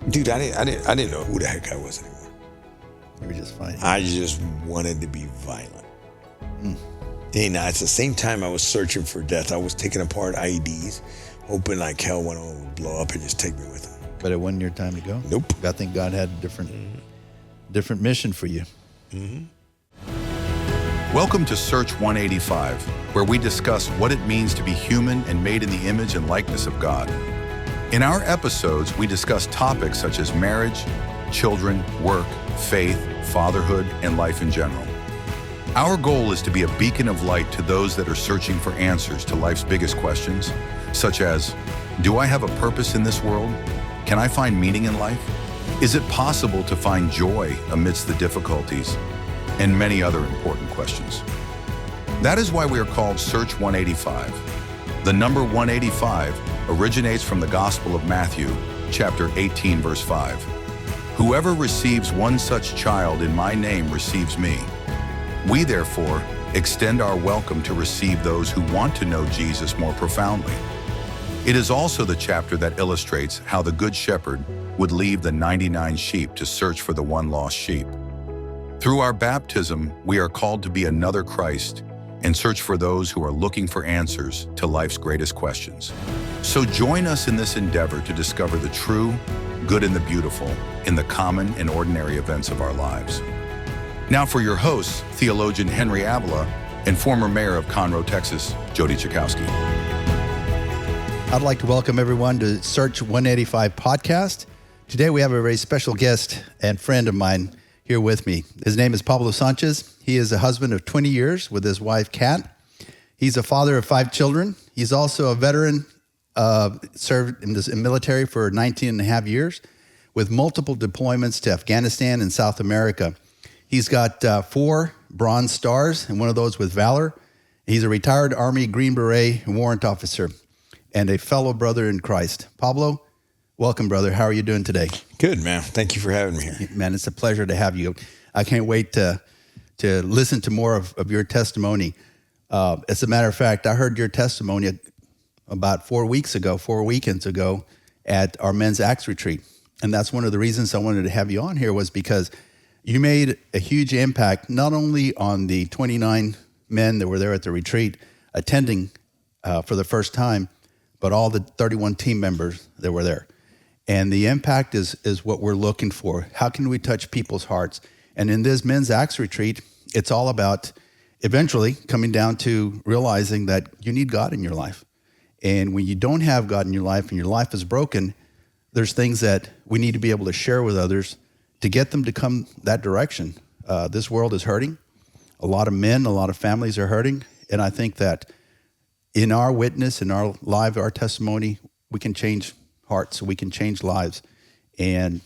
Dude, I didn't know who the heck I was anymore. You were just fine. I just wanted to be violent. And at the same time, I was searching for death. I was taking apart IEDs, hoping like hell one of them would blow up and just take me with them. But it wasn't your time to go? Nope. I think God had a different mission for you. Welcome to Search 185, where we discuss what it means to be human and made in the image and likeness of God. In our episodes, we discuss topics such as marriage, children, work, faith, fatherhood, and life in general. Our goal is to be a beacon of light to those that are searching for answers to life's biggest questions, such as, do I have a purpose in this world? Can I find meaning in life? Is it possible to find joy amidst the difficulties? And many other important questions. That is why we are called Search 185. The number 185 originates from the Gospel of Matthew, chapter 18, verse 5. Whoever receives one such child in my name receives me. We therefore extend our welcome to receive those who want to know Jesus more profoundly. It is also the chapter that illustrates how the Good Shepherd would leave the 99 sheep to search for the one lost sheep. Through our baptism, we are called to be another Christ and search for those who are looking for answers to life's greatest questions. So join us in this endeavor to discover the true, good, and the beautiful in the common and ordinary events of our lives. Now for your hosts, theologian Henry Avila and former mayor of Conroe, Texas, Jody Chakowski. I'd like to welcome everyone to Search 185 podcast. Today we have a very special guest and friend of mine here with me. His name is Pablo Sanchez. He is a husband of 20 years with his wife, Kat. He's a father of 5 children. He's also a veteran, served in the military for 19 and a half years with multiple deployments to Afghanistan and South America. He's got 4 Bronze Stars, and one of those with Valor. He's a retired Army Green Beret warrant officer and a fellow brother in Christ. Pablo, welcome, brother. How are you doing today? Good, man. Thank you for having me here. Man, it's a pleasure to have you. I can't wait to listen to more of your testimony. As a matter of fact, I heard your testimony about 4 weekends ago at our men's Acts retreat. And that's one of the reasons I wanted to have you on here was because you made a huge impact, not only on the 29 men that were there at the retreat attending for the first time, but all the 31 team members that were there. And the impact is what we're looking for. How can we touch people's hearts? And in this men's Acts retreat, it's all about eventually coming down to realizing that you need God in your life. And when you don't have God in your life and your life is broken, there's things that we need to be able to share with others to get them to come that direction. This world is hurting. A lot of men, a lot of families are hurting. And I think that in our witness, in our life, our testimony, we can change hearts, we can change lives. And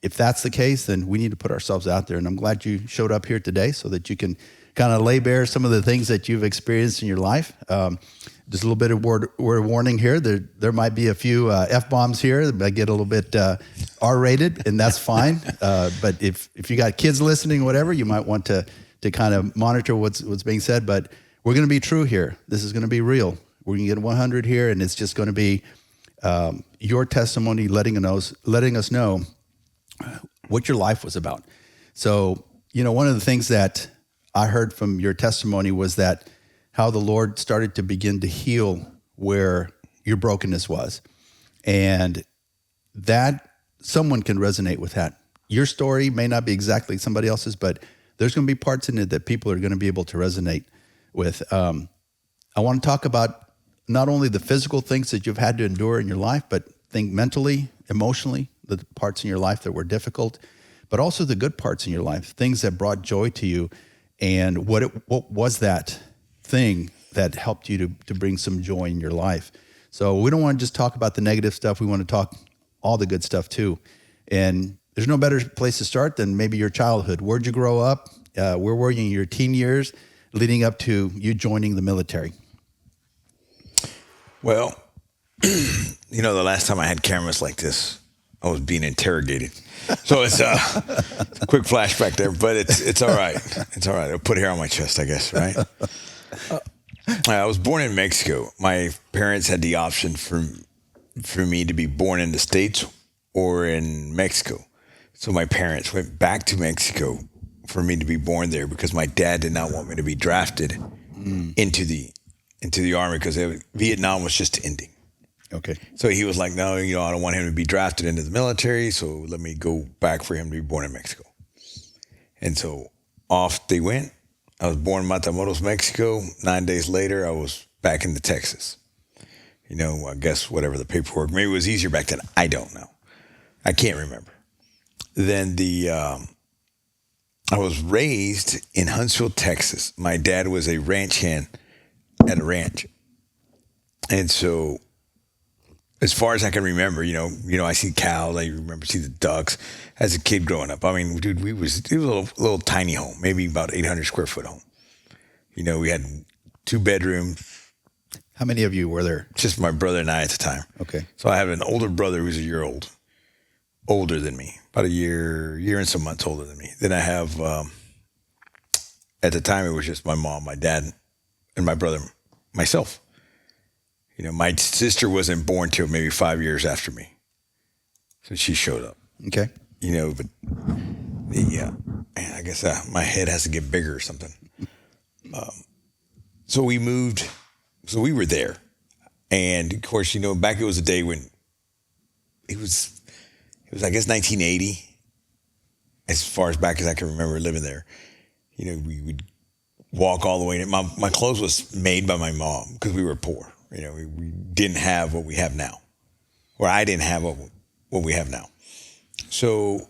if that's the case, then we need to put ourselves out there. And I'm glad you showed up here today so that you can kind of lay bare some of the things that you've experienced in your life. Just a little bit of word warning here. There might be a few F-bombs here that might get a little bit R-rated, and that's fine. But if you got kids listening, whatever, you might want to kind of monitor what's being said. But we're going to be true here. This is going to be real. We're going to get 100 here, and it's just going to be your testimony letting us know what your life was about. So, one of the things that I heard from your testimony was that how the Lord started to begin to heal where your brokenness was. And that someone can resonate with that. Your story may not be exactly somebody else's, but there's going to be parts in it that people are going to be able to resonate with. I want to talk about not only the physical things that you've had to endure in your life, but think mentally, emotionally, the parts in your life that were difficult, but also the good parts in your life, things that brought joy to you, and what was that thing that helped you to bring some joy in your life. So we don't want to just talk about the negative stuff. We want to talk all the good stuff too. And there's no better place to start than maybe your childhood. Where'd you grow up? Where were you in your teen years leading up to you joining the military? Well, the last time I had cameras like this, I was being interrogated. So it's a quick flashback there, but it's all right. It's all right. I'll put hair on my chest, I guess, right? I was born in Mexico. My parents had the option for me to be born in the States or in Mexico. So my parents went back to Mexico for me to be born there because my dad did not want me to be drafted into the army because Vietnam was just ending. Okay. So he was like, no, I don't want him to be drafted into the military, so let me go back for him to be born in Mexico. And so off they went. I was born in Matamoros, Mexico. 9 days later, I was back into Texas. I guess whatever the paperwork, maybe it was easier back then. I don't know. I can't remember. Then I was raised in Huntsville, Texas. My dad was a ranch hand at a ranch. And so as far as I can remember, I see cows, I see the ducks as a kid growing up. I mean, dude, it was a little tiny home, maybe about 800 square foot home. We had 2 bedrooms. How many of you were there? Just my brother and I at the time. Okay. So I have an older brother who's a year older than me, about a year and some months older than me. Then I have, at the time, it was just my mom, my dad, and my brother, myself. My sister wasn't born till maybe 5 years after me. So she showed up. Okay. But I guess my head has to get bigger or something. So we moved. So we were there. And of course, back it was a day when it was I guess 1980, as far as back as I can remember living there. We would walk all the way. My clothes was made by my mom because we were poor. We didn't have what we have now, or I didn't have what we have now. So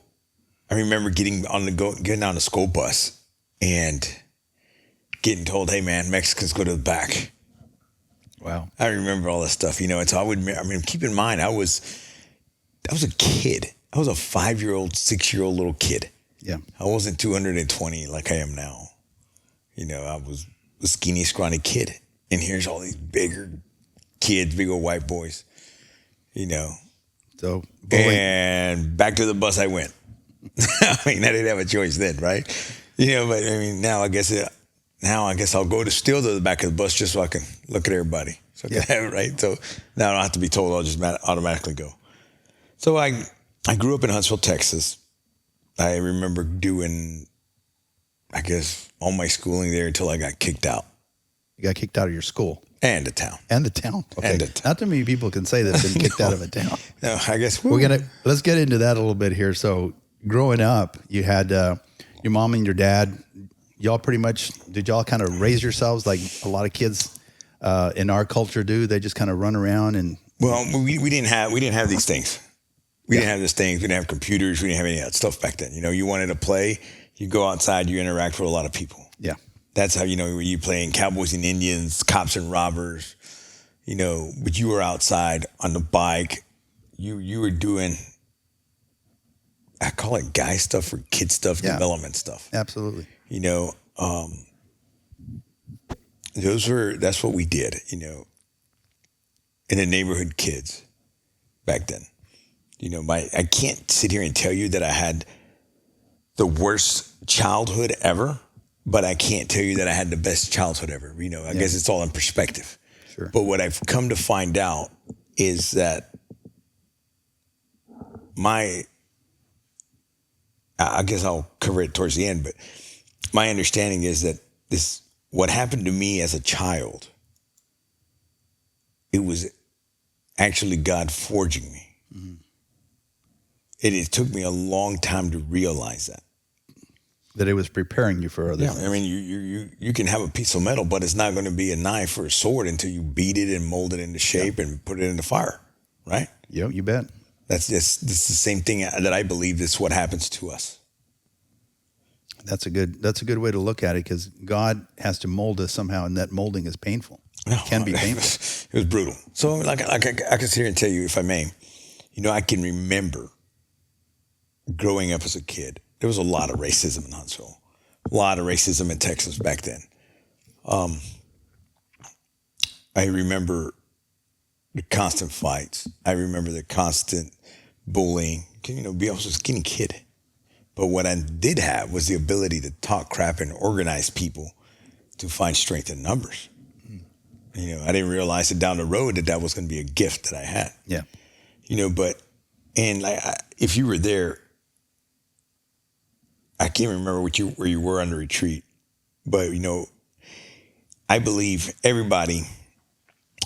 I remember getting on the school bus and getting told, "Hey, man, Mexicans go to the back." Wow. I remember all this stuff. Keep in mind, I was a kid. I was a 5-year-old, 6-year-old little kid. Yeah. I wasn't 220 like I am now. I was a skinny, scrawny kid. And here's all these bigger kids, big old white boys, So, and back to the bus I went. I didn't have a choice then, right? But now I guess I'll go to the back of the bus just so I can look at everybody. So I can have it, right? So now I don't have to be told, I'll just automatically go. So I grew up in Huntsville, Texas. I remember doing, I guess, all my schooling there until I got kicked out. You got kicked out of your school. And the town. And the town. Okay. And the town. Not too many people can say they've been kicked out of a town. No, I guess let's get into that a little bit here. So growing up, you had your mom and your dad. Y'all did y'all kind of raise yourselves like a lot of kids in our culture do? They just kind of run around and. Well, we didn't have these things. We didn't have these things. We didn't have computers. We didn't have any of that stuff back then. You wanted to play, you go outside, you interact with a lot of people. Yeah. That's how, you playing cowboys and Indians, cops and robbers, but you were outside on the bike. You were doing, I call it guy stuff or kid stuff, development stuff. Absolutely. That's what we did, in the neighborhood kids back then. I can't sit here and tell you that I had the worst childhood ever, but I can't tell you that I had the best childhood ever. I guess it's all in perspective. Sure. But what I've come to find out is that I guess I'll cover it towards the end, but my understanding is that what happened to me as a child, it was actually God forging me. Mm-hmm. It took me a long time to realize that it was preparing you for other things. You can have a piece of metal, but it's not going to be a knife or a sword until you beat it and mold it into shape and put it into fire, right? Yeah, you bet. That's the same thing that I believe is what happens to us. That's a good way to look at it, because God has to mold us somehow, and that molding is painful. No, it can be painful. It was brutal. So I can sit here and tell you, if I may, I can remember growing up as a kid, there was a lot of racism in Huntsville, a lot of racism in Texas back then. I remember the constant fights. I remember the constant bullying. I was a skinny kid. But what I did have was the ability to talk crap and organize people to find strength in numbers. I didn't realize that down the road that was going to be a gift that I had. Yeah. But And like, if you were there, I can't remember where you were on the retreat, but I believe everybody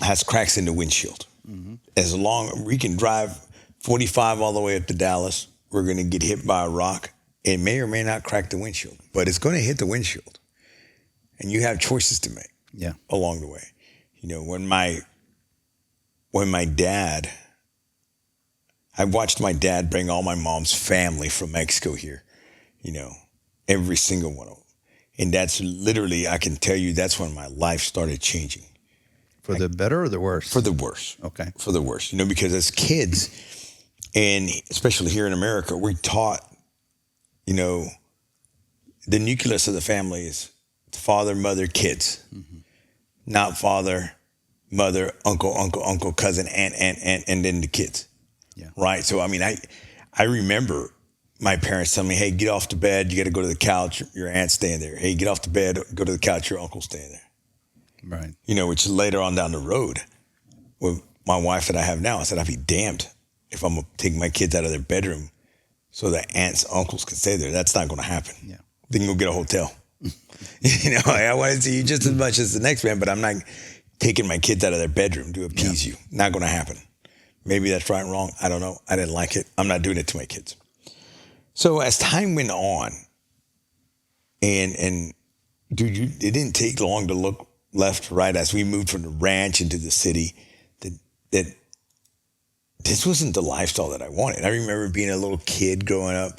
has cracks in the windshield. Mm-hmm. As long we can drive 45 all the way up to Dallas, we're going to get hit by a rock. It may or may not crack the windshield, but it's going to hit the windshield, and you have choices to make. Yeah, along the way. When my dad, I watched my dad bring all my mom's family from Mexico here. Every single one of them. And that's literally, I can tell you, that's when my life started changing. For the better or the worse? For the worse. Okay. For the worse. Because as kids, and especially here in America, we're taught, the nucleus of the family is father, mother, kids. Mm-hmm. Not father, mother, uncle, cousin, aunt, and then the kids. Yeah. Right? So, I remember my parents telling me, hey, get off the bed. You got to go to the couch. Your aunt's staying there. Hey, get off the bed. Go to the couch. Your uncle's staying there. Right. Which later on down the road with my wife that I have now, I said, I'd be damned if I'm going to take my kids out of their bedroom so that aunts, uncles can stay there. That's not going to happen. Yeah. Then go get a hotel. I want to see you just as much as the next man, but I'm not taking my kids out of their bedroom to appease you. Not going to happen. Maybe that's right and wrong. I don't know. I didn't like it. I'm not doing it to my kids. So as time went on, and dude, it didn't take long to look left, right, as we moved from the ranch into the city, that this wasn't the lifestyle that I wanted. I remember being a little kid growing up,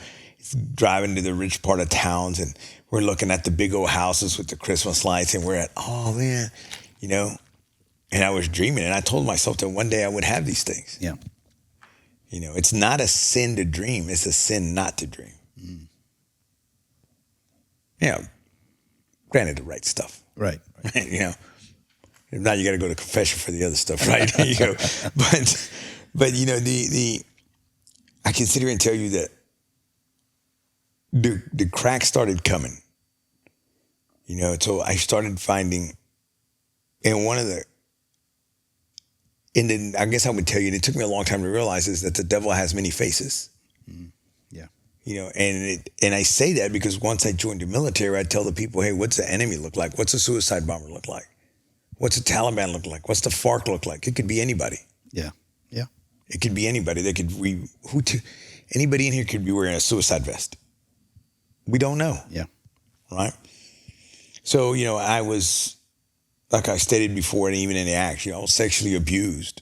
driving to the rich part of towns, and we're looking at the big old houses with the Christmas lights, and we're at, oh man, and I was dreaming, and I told myself that one day I would have these things. Yeah. It's not a sin to dream. It's a sin not to dream. Mm. Granted, the right stuff. Right. If not, you got to go to confession for the other stuff, right? But I can sit here and tell you that the cracks started coming. So I started finding, and then I guess I would tell you, and it took me a long time to realize is that the devil has many faces. Mm. Yeah. And I say that because once I joined the military, I'd tell the people, hey, what's the enemy look like? What's a suicide bomber look like? What's the Taliban look like? What's the FARC look like? It could be anybody. Yeah. Yeah. It could be anybody. Anybody in here could be wearing a suicide vest. We don't know. Yeah. Right? So, I was, like I stated before, and even in the act, I was sexually abused,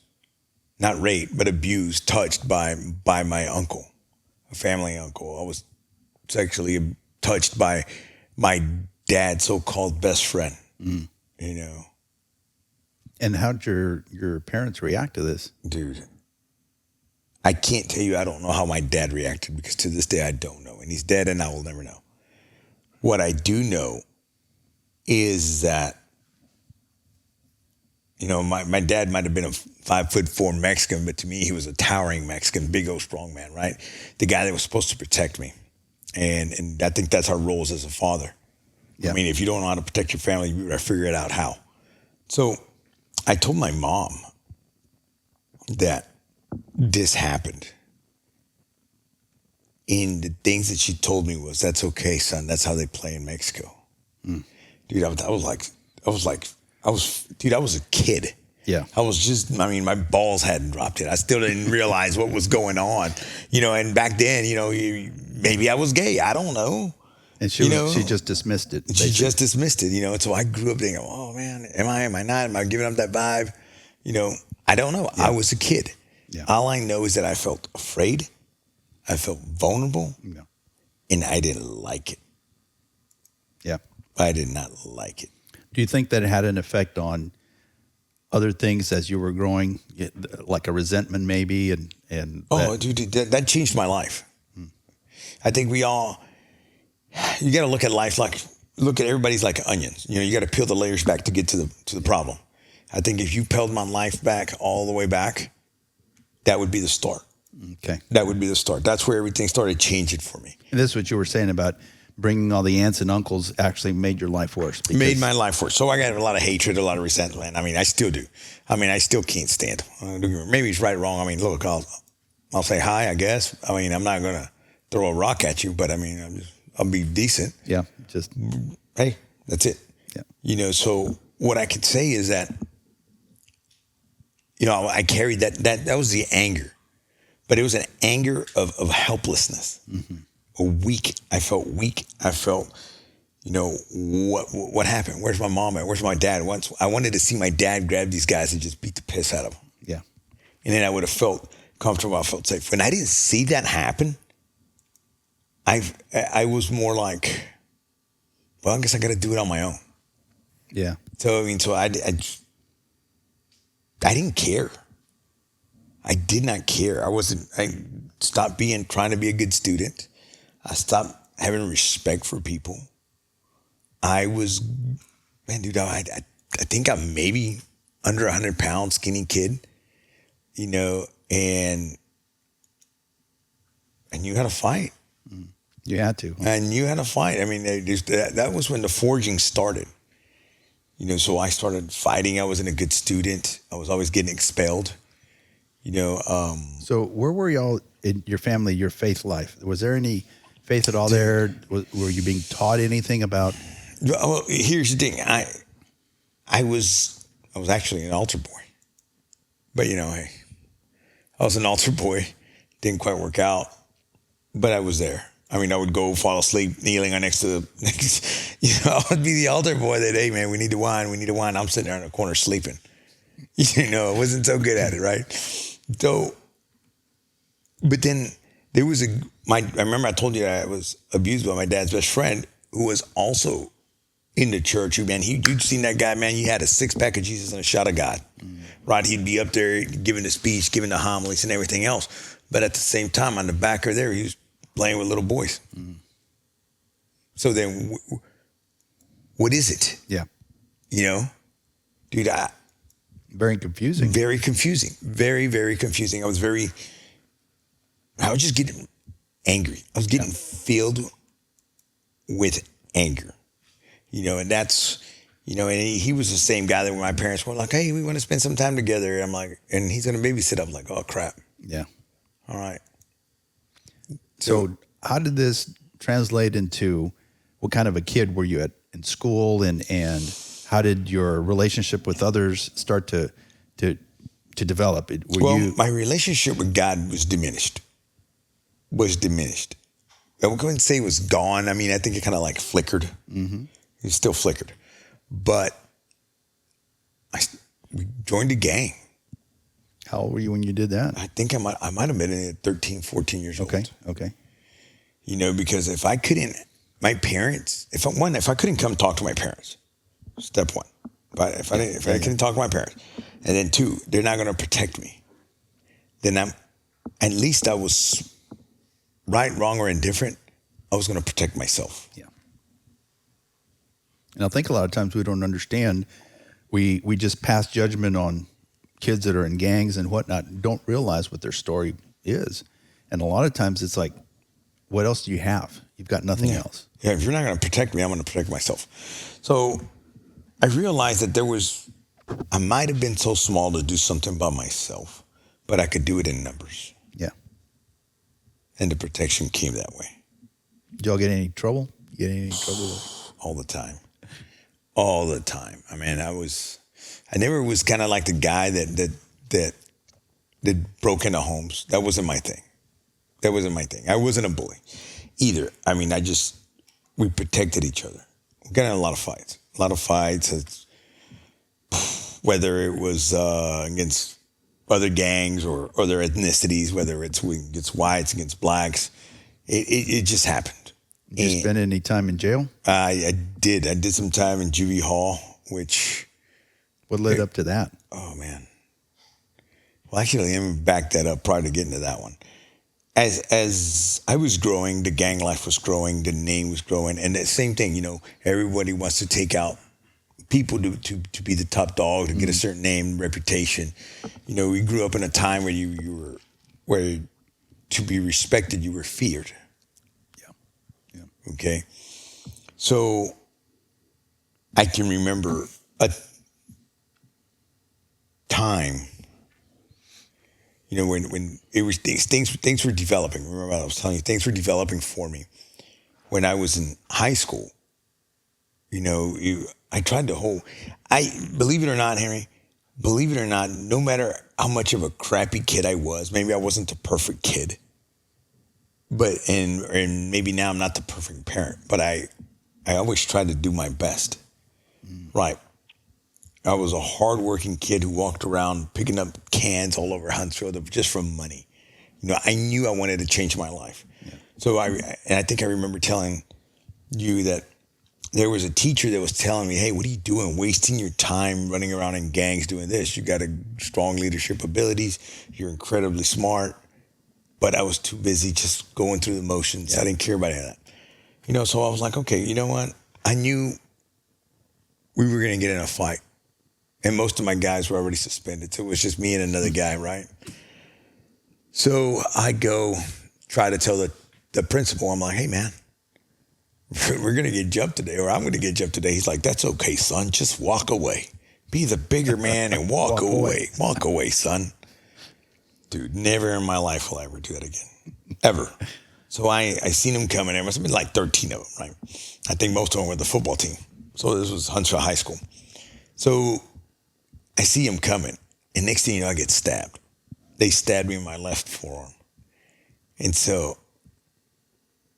not raped, but abused, touched by my uncle, a family uncle. I was sexually touched by my dad's so-called best friend, And how'd your parents react to this? Dude, I can't tell you, I don't know how my dad reacted because to this day I don't know. And he's dead and I will never know. What I do know is that my dad might have been a 5'4" Mexican, but to me, he was a towering Mexican, big old strong man, right? The guy that was supposed to protect me. And I think that's our roles as a father. Yeah. If you don't know how to protect your family, you better figure it out how. So I told my mom that this happened. And the things that she told me was, that's okay, son. That's how they play in Mexico. Mm. Dude, I was a kid. Yeah. I was just, my balls hadn't dropped yet. I still didn't realize what was going on, and back then, maybe I was gay. I don't know. And she just dismissed it. Basically. She just dismissed it, and so I grew up thinking, oh man, am I not? Am I giving up that vibe? I don't know. Yeah. I was a kid. Yeah. All I know is that I felt afraid. I felt vulnerable. Yeah. And I didn't like it. Yeah. I did not like it. Do you think that it had an effect on other things as you were growing, like a resentment maybe? And dude, that changed my life. I think you got to look at life look at everybody's like onions. You got to peel the layers back to get to the problem. I think if you peeled my life back all the way back, that would be the start. Okay. That would be the start. That's where everything started changing for me. And this is what you were saying about bringing all the aunts and uncles actually made your life worse. Made my life worse. So I got a lot of hatred, a lot of resentment. I still do. I still can't stand him. Maybe he's right or wrong. Look, I'll say hi, I guess. I mean, I'm not gonna throw a rock at you, but I mean, I'll be decent. Yeah. Just, Hey, that's it. yeah. So what I could say is that, I carried that was the anger, but it was an anger of helplessness. I felt weak. I felt, what happened? Where's my mom at? Where's my dad? Once I wanted to see my dad grab these guys and just beat the piss out of them. Yeah. And then I would have felt comfortable. I felt safe. When I didn't see that happen, I was more like, well, I guess I got to do it on my own. Yeah. So, I didn't care. I did not care. I stopped trying to be a good student. I stopped having respect for people. I was, man, dude, I think I'm maybe under 100 pounds, skinny kid, and you had to fight. You had to. And you had to fight. I mean, that was when the forging started. So I started fighting. I wasn't a good student. I was always getting expelled. So where were y'all in your family, your faith life? Was there any faith at all there? Were you being taught anything about? Well, here's the thing. I was actually an altar boy. But, hey, I was an altar boy. Didn't quite work out. But I was there. I mean, I would go fall asleep kneeling next to I would be the altar boy that, hey, man, we need the wine. I'm sitting there in the corner sleeping. I wasn't so good at it, right? So, but then there was I remember I told you that I was abused by my dad's best friend who was also in the church. You'd seen that guy, man. You had a 6-pack of Jesus and a shot of God, right? He'd be up there giving the speech, giving the homilies and everything else. But at the same time, on the back of there, he was playing with little boys. So then what is it? Yeah. Dude, Very confusing. very confusing. Very, very confusing. I was just getting angry. I was getting filled with anger, and that's, and he was the same guy that when my parents were like, hey, we want to spend some time together. And I'm like, and he's going to babysit. I'm like, oh, crap. Yeah. All right. So how did this translate into what kind of a kid were you in school and how did your relationship with others start to develop? My relationship with God was diminished. I wouldn't say it was gone. I mean, I think it kind of like flickered. It still flickered. But we joined a gang. How old were you when you did that? I think I might have been in 13, 14 years old. Okay. Because if I couldn't, if I couldn't come talk to my parents, step one. But if I couldn't talk to my parents, and then 2, they're not going to protect me. Then at least I was right, wrong, or indifferent. I was going to protect myself. Yeah. And I think a lot of times we don't understand. We just pass judgment on kids that are in gangs and whatnot, don't realize what their story is. And a lot of times it's like, what else do you have? You've got nothing else. Yeah, if you're not going to protect me, I'm going to protect myself. So I realized that I might have been so small to do something by myself, but I could do it in numbers. Yeah. And the protection came that way. Did y'all get any trouble? All the time. I mean, I never was kind of like the guy that broke into homes. That wasn't my thing. I wasn't a bully either. I mean, we protected each other. We got in a lot of fights. Whether it was against other gangs or other ethnicities, whether it's against whites, against blacks, it just happened. Did you spend any time in jail? I did. I did some time in juvie hall, What led up to that? Oh, man. Well, actually, let me back that up prior to getting to that one. As I was growing, the gang life was growing, the name was growing, and the same thing, everybody wants to take out people to be the top dog, to get a certain name, reputation. We grew up in a time where where to be respected, you were feared. Yeah. Okay. So I can remember a time, You know, when it was things were developing. Remember I was telling you, things were developing for me. When I was in high school, you know, I tried to believe it or not, Henry, believe it or not, no matter how much of a crappy kid I was, maybe I wasn't the perfect kid, but, and maybe now I'm not the perfect parent, but I always tried to do my best. Right. I was a hardworking kid who walked around picking up cans all over Huntsville just from money. You know, I knew I wanted to change my life. Yeah. So I think I remember telling you that there was a teacher that was telling me, hey, what are you doing? Wasting your time running around in gangs doing this. You got strong leadership abilities. You're incredibly smart. But I was too busy just going through the motions. Yeah. I didn't care about any of that. You know, so I was like, okay, you know what? I knew we were going to get in a fight. And most of my guys were already suspended. So it was just me and another guy, right? So I go try to tell the principal, I'm like, hey, man, we're going to get jumped today, or I'm going to get jumped today. He's like, that's okay, son. Just walk away. Be the bigger man and walk away. Walk away, son. Dude, never in my life will I ever do that again. Ever. So I seen him coming. There must have been like 13 of them, right? I think most of them were the football team. So this was Huntsville High School. So I see him coming, and next thing you know, I get stabbed. They stabbed me in my left forearm. And so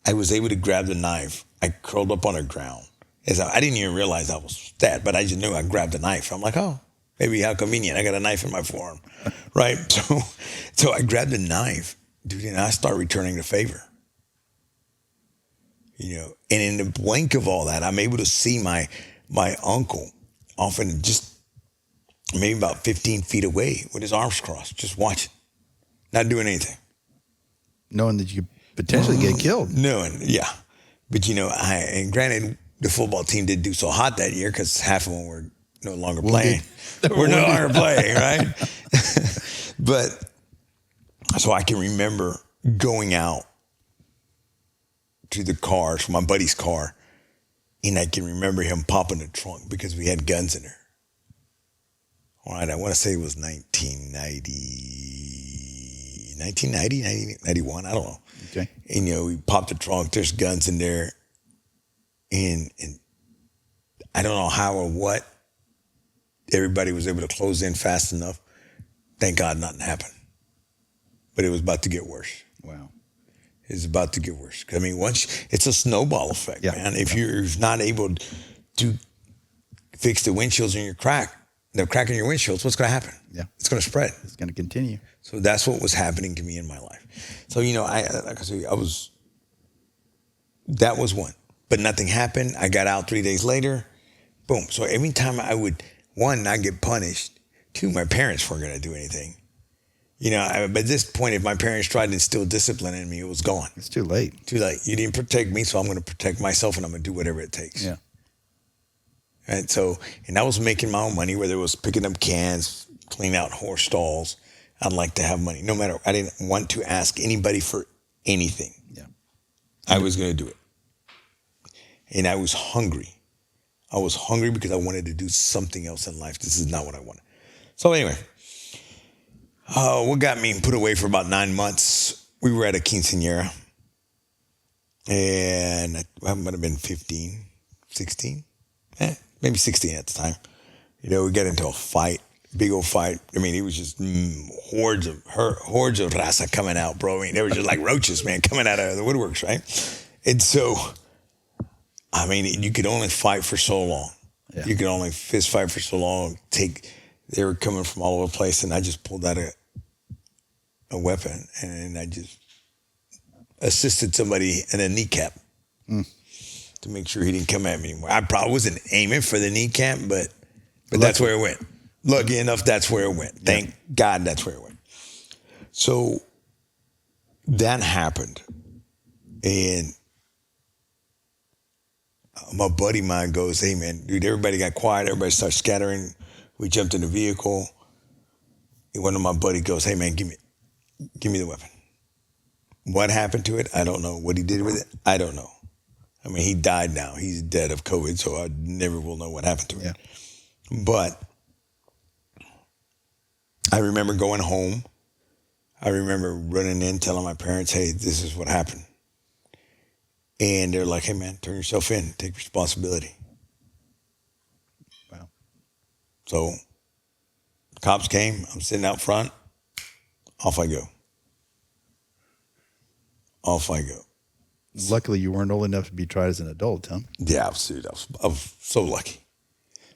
I was able to grab the knife. I curled up on the ground. I didn't even realize I was stabbed, but I just knew I grabbed the knife. I'm like, oh, maybe how convenient. I got a knife in my forearm, right? So I grabbed the knife, dude, and I start returning the favor. You know, and in the blink of all that, I'm able to see my uncle often just maybe about 15 feet away with his arms crossed, just watching, not doing anything. Knowing that you could potentially get killed. Knowing, yeah. But, you know, and granted, the football team didn't do so hot that year because half of them were no longer playing. We're no longer playing, right? But, so I can remember going out to the car, to my buddy's car, and I can remember him popping the trunk because we had guns in there. All right, I want to say it was 1990, 91, I don't know. Okay. And, you know, we popped the trunk, there's guns in there, and I don't know how or what, everybody was able to close in fast enough. Thank God nothing happened. But it was about to get worse. Wow. It's about to get worse. I mean, it's a snowball effect, man. If you're not able to fix the windshields in your the crack in your windshields, what's going to happen? Yeah. It's going to spread. It's going to continue. So that's what was happening to me in my life. So, you know, that was one. But nothing happened. I got out 3 days later. Boom. So every time I would, one, not get punished. Two, my parents weren't going to do anything. You know, at this point, if my parents tried to instill discipline in me, it was gone. It's too late. Too late. You didn't protect me, so I'm going to protect myself, and I'm going to do whatever it takes. Yeah. And so, and I was making my own money, whether it was picking up cans, cleaning out horse stalls. I'd like to have money. No matter, I didn't want to ask anybody for anything. Yeah. I was going to do it. And I was hungry. I was hungry because I wanted to do something else in life. This is not what I wanted. So anyway, what got me put away for about 9 months, we were at a quinceañera. And I might have been 15, 16, maybe 16 at the time. You know, we got into a fight, big old fight. I mean, it was just hordes of raza coming out, bro. I mean, they were just like roaches, man, coming out of the woodworks, right? And so, I mean, you could only fight for so long. Yeah. You could only fist fight for so long. They were coming from all over the place, and I just pulled out a weapon, and I just assisted somebody in a kneecap to make sure he didn't come at me anymore. I probably wasn't aiming for the kneecap, but that's where it went. Lucky enough, that's where it went. Thank God that's where it went. So that happened, and my buddy of mine goes, hey, man, dude, everybody got quiet. Everybody started scattering. We jumped in the vehicle. And one of my buddies goes, hey, man, give me the weapon. What happened to it? I don't know. What he did with it? I don't know. I mean, he died now. He's dead of COVID, so I never will know what happened to it. Yeah. But I remember going home, I remember running in, telling my parents, hey, this is what happened. And they're like, hey, man, turn yourself in. Take responsibility. Wow. So cops came. I'm sitting out front. Off I go. Off I go. Luckily, you weren't old enough to be tried as an adult, huh? Yeah, I was so lucky.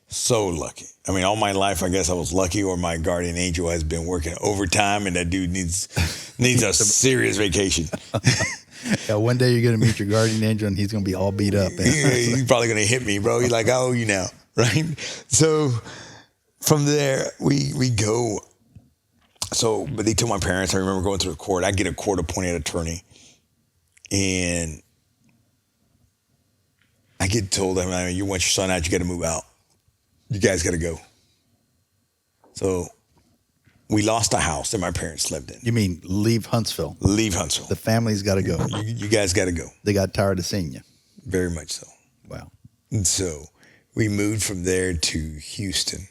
So lucky. I mean, all my life, I guess I was lucky, or my guardian angel has been working overtime, and that dude needs a serious vacation. Yeah, one day you're going to meet your guardian angel, and he's going to be all beat up. He's probably going to hit me, bro. He's like, I owe you now, right? So from there, we go. So, but they told my parents, I remember going to the court. I get a court-appointed attorney, and I get told, I mean, you want your son out, you got to move out. You guys got to go. So we lost a house that my parents lived in. You mean leave Huntsville? Leave Huntsville. The family's got to go. You guys got to go. They got tired of seeing you. Very much so. Wow. And so we moved from there to Houston.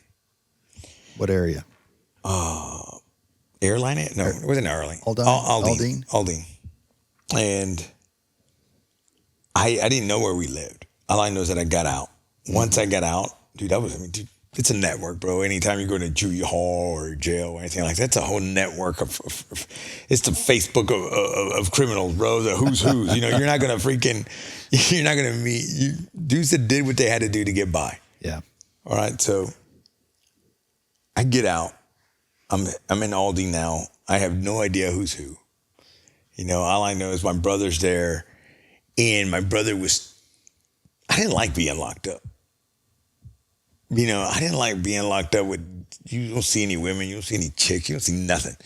What area? Airline? No, it wasn't Airline. Aldine. And I didn't know where we lived. All I know is that I got out. Once I got out, dude, it's a network, bro. Anytime you go to juvie hall or jail or anything like that, it's a whole network of it's the Facebook of criminals, bro. The who's. You know, you're not gonna meet dudes that did what they had to do to get by. Yeah. All right, so I get out. I'm in Aldi now. I have no idea who's who. You know, all I know is my brother's there, and my brother I didn't like being locked up. You know, I didn't like being locked up with, you don't see any women, you don't see any chicks, you don't see nothing.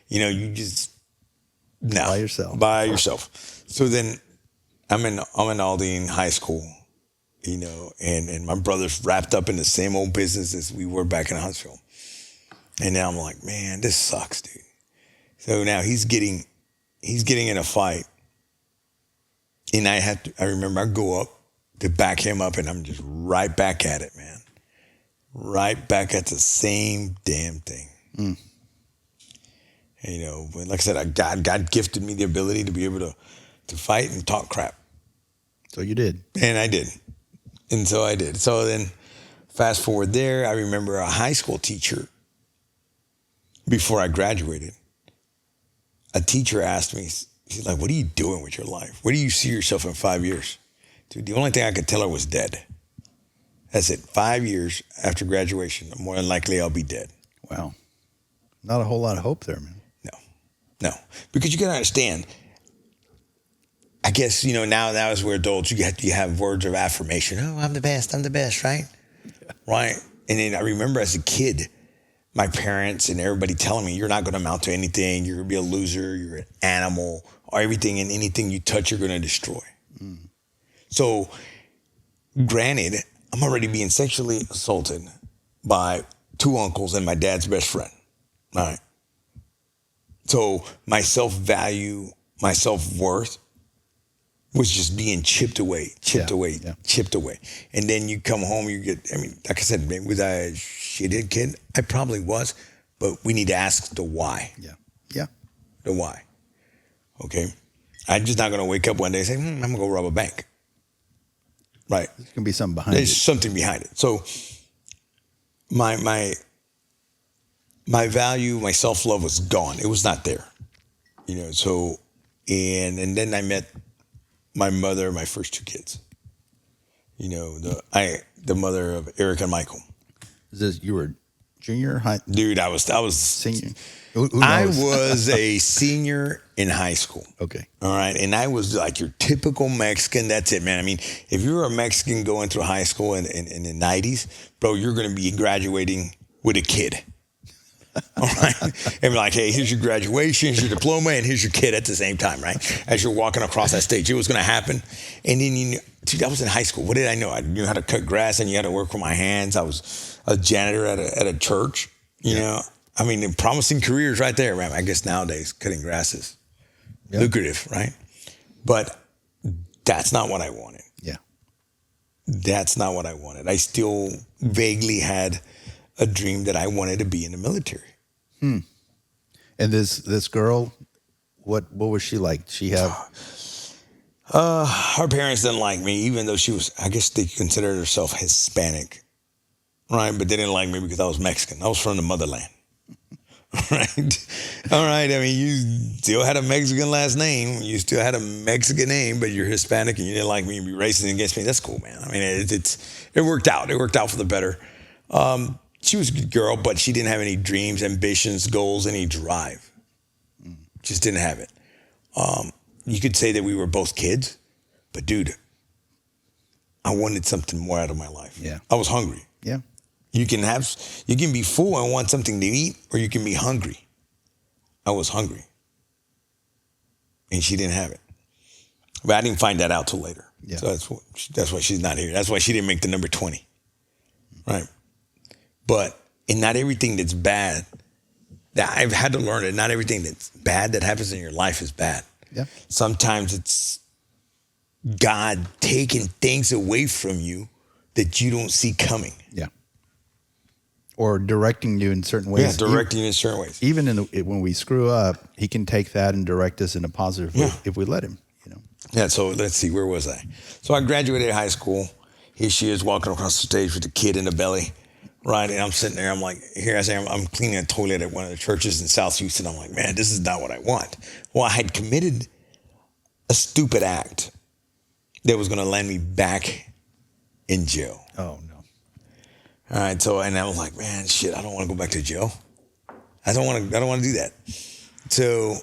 You know, you just, no. By yourself. So then I'm in Aldi in high school, you know, and my brother's wrapped up in the same old business as we were back in Huntsville. And now I'm like, man, this sucks, dude. So now he's getting in a fight. And I remember I go up to back him up, and I'm just right back at it, man. Right back at the same damn thing. And, you know, but like I said, God gifted me the ability to be able to fight and talk crap. So you did. And I did. And so I did. So then fast forward there, I remember a high school teacher before I graduated. A teacher asked me, she's like, what are you doing with your life? Where do you see yourself in 5 years? Dude, the only thing I could tell her was dead. That's it. 5 years after graduation, more than likely I'll be dead. Wow. Not a whole lot of hope there, man. No. Because you got to understand, I guess, you know, now as we're adults, you have words of affirmation. Oh, I'm the best, right? Yeah. Right? And then I remember as a kid, my parents and everybody telling me, you're not going to amount to anything. You're going to be a loser. You're an animal. Or everything and anything you touch, you're going to destroy. So, granted, I'm already being sexually assaulted by 2 uncles and my dad's best friend. All right. So my self-value, my self-worth was just being chipped away. And then you come home, you get, I mean, like I said, was I a shithead kid? I probably was, but we need to ask the why. Yeah. The why. Okay. I'm just not going to wake up one day and say, I'm going to go rob a bank. Right. There's going to be something behind it. There's something behind it. So my value, my self-love was gone. It was not there. You know, so, and then I met my mother, my first 2 kids. You know, the mother of Eric and Michael. Is this, you were junior high? Dude, I was senior. I was a senior in high school. Okay. All right. And I was like your typical Mexican. That's it, man. I mean, if you were a Mexican going through high school in the 90s, bro, you're going to be graduating with a kid. All right. And be like, hey, here's your graduation, here's your diploma, and here's your kid at the same time, right? As you're walking across that stage, it was going to happen. And then, dude, I was in high school. What did I know? I knew how to cut grass and you had to work with my hands. I was a janitor at a church, you know. I mean, promising careers right there, man. I guess nowadays cutting grass is lucrative, right? But that's not what I wanted. Yeah. That's not what I wanted. I still vaguely had a dream that I wanted to be in the military. And And this girl, what was she like? She have Her parents didn't like me, even though she was, I guess they considered herself Hispanic, right? But they didn't like me because I was Mexican. I was from the motherland, right? All right. I mean, you still had a Mexican last name. You still had a Mexican name, but you're Hispanic and you didn't like me and be racist against me. That's cool, man. I mean, it worked out. It worked out for the better. She was a good girl, but she didn't have any dreams, ambitions, goals, any drive. Just didn't have it. You could say that we were both kids, but dude, I wanted something more out of my life. Yeah. I was hungry. yeah. You can be full and want something to eat, or you can be hungry. I was hungry. And she didn't have it. But I didn't find that out till later. Yeah. So that's why she's not here. That's why she didn't make the number 20. Right. But in not everything that's bad, that I've had to learn that not everything that's bad that happens in your life is bad. Yeah. Sometimes it's God taking things away from you that you don't see coming. Yeah. Or directing you in certain ways. Yeah, directing you in certain ways. Even when we screw up, he can take that and direct us in a positive way if we let him, you know. Yeah, so let's see, where was I? So I graduated high school. Here she is walking across the stage with the kid in the belly, right? And I'm sitting there, I'm like, here I say, I'm cleaning a toilet at one of the churches in South Houston. I'm like, man, this is not what I want. Well, I had committed a stupid act that was going to land me back in jail. Oh, no. All right, so, and I was like, man, shit, I don't want to go back to jail. I don't want to do that. So,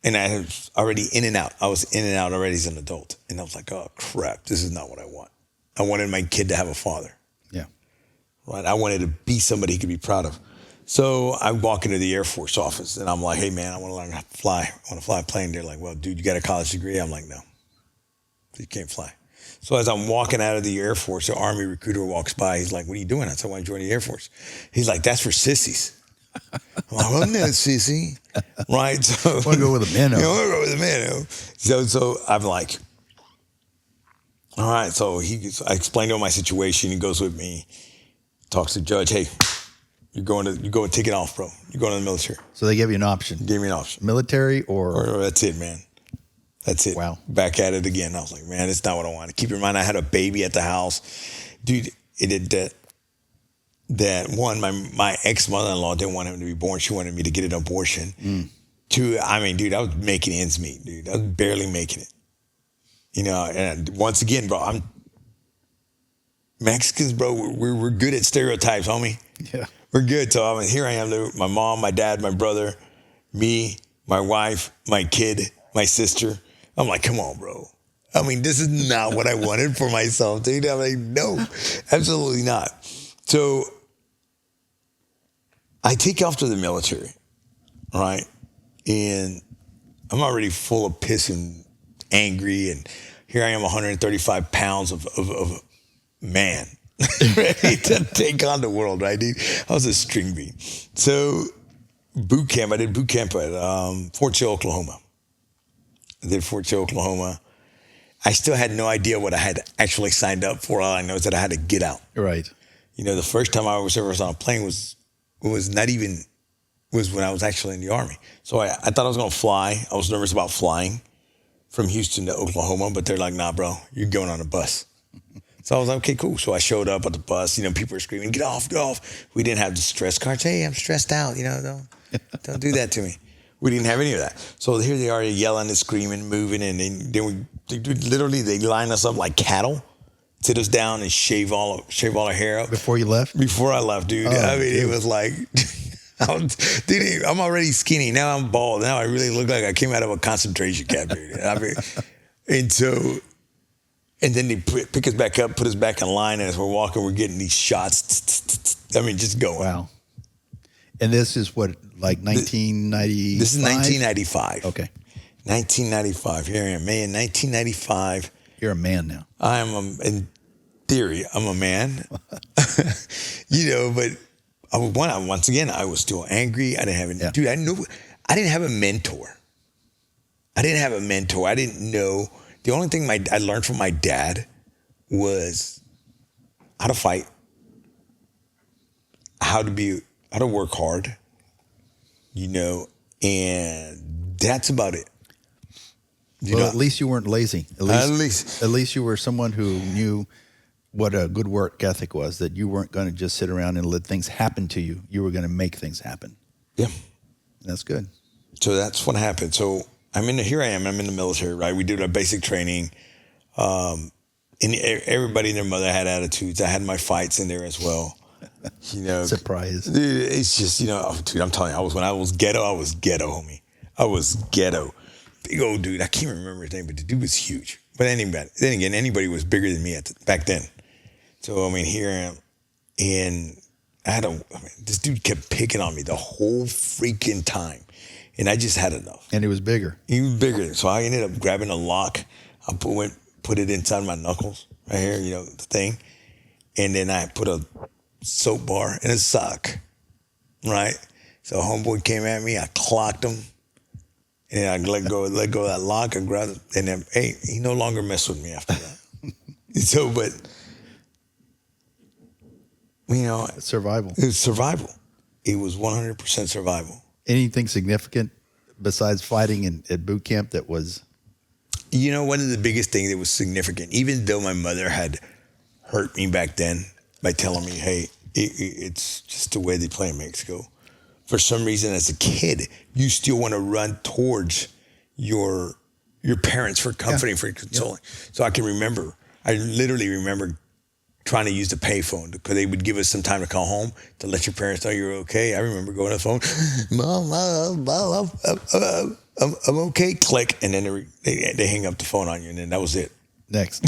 and I was already in and out. I was in and out already as an adult. And I was like, oh, crap, this is not what I want. I wanted my kid to have a father. Yeah. Right? I wanted to be somebody he could be proud of. So I walk into the Air Force office and I'm like, hey, man, I want to learn how to fly. I want to fly a plane. They're like, well, dude, you got a college degree? I'm like, no, you can't fly. So as I'm walking out of the Air Force, the Army recruiter walks by. He's like, what are you doing? I said, I want to join the Air Force. He's like, that's for sissies. I'm like, well, I'm not a sissy. Right? So I want to go with a minnow. I want to go with a minnow. So I'm like, all right. So I explained to him my situation. He goes with me, talks to the judge. Hey, you're going to take it off, bro. You're going to the military. So they gave you an option. Gave me an option. Military or that's it, man. That's it. Wow. Back at it again. I was like, man, it's not what I want. Keep in mind, I had a baby at the house. Dude, it did that one, my ex-mother-in-law didn't want him to be born. She wanted me to get an abortion. Two, I mean, dude, I was making ends meet, dude. I was barely making it. You know, and once again, bro, Mexicans, bro, we're good at stereotypes, homie. Yeah. We're good. So here I am, my mom, my dad, my brother, me, my wife, my kid, my sister. I'm like, come on, bro. I mean, this is not what I wanted for myself, dude. I'm like, no, absolutely not. So I take off to the military, right? And I'm already full of piss and angry. And here I am, 135 pounds of man, ready to take on the world, right, dude? I was a string bean. So boot camp, I did boot camp at Fort Sill, Oklahoma. I did Fort Sill, Oklahoma. I still had no idea what I had actually signed up for. All I know is that I had to get out. Right. You know, the first time I was ever on a plane was when I was actually in the Army. So I thought I was going to fly. I was nervous about flying from Houston to Oklahoma, but they're like, nah, bro, you're going on a bus. So I was like, okay, cool. So I showed up at the bus. You know, people were screaming, get off, get off. We didn't have the stress cards. Hey, I'm stressed out. You know, don't do that to me. We didn't have any of that. So here they are yelling and screaming, moving, and then they line us up like cattle, sit us down and shave all our hair up. Before you left? Before I left, dude. Oh, I mean, dude. it was like, dude, I'm already skinny. Now I'm bald. Now I really look like I came out of a concentration camp, dude. I mean, and then they pick us back up, put us back in line, and as we're walking, we're getting these shots. I mean, just going. Wow. And this is what, like 1990? This is 1995. Okay. 1995. Here I am, May in 1995. You're a man now. In theory, I'm a man. You know, but once again, I was still angry. I didn't have any, dude, I didn't have a mentor. I didn't know. The only thing I learned from my dad was how to fight, how to work hard, you know, And that's about it. Well, at least you weren't lazy. At least you were someone who knew what a good work ethic was, that you weren't going to just sit around and let things happen to you. You were going to make things happen. Yeah. That's good. So that's what happened. So here I am. I'm in the military, right? We did our basic training. And everybody and their mother had attitudes. I had my fights in there as well. Surprise. Dude, it's just, dude, I'm telling you, when I was ghetto, homie. I was ghetto. Big old dude. I can't remember his name, but the dude was huge. But then again, anybody was bigger than me back then. So, here I am. And this dude kept picking on me the whole freaking time. And I just had enough. And he was bigger. He was bigger. So I ended up grabbing a lock. I put it inside my knuckles right here, the thing. And then I put a soap bar in a sock, right? So homeboy came at me. I clocked him. And I let go of that lock and grabbed it. And then, he no longer messed with me after that. Survival. It was survival. It was 100% survival. Anything significant besides fighting at boot camp that was? One of the biggest things that was significant, even though my mother had hurt me back then by telling me, hey, it's just the way they play in Mexico. For some reason, as a kid, you still want to run towards your parents for comforting, for consoling. So I literally remember trying to use the payphone because they would give us some time to call home to let your parents know you're okay. I remember going to the phone, Mom, I'm okay. Click, and then they hang up the phone on you, and then that was it. Next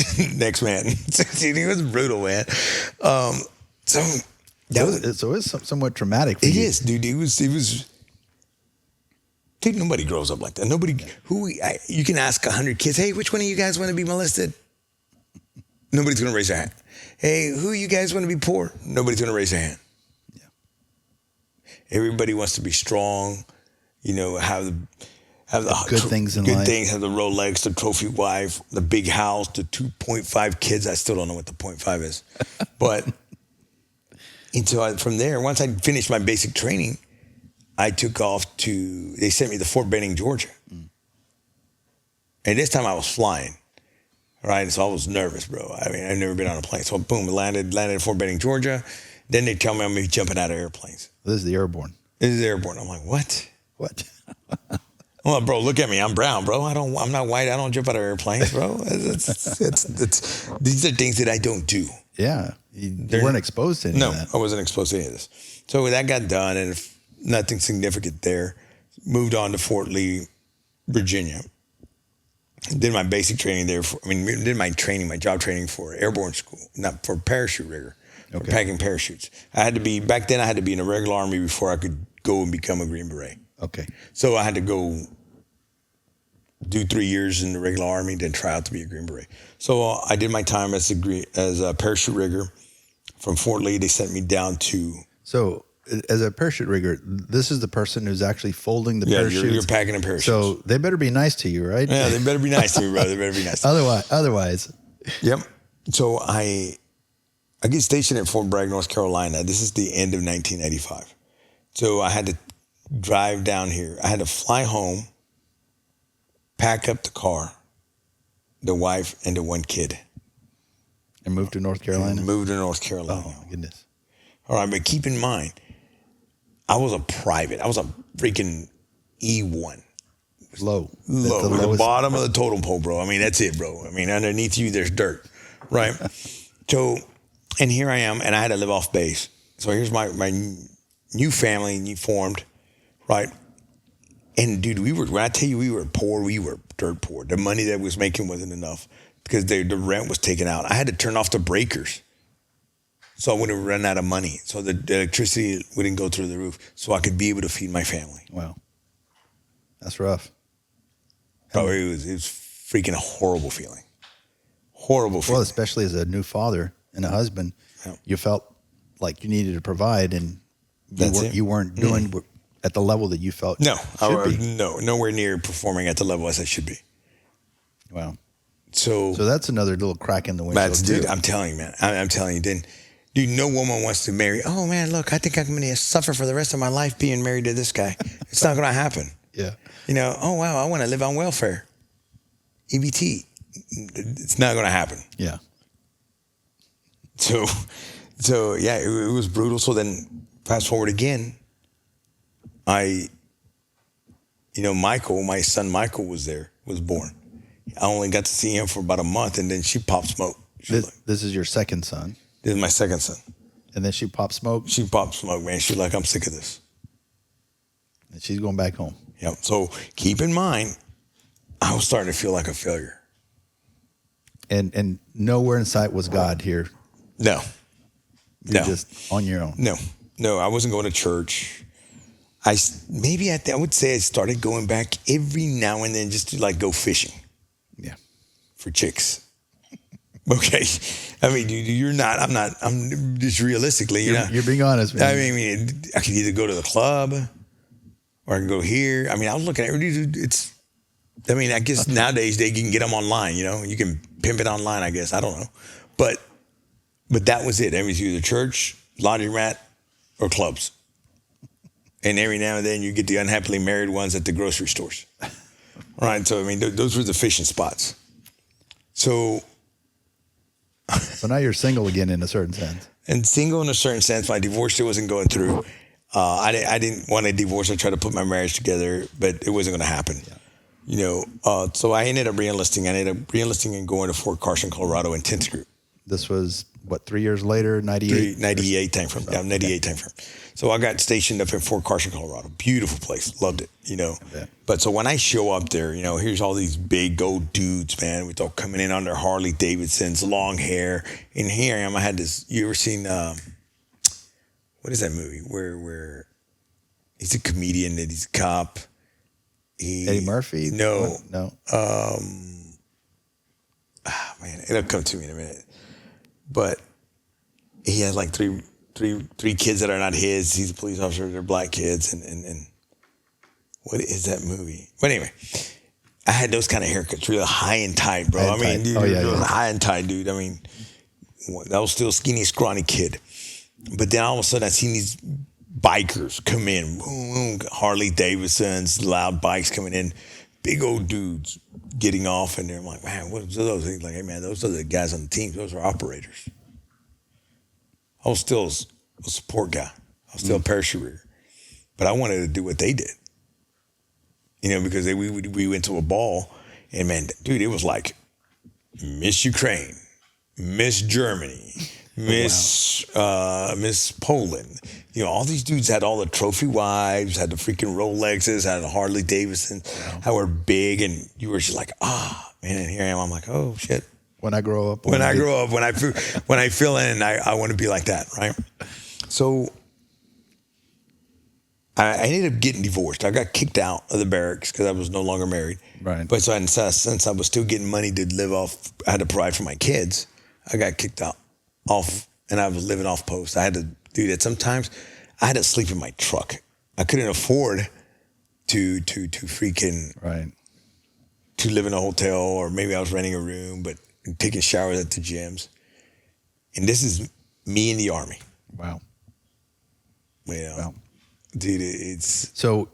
man. It was brutal, man. So it's somewhat traumatic for you. It is, dude. It was. Dude, nobody grows up like that. You can ask 100 kids, hey, which one of you guys want to be molested? Nobody's going to raise their hand. Hey, who you guys want to be poor? Nobody's going to raise their hand. Yeah. Everybody wants to be strong, have the good things in life. Good things, have the Rolex, the trophy wife, the big house, the 2.5 kids. I still don't know what the 0.5 is. But from there, once I finished my basic training, I took off they sent me to Fort Benning, Georgia. And this time I was flying. Right, so I was nervous, bro. I've never been on a plane. So boom, landed at Fort Benning, Georgia. Then they tell me I'm gonna be jumping out of airplanes. This is the airborne. I'm like, what? What? I'm like, bro, look at me. I'm brown, bro. I'm not white. I don't jump out of airplanes, bro. These are things that I don't do. Yeah, you weren't exposed to any of that. No, I wasn't exposed to any of this. So that got done, and nothing significant there. Moved on to Fort Lee, Virginia. Did my basic training there. My job training for airborne school, not for parachute rigger, for packing parachutes. Back then I had to be in the regular Army before I could go and become a Green Beret. Okay. So I had to go do 3 years in the regular Army, then try out to be a Green Beret. So I did my time as a parachute rigger. From Fort Lee, they sent me down to... So as a parachute rigger, this is the person who's actually folding the parachutes. You're packing the parachutes. So they better be nice to you, right? Yeah, they better be nice to me, brother. They better be nice to me. Otherwise. Yep. So I get stationed at Fort Bragg, North Carolina. This is the end of 1985. So I had to drive down here. I had to fly home, pack up the car, the wife, and the one kid. And move to North Carolina? Oh, my goodness. All right, but keep in mind, I was a private. I was a freaking E1. Low. With the bottom of the totem pole, bro. That's it, bro. Underneath you, there's dirt, right? So, and here I am, and I had to live off base. So here's my new family formed, right? And dude, when I tell you we were poor, we were dirt poor. The money that I was making wasn't enough because the rent was taken out. I had to turn off the breakers so I wouldn't run out of money. So the electricity wouldn't go through the roof so I could be able to feed my family. Wow. That's rough. Bro, it was freaking a horrible feeling. Horrible feeling. Well, especially as a new father and a husband, you felt like you needed to provide, and you weren't doing at the level that you felt should be. No, nowhere near performing at the level as I should be. Wow. So that's another little crack in the windshield, too. Dude, I'm telling you, man. I'm telling you, dude, no woman wants to marry. Oh, man, look, I think I'm going to suffer for the rest of my life being married to this guy. It's not going to happen. Yeah. Oh, wow, I want to live on welfare. EBT. It's not going to happen. Yeah. So yeah, it was brutal. So then fast forward again, Michael, my son Michael was born. I only got to see him for about a month, and then she popped smoke. This is your second son. This is my second son. And then she popped smoke? She popped smoke, man. She was like, I'm sick of this. And she's going back home. Yep. So keep in mind, I was starting to feel like a failure. And nowhere in sight was God here. No. You're just on your own. No, I wasn't going to church. I would say I started going back every now and then just to like go fishing. Yeah. For chicks. Okay. I mean, I'm just realistically, You're being honest, man. I mean, I could either go to the club or I can go here. I mean, I was looking at it. I guess nowadays you can get them online, you can pimp it online, I guess. I don't know. But that was it. It was either church, laundromat, or clubs. And every now and then you get the unhappily married ones at the grocery stores. Right. So, I mean, those were the fishing spots. So now you're single again in a certain sense. And single in a certain sense. My divorce still wasn't going through. I didn't want a divorce. I tried to put my marriage together, but it wasn't going to happen. Yeah. So I ended up reenlisting. And going to Fort Carson, Colorado, intense group. This was, 3 years later, 98? 98 time frame. Yeah, 98 time frame. So I got stationed up in Fort Carson, Colorado. Beautiful place. Loved it, Yeah. But so when I show up there, here's all these big old dudes, man. We're all coming in on their Harley Davidsons, long hair. And here I am. I had this, you ever seen, what is that movie? Where he's a comedian and he's a cop. Eddie Murphy? No. What? No. Man, it'll come to me in a minute. But he has like three kids that are not his. He's a police officer. They're black kids. And what is that movie? But anyway, I had those kind of haircuts, real high and tight, bro. High and tight, dude. I mean, I was still a skinny, scrawny kid. But then all of a sudden I seen these bikers come in, boom, Harley Davidsons, loud bikes coming in, big old dudes getting off, and they're like, man, what are those? He's like, hey, man, those are the guys on the team. Those are operators. I was still a support guy. I was still a parachute rigger. But I wanted to do what they did. Because we went to a ball, and, man, dude, it was like Miss Ukraine, Miss Germany, Miss Poland. All these dudes had all the trophy wives, had the freaking Rolexes, had the Harley Davidson, how were big, and you were just like, man, and here I am. I'm like, oh shit. When I grow up, when I feel in, I want to be like that, right? So I ended up getting divorced. I got kicked out of the barracks because I was no longer married. Right. But since I was still getting money to live off, I had to provide for my kids. I got kicked off, and I was living off post. I had to do that. Sometimes I had to sleep in my truck. I couldn't afford to freaking right. to live in a hotel, or maybe I was renting a room, but taking showers at the gyms. And this is me in the Army. Wow. Wow. Dude, it's... So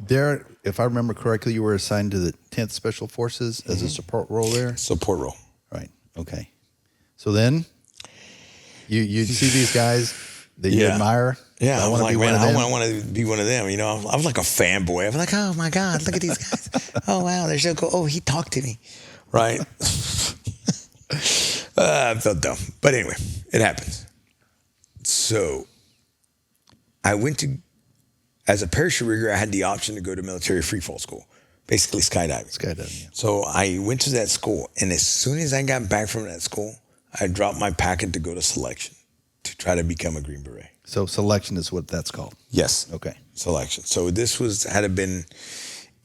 there, if I remember correctly, you were assigned to the 10th Special Forces as a support role there? Support role. Right. Okay. So then you see these guys that you admire. Yeah, I want to be one of them. I want to be one of them. I was like a fanboy. I was like, oh my God, look at these guys. Oh wow, they're so cool. Oh, he talked to me, right? I felt dumb, but anyway, it happens. So I went to, as a parachute rigger, I had the option to go to military freefall school, basically skydiving. Skydiving. Yeah. So I went to that school, and as soon as I got back from that school, I dropped my packet to go to selection to try to become a Green Beret. So selection is what that's called? Yes. Okay. Selection. So this had been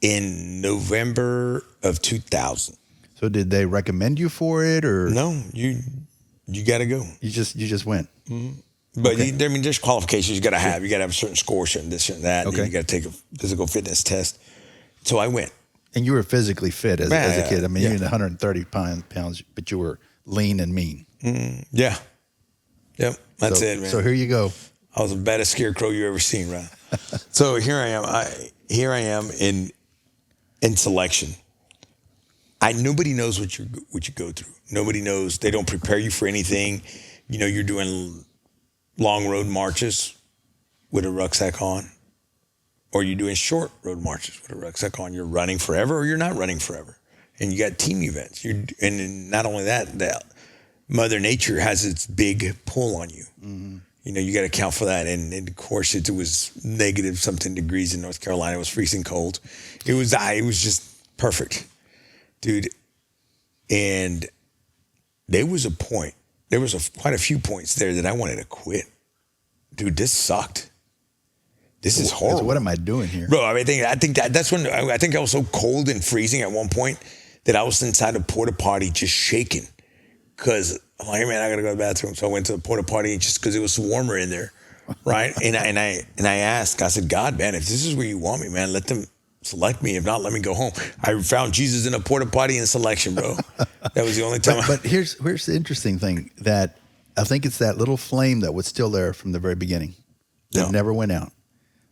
in November of 2000. So did they recommend you for it, or? No, you got to go. You just went. Mm-hmm. But okay. There's qualifications you got to have. You got to have a certain score, certain this, certain that. Okay. You got to take a physical fitness test. So I went. And you were physically fit as a kid. I mean, yeah. you were 130 pounds, but you were lean and mean. Yeah. Yep. That's it, man. So here you go. I was the baddest scarecrow you ever seen, right? So here I am. in selection. Nobody knows what you go through. Nobody knows. They don't prepare you for anything. You know, you're doing long road marches with a rucksack on, or you're doing short road marches with a rucksack on. You're running forever, or you're not running forever. And you got team events. And not only that Mother Nature has its big pull on you. Mm-hmm. You know, you got to account for that. And of course, it was negative something degrees in North Carolina. It was freezing cold. It was just perfect, dude. And there was quite a few points there that I wanted to quit. Dude, this sucked. This is horrible. So what am I doing here? Bro, I think that's when I think I was so cold and freezing at one point that I was inside a porta potty just shaking. Because I'm like, hey man, I gotta go to the bathroom. So I went to the porta potty just because it was warmer in there, right? and I asked, I said, God, man, if this is where you want me, man, let them select me. If not, let me go home. I found Jesus in a porta potty in selection, bro. That was the only time. But here's the interesting thing, that I think it's that little flame that was still there from the very beginning that never went out.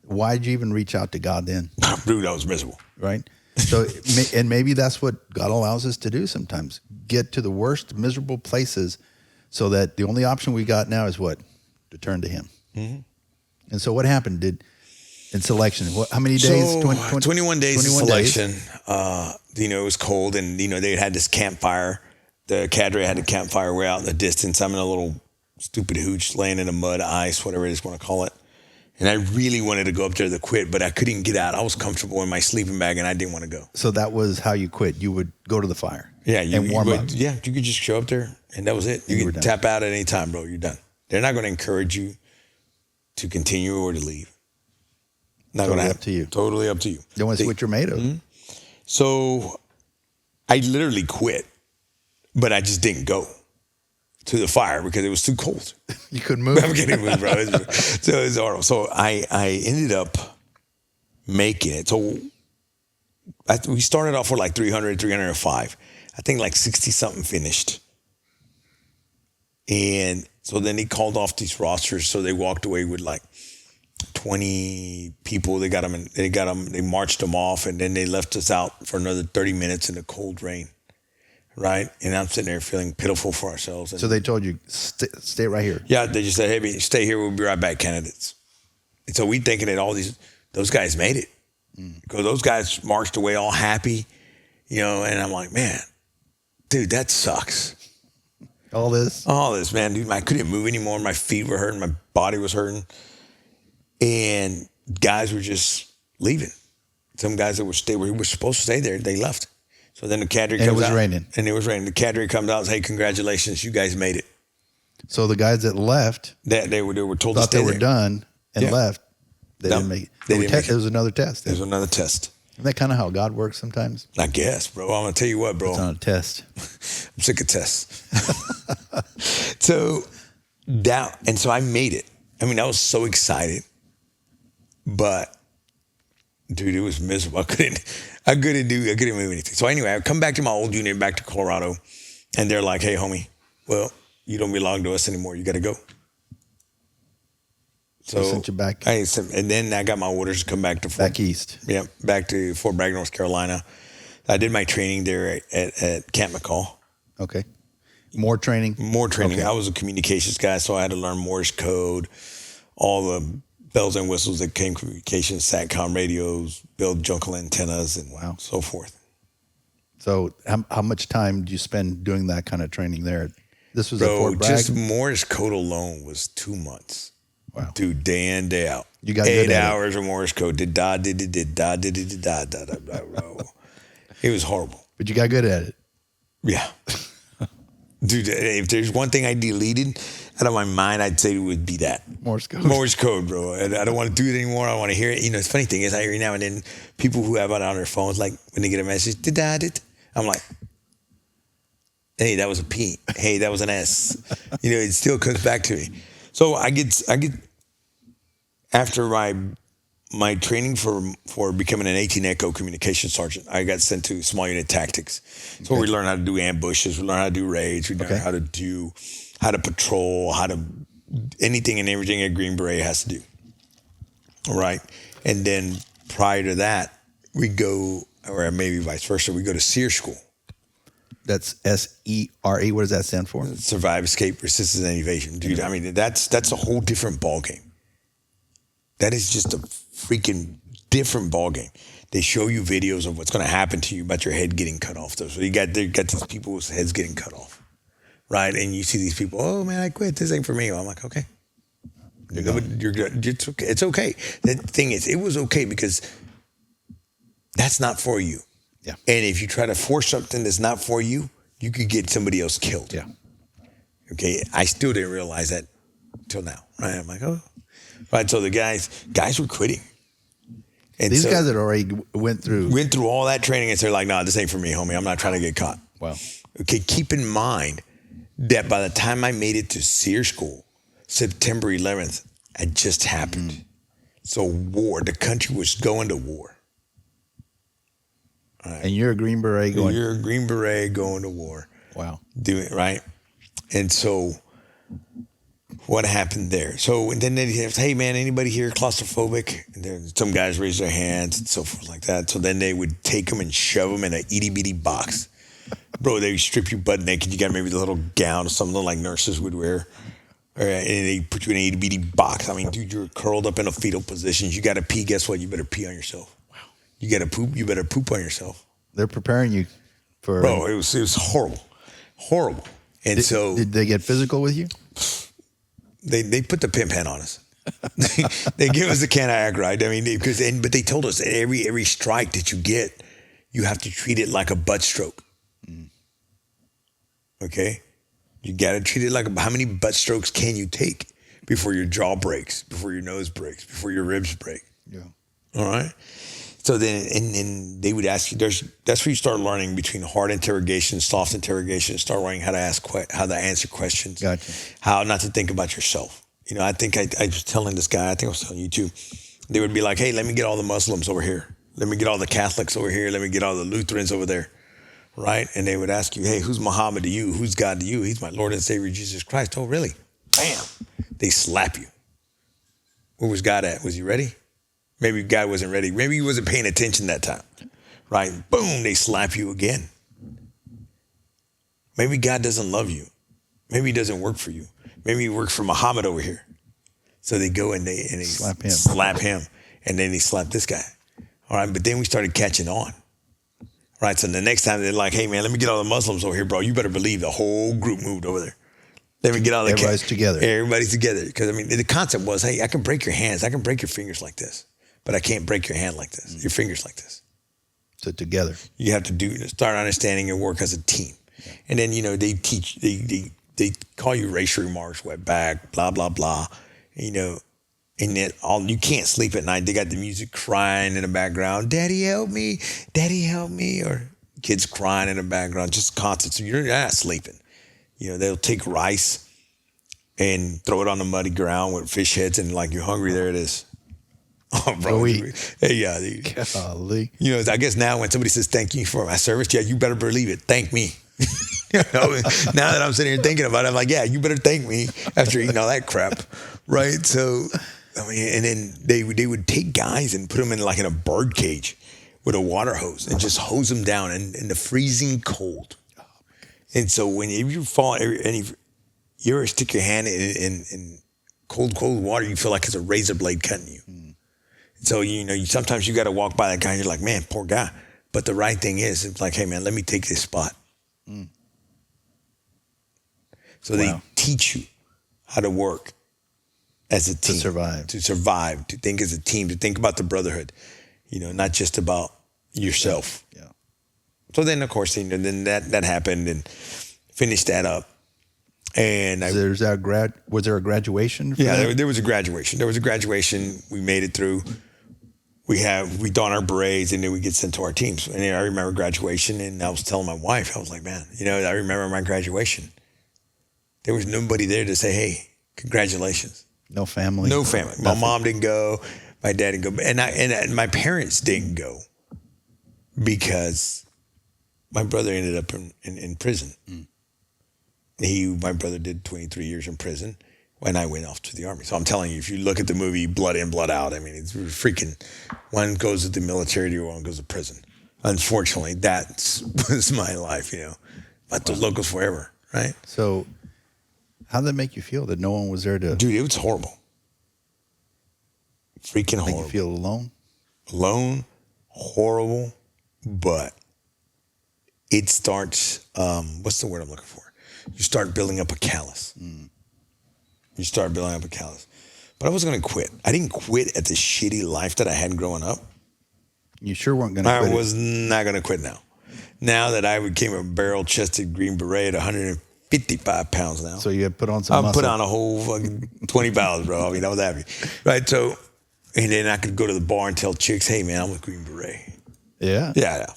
Why did you even reach out to God then? Dude, I was miserable. Right? So, and maybe that's what God allows us to do sometimes. Get to the worst miserable places so that the only option we got now is what? To turn to him. Mm-hmm. And so what happened? In selection, how many days? 21 days in selection. You know, it was cold, and, you know, they had this campfire. The cadre had a campfire way out in the distance. I'm in a little stupid hooch laying in the mud, ice, whatever it is you want to call it. And I really wanted to go up there to quit, but I couldn't get out. I was comfortable in my sleeping bag, and I didn't want to go. So that was how you quit. You would go to the fire. Yeah, and warm up. Yeah, you could just show up there, and that was it. You could tap out at any time, bro. You're done. They're not going to encourage you to continue or to leave. Not totally going to up to you. Totally up to you. They want to see what you're made of. Mm-hmm. So I literally quit, but I just didn't go to the fire because it was too cold. You couldn't move. I'm kidding, bro. So it's horrible. So I ended up making it. So we started off with like 300, 305. I think like 60 something finished. And so then he called off these rosters. So they walked away with like 20 people. They marched them off, and then they left us out for another 30 minutes in the cold rain. Right. And I'm sitting there feeling pitiful for ourselves. So they told you, stay right here. Yeah. They just said, hey, stay here. We'll be right back, candidates. And so we thinking that those guys made it, because those guys marched away all happy, you know, and I'm like, man, dude, that sucks. All this, man, dude, I couldn't move anymore. My feet were hurting. My body was hurting. And guys were just leaving. Some guys that were supposed to stay there, they left. So then the cadre comes out. And it was raining. And it was raining. The cadre comes out and says, hey, congratulations, you guys made it. So the guys that left, they were told to thought stay they were there. done and left. They didn't make it. It was another test. It was another test. Isn't that kind of how God works sometimes? I guess, bro. I'm going to tell you what, bro. It's on a test. I'm sick of tests. So I made it. I mean, I was so excited. But, dude, it was miserable. I couldn't move anything. So anyway, I come back to my old unit, back to Colorado, and they're like, hey, homie, well, you don't belong to us anymore. You got to go. So sent you back. And then I got my orders to come back to back east. Yeah, back to Fort Bragg, North Carolina. I did my training there at Camp McCall. Okay. More training? More training. Okay. I was a communications guy, so I had to learn Morse code, all the bells and whistles that came, communications, SATCOM radios, build jungle antennas, and so forth. So how much time did you spend doing that kind of training there? This was at Fort Bragg? Just Morse code alone was 2 months. Wow. Dude, day in, day out. You got 8 good at hours of Morse code. Did da, did, da, did, da, da, da, da, bro. It was horrible. But you got good at it. Yeah. Dude, if there's one thing I deleted out of my mind, I'd say it would be that. Morse code. Morse code, bro. I don't want to do it anymore. I don't want to hear it. You know, the funny thing is, I hear now and then people who have it on their phones, like when they get a message, I'm like, hey, that was a P. Hey, that was an S. You know, it still comes back to me. So I get after my training for becoming an 18 Echo communication sergeant, I got sent to small unit tactics. So we learn how to do ambushes, we learn how to do raids, we learn how to patrol, anything and everything a Green Beret has to do. All right. And then prior to that, we go or maybe vice versa, we go to SEER school. That's SERE. What does that stand for? Survive, escape, resistance, and evasion. Dude, I mean, that's a whole different ballgame. That is just a freaking different ballgame. They show you videos of what's going to happen to you about your head getting cut off. So you got these people's heads getting cut off, right? And you see these people, oh man, I quit. This ain't for me. I'm like, okay. You're good. It's okay. It's okay. The thing is, it was okay because that's not for you. Yeah. And if you try to force something that's not for you, you could get somebody else killed. Yeah. Okay. I still didn't realize that till now. Right. I'm like, oh. Right. So the guys were quitting. And these guys that already went through all that training and they're like, nah, this ain't for me, homie. I'm not trying to get caught. Wow. Okay. Keep in mind that by the time I made it to SEER school, September 11th had just happened. So the country was going to war. Right. And you're a Green Beret going. You're a Green Beret going to war. Wow. Doing it right. And so what happened there? So and then they say, hey man, anybody here claustrophobic? And then some guys raise their hands and so forth like that. So then they would take them and shove them in an itty bitty box. Bro, they would strip you butt naked. You got maybe the little gown or something like nurses would wear. And they put you in an itty bitty box. I mean, dude, you're curled up in a fetal position. You got to pee. Guess what? You better pee on yourself. You got to poop. You better poop on yourself. They're preparing you for. Bro, it was horrible. And did they get physical with you? They put the pimp hand on us. They give us a can of Agra. I mean, but they told us that every strike that you get, you have to treat it like a butt stroke. Okay, you got to treat it like how many butt strokes can you take before your jaw breaks, before your nose breaks, before your ribs break? Yeah. All right. So then, and they would ask you. That's where you start learning between hard interrogation, soft interrogation. Start learning how to answer questions. Gotcha. How not to think about yourself. You know, I think I was telling this guy. I think I was telling you too. They would be like, "Hey, let me get all the Muslims over here. Let me get all the Catholics over here. Let me get all the Lutherans over there." Right? And they would ask you, "Hey, who's Muhammad to you? Who's God to you?" "He's my Lord and Savior, Jesus Christ." "Oh, really?" Bam! They slap you. Where was God at? Was he ready? Maybe God wasn't ready. Maybe he wasn't paying attention that time, right? Boom, they slap you again. Maybe God doesn't love you. Maybe he doesn't work for you. Maybe he works for Muhammad over here. So they go and they slap him, and then they slap this guy. All right, but then we started catching on. Right, so the next time they're like, hey man, let me get all the Muslims over here, bro. You better believe the whole group moved over there. Let me get all the Everybody's together. Everybody's together. Because I mean, the concept was, hey, I can break your hands. I can break your fingers like this. But I can't break your hand like this, your fingers like this. So together. You have to start understanding and work as a team. Yeah. And then, you know, they teach, they call you racial remarks, wetback, blah, blah, blah. You know, and then you can't sleep at night. They got the music crying in the background. Daddy, help me. Daddy, help me. Or kids crying in the background, just constant. So you're not sleeping. You know, they'll take rice and throw it on the muddy ground with fish heads and like, you're hungry, there it is. Oh, bro. Hey, yeah. Golly. You know, I guess now when somebody says thank you for my service, yeah, you better believe it. Thank me. You know, now that I'm sitting here thinking about it, I'm like, yeah, you better thank me after eating all that crap. Right? So, I mean, and then they would take guys and put them in a bird cage with a water hose and just hose them down in the freezing cold. And so if you fall, and if you ever stick your hand in cold water, you feel like it's a razor blade cutting you. So, you know, sometimes you got to walk by that guy and you're like, man, poor guy. But the right thing is, it's like, hey, man, let me take this spot. So they teach you how to work as a team. To survive, to think as a team, to think about the brotherhood, you know, not just about yourself. Yeah. So then, of course, you know, then that happened and finished that up. And was there a graduation? Yeah, there was a graduation. There was a graduation. We made it through. We don our berets and then we get sent to our teams. And I remember graduation and I was telling my wife, I was like, man, you know, I remember my graduation. There was nobody there to say, hey, congratulations. No family. No family. My mom didn't go. My dad didn't go. And my parents didn't go because my brother ended up in prison. My brother did 23 years in prison when I went off to the Army. So I'm telling you, if you look at the movie Blood In, Blood Out, I mean, it's freaking, one goes to the military, the other one goes to prison. Unfortunately, that was my life, But those locals forever, right? So how did that make you feel that no one was there to Dude, it was horrible. Freaking make horrible. you feel alone? Alone, horrible, but it starts, what's the word I'm looking for? You start building up a callus. You start building up a callus. But I wasn't going to quit. I didn't quit at the shitty life that I had growing up. You sure weren't going to quit? I was not going to quit now. Now that I became a barrel-chested Green Beret at 155 pounds now. So you had put on some muscle. I put on a whole fucking 20 pounds, bro. I mean, I was happy. Right, so, and then I could go to the bar and tell chicks, hey, man, I'm with Green Beret. Yeah? Yeah.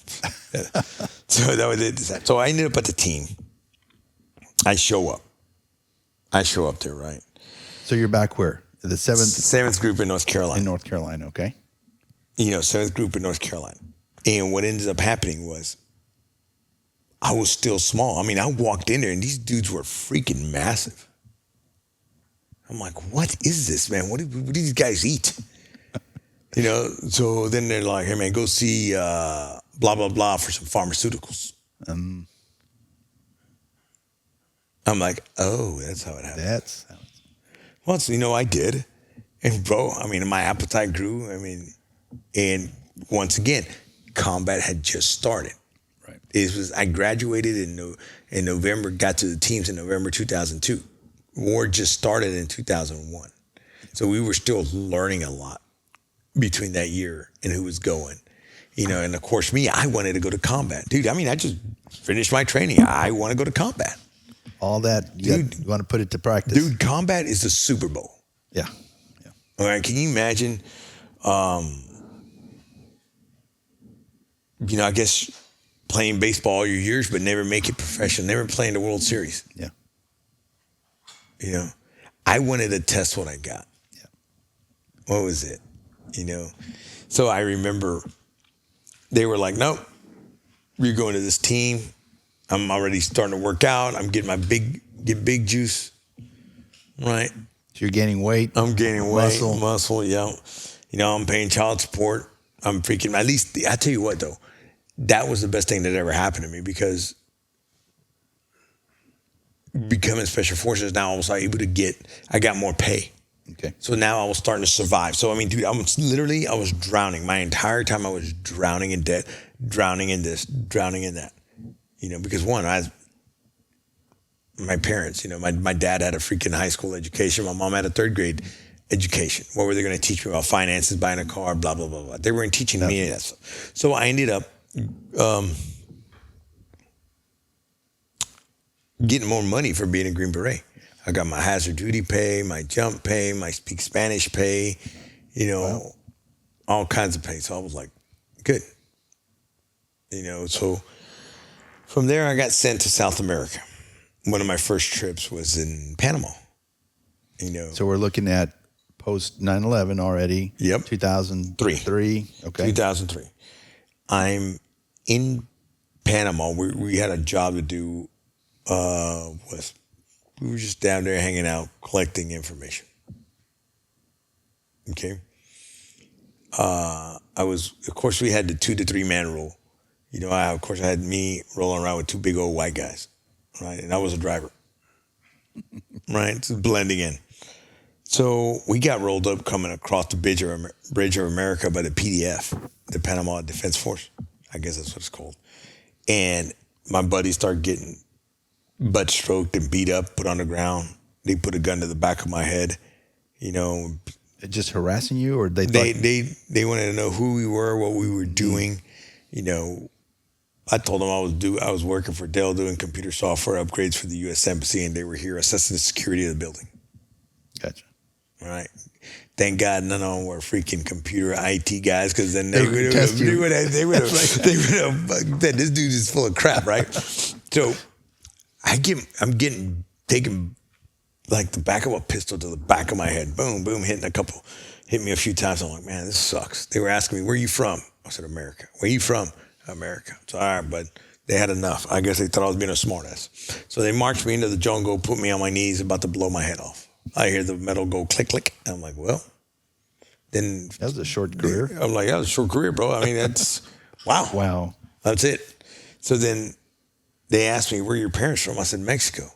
So that was it. So I ended up at the team. I show up there, right? So you're back where? The seventh group in North Carolina. In North Carolina, okay. Seventh group in North Carolina. And what ended up happening was I was still small. I mean, I walked in there and these dudes were freaking massive. I'm like, what is this, man? What do these guys eat? So then they're like, hey, man, go see blah, blah, blah for some pharmaceuticals. I'm like, oh, that's how it happened. That's how Well, so, I did. And, bro, I mean, my appetite grew. I mean, and once again, combat had just started. Right. I graduated in November, got to the teams in November 2002. War just started in 2001. So we were still learning a lot between that year and who was going. And, of course, I wanted to go to combat. Dude, I mean, I just finished my training. I want to go to combat. all that, you want to put it to practice. Dude, combat is the Super Bowl. Yeah. All right, can you imagine, I guess playing baseball all your years, but never make it professional, never playing the World Series. Yeah. I wanted to test what I got. Yeah. What was it? So I remember they were like, nope, you're going to this team. I'm already starting to work out. I'm getting my big juice, right? So you're gaining weight. I'm gaining weight, muscle, yeah. I'm paying child support. I'm freaking, at least, I tell you what, though, that was the best thing that ever happened to me, because becoming Special Forces, now I was able to I got more pay. Okay. So now I was starting to survive. So, I mean, dude, I was drowning. My entire time I was drowning in debt, drowning in this, drowning in that. Because one, my parents, my dad had a freaking high school education. My mom had a third grade education. What were they going to teach me about finances, buying a car, blah, blah, blah, blah. They weren't teaching me any of that stuff. So I ended up getting more money for being a Green Beret. I got my hazard duty pay, my jump pay, my speak Spanish pay, all kinds of pay. So I was like, good. So from there I got sent to South America. One of my first trips was in Panama. So we're looking at post 9/11 already. Yep. 2003. Okay. 2003. I'm in Panama. We had a job to do. We were just down there hanging out, collecting information. Okay. Of course, we had the 2 to 3 man rule. I had me rolling around with 2 big old white guys, right? And I was a driver, right? Just blending in. So we got rolled up coming across the Bridge of America by the PDF, the Panama Defense Force. I guess that's what it's called. And my buddies started getting butt stroked and beat up, put on the ground. They put a gun to the back of my head, Just harassing you, or they wanted to know who we were, what we were doing. I told them I was working for Dell doing computer software upgrades for the U.S. Embassy, and they were here assessing the security of the building. Gotcha. All right. Thank God none of them were freaking computer IT guys, because then they would have said, this dude is full of crap, right? So I'm getting taken like the back of a pistol to the back of my head. Boom, boom, hit me a few times. I'm like, man, this sucks. They were asking me, where are you from? I said, America. Where are you from? America. So, all right, but they had enough. I guess they thought I was being a smartass. So they marched me into the jungle, put me on my knees, about to blow my head off. I hear the metal go click, click. And I'm like, well, then. That was a short career. I'm like, that was a short career, bro. I mean, that's Wow. Wow. That's it. So then they asked me, where are your parents from? I said, Mexico.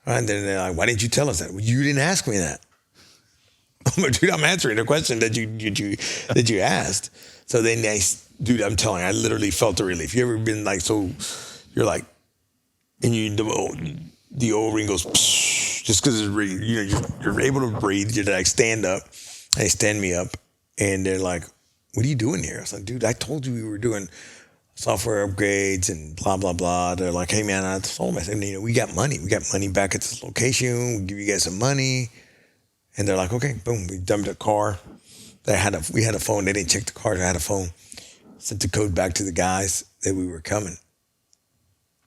And then they're like, why didn't you tell us that? Well, you didn't ask me that. But dude, I'm answering the question that you asked. So then dude, I'm telling you, I literally felt the relief. You ever been like, so you're like, and the O-ring goes, psh, just because you're able to breathe. You're like, stand up. They stand me up, and they're like, what are you doing here? I was like, dude, I told you we were doing software upgrades and blah, blah, blah. They're like, hey, man, I told them, I said, we got money. We got money back at this location. We'll give you guys some money. And they're like, okay, boom. We dumped a car. We had a phone. They didn't check the cars. I had a phone. Sent the code back to the guys that we were coming.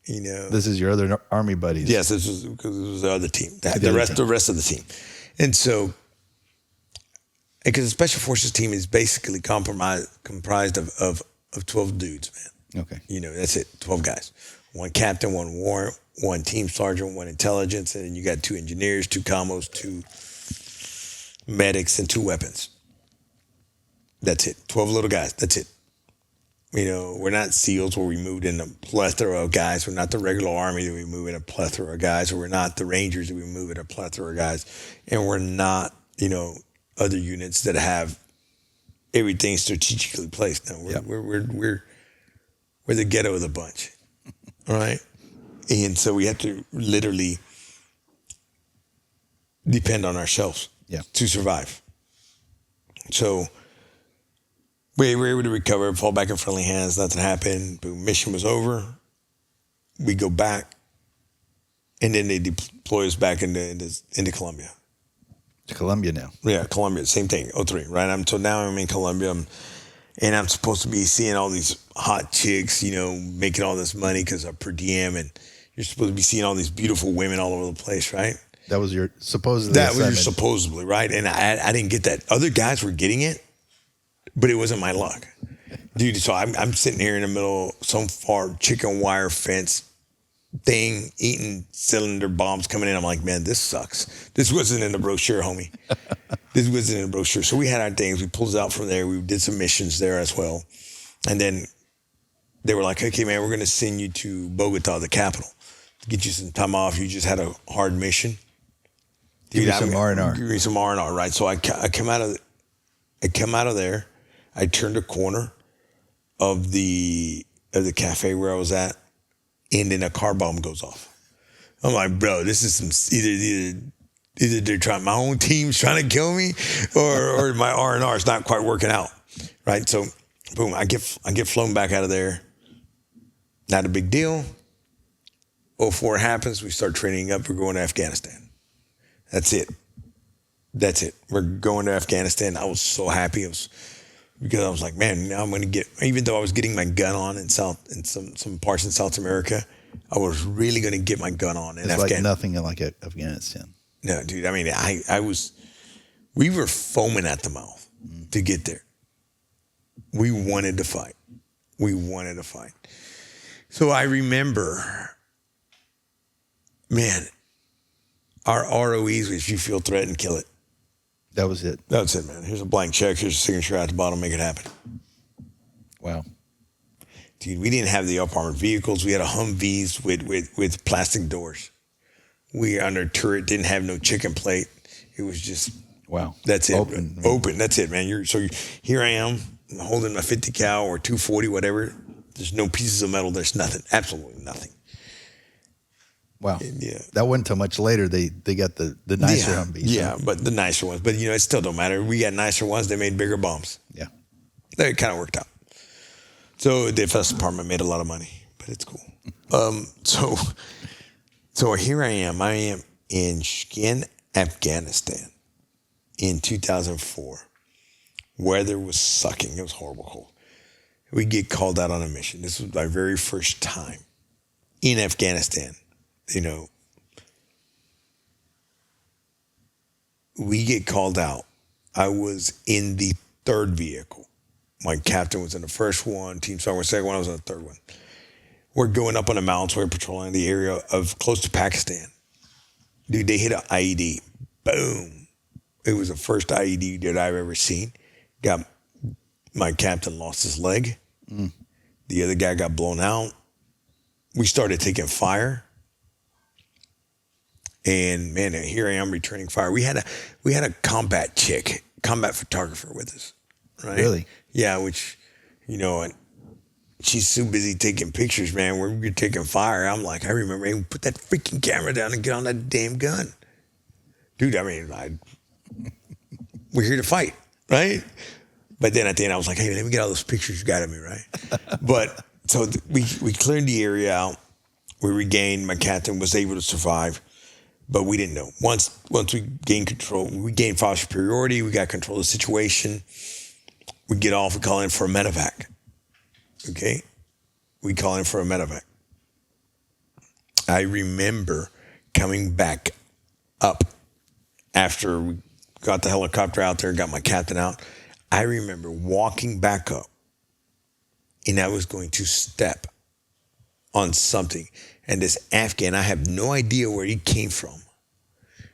This is your other Army buddies. Yes, this was because it was the other team. The rest of the team. And so, because the Special Forces team is basically comprised of 12 dudes, man. Okay. That's it. 12 guys. One captain, one warrant, one team sergeant, one intelligence, and then you got 2 engineers, 2 commos, 2 medics, and 2 weapons. That's it. 12 little guys. That's it. We're not SEALs where we moved in a plethora of guys. We're not the regular Army that we move in a plethora of guys. Or we're not the Rangers that we move in a plethora of guys. And we're not, other units that have everything strategically placed. No, we're the ghetto of the bunch. All right? And so we have to literally depend on ourselves to survive. So we were able to recover, fall back in friendly hands, nothing happened. Boom, mission was over. We go back, and then they deploy us back into Colombia. To Colombia now. Yeah, Colombia, same thing, 03, right? So now I'm in Colombia, and I'm supposed to be seeing all these hot chicks, making all this money because of per diem, and you're supposed to be seeing all these beautiful women all over the place, right? That was your supposedly. That was your supposedly, right? And I didn't get that. Other guys were getting it, but it wasn't my luck. Dude, so I'm sitting here in the middle of some far chicken wire fence thing, eating cylinder bombs coming in. I'm like, man, this sucks. This wasn't in the brochure, homie. This wasn't in the brochure. So we had our things. We pulled it out from there. We did some missions there as well. And then they were like, okay, man, we're going to send you to Bogota, the capital, to get you some time off. You just had a hard mission. Give me some R&R. Give me some R&R, right? So I come out of there. I turned a corner of the cafe where I was at, and then a car bomb goes off. I'm like, bro, this is some either they're trying, my own team's trying to kill me, or my R&R is not quite working out, right? So, boom, I get flown back out of there. Not a big deal. 04 happens. We start training up. We're going to Afghanistan. That's it. We're going to Afghanistan. I was so happy. Because I was like, man, now I'm going to get, even though I was getting my gun on in some parts in South America, I was really going to get my gun on in Afghanistan. Like nothing like Afghanistan. No, dude. I mean, we were foaming at the mouth to get there. We wanted to fight. So I remember, man, our ROEs, if you feel threatened, kill it. That was it. That's it, man. Here's a blank check. Here's a signature at the bottom. Make it happen. Wow. Dude, we didn't have the up-armored vehicles. We had a Humvees with plastic doors. We, on our turret, didn't have no chicken plate. It was just, wow. That's it. Open. Open. That's it, man. Here I am holding my 50 cal or 240, whatever. There's no pieces of metal. There's nothing. Absolutely nothing. Wow. Yeah. That wasn't until much later they got the nicer Humvees. Yeah, but the nicer ones. But, it still don't matter. We got nicer ones. They made bigger bombs. Yeah. That kind of worked out. So the Defense Department made a lot of money, but it's cool. So here I am. I am in Shkin, Afghanistan in 2004. Weather was sucking. It was horrible cold. We get called out on a mission. This was my very first time in Afghanistan. We get called out. I was in the third vehicle. My captain was in the first one. Team sergeant was the second one. I was in the third one. We're going up on the mountains. We're patrolling the area of close to Pakistan. Dude, they hit an IED. Boom. It was the first IED that I've ever seen. My captain lost his leg. The other guy got blown out. We started taking fire. And man, here I am returning fire. We had a combat photographer with us. Right? Really? Yeah, which, and she's so busy taking pictures, man. We're taking fire. I'm like, I remember, hey, put that freaking camera down and get on that damn gun. Dude, I mean, we're here to fight, right? But then at the end, I was like, hey, let me get all those pictures you got of me, right? But so we cleared the area out. We regained, my captain was able to survive, but we didn't know. Once we gained control, we gained fire superiority, we got control of the situation. We get off, we call in for a medevac. Okay? We call in for a medevac. I remember coming back up after we got the helicopter out there, got my captain out. I remember walking back up, and I was going to step on something. And this Afghan, I have no idea where he came from,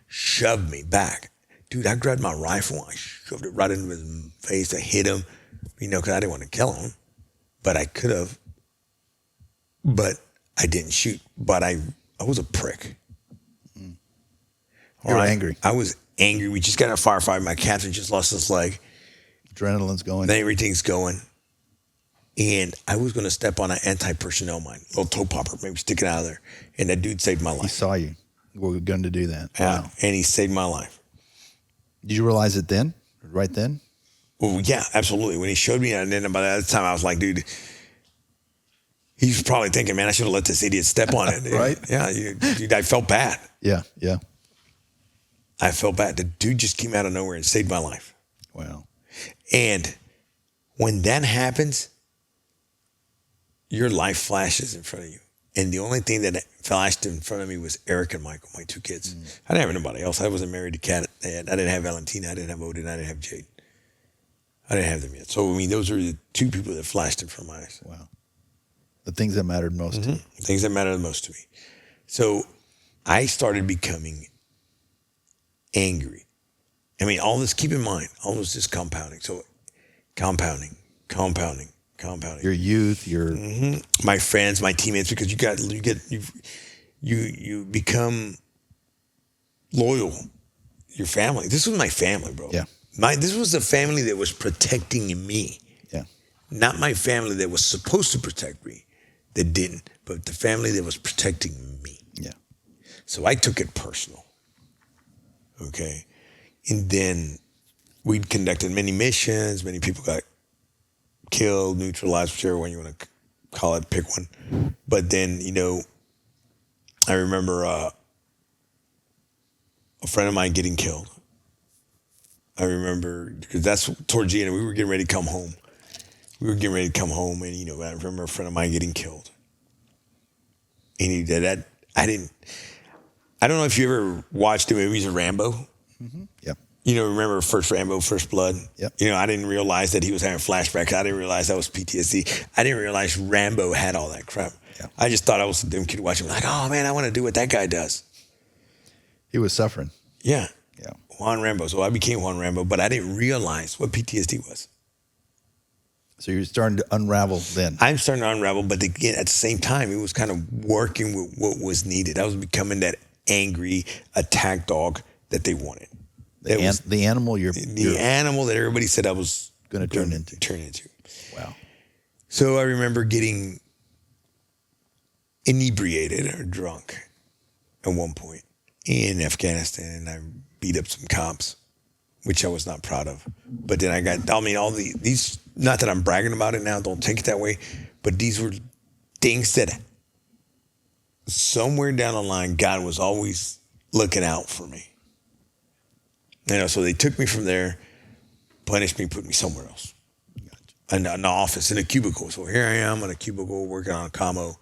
shoved me back. Dude, I grabbed my rifle, I shoved it right into his face. I hit him, because I didn't want to kill him. But I could have. But I didn't shoot. But I was a prick. You were angry. I was angry. We just got a firefight. My captain just lost his leg. Adrenaline's going. Then everything's going. And I was going to step on an anti-personnel mine, little toe popper, maybe stick it out of there. And that dude saved my life. He saw you. We were going to do that. Yeah, Wow. and he saved my life. Did you realize it then? Right then? Well, yeah, absolutely. When he showed me, and then by that time, I was like, dude, he's probably thinking, man, I should have let this idiot step on it. Right? Yeah, dude, I felt bad. Yeah. I felt bad. The dude just came out of nowhere and saved my life. Wow. And when that happens, your life flashes in front of you. And the only thing that flashed in front of me was Eric and Michael, my two kids. I didn't have anybody else. I wasn't married to Kat. I didn't have Valentina. I didn't have Odin. I didn't have Jade. I didn't have them yet. So, those are the two people that flashed in front of my eyes. Wow. The things that mattered most to you. Things that mattered the most to me. So I started becoming angry. All this, keep in mind, all this is compounding. So compounding. Your youth, your My friends, my teammates, because you become loyal. Your family. This was my family, bro. Yeah. This was the family that was protecting me. Yeah. Not my family that was supposed to protect me, that didn't, but the family that was protecting me. Yeah. So I took it personal. Okay. And then we'd conducted many missions. Many people got killed, neutralized, whichever one you want to call it, pick one. But then, I remember a friend of mine getting killed. I remember, because that's towards the end, we were getting ready to come home. And, I remember a friend of mine getting killed. And he did that. I don't know if you ever watched the movies of Rambo. Mm-hmm. Yep. Remember first Rambo, First Blood? Yep. I didn't realize that he was having flashbacks. I didn't realize that was PTSD. I didn't realize Rambo had all that crap. Yep. I just thought I was a dumb kid watching, like, oh man, I want to do what that guy does. He was suffering. Yeah. Yeah. Juan Rambo. So I became Juan Rambo, but I didn't realize what PTSD was. So you're starting to unravel then. I'm starting to unravel, but again, at the same time, it was kind of working with what was needed. I was becoming that angry attack dog that they wanted. The animal the animal that everybody said I was going to turn into. Wow. So I remember getting inebriated or drunk at one point in Afghanistan, and I beat up some cops, which I was not proud of. But then all these, not that I'm bragging about it now, don't take it that way, but these were things that somewhere down the line, God was always looking out for me. So they took me from there, punished me, put me somewhere else. In an office, in a cubicle. So here I am in a cubicle working on a commo.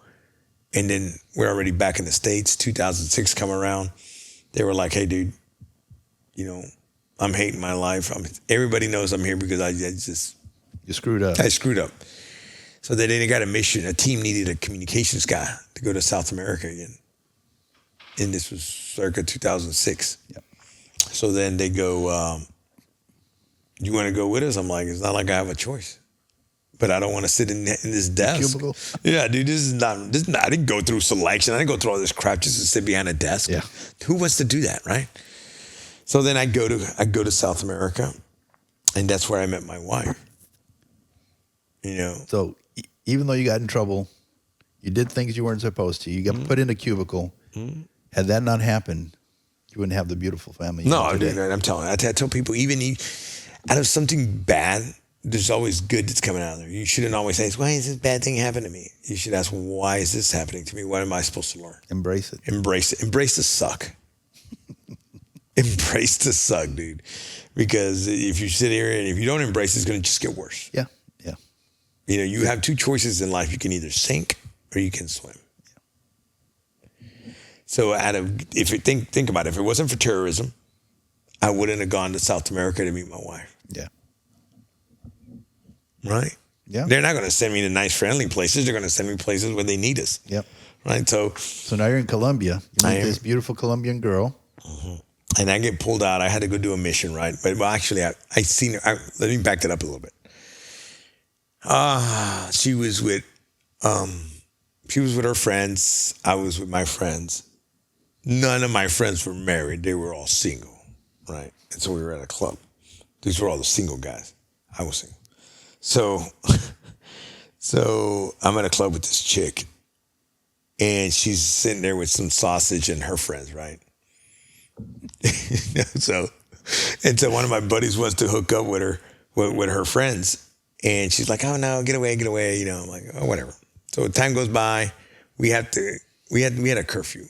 And then we're already back in the States. 2006 come around. They were like, hey, dude, I'm hating my life. Everybody knows I'm here because You screwed up. I screwed up. So then they got a mission. A team needed a communications guy to go to South America again. And this was circa 2006. Yep. So then they go, you want to go with us? I'm like, it's not like I have a choice. but I don't want to sit in this desk. Cubicle? Yeah, dude, this is not, I didn't go through selection. I didn't go through all this crap just to sit behind a desk. Yeah. Who wants to do that, right? So then I go to South America, and that's where I met my wife. You know. So even though you got in trouble, you did things you weren't supposed to. You got put in a cubicle. Had that not happened, you wouldn't have the beautiful family. No, dude, I'm telling you. I tell people, even out of something bad, there's always good that's coming out of there. You shouldn't always say, why is this bad thing happening to me? You should ask, why is this happening to me? What am I supposed to learn? Embrace it. Embrace it. Embrace the suck. Embrace the suck, dude. Because if you sit here and if you don't embrace it, it's going to just get worse. Yeah. You know, you have two choices in life. You can either sink or you can swim. So if you think about it, if it wasn't for terrorism, I wouldn't have gone to South America to meet my wife. Yeah. Right? Yeah. They're not going to send me to nice, friendly places. They're going to send me places where they need us. Yep. Right? So now you're in Colombia. You meet this beautiful Colombian girl. And I get pulled out. I had to go do a mission, right? But actually, I seen her. Let me back that up a little bit. She was with her friends. I was with my friends. None of my friends were married. They were all single, right? And so we were at a club. These were all the single guys. I was single. So I'm at a club with this chick, and she's sitting there with some sausage and her friends, right? So one of my buddies wants to hook up with her, with her friends. And she's like, oh no, get away. You know, I'm like, oh, whatever. So time goes by. We had a curfew.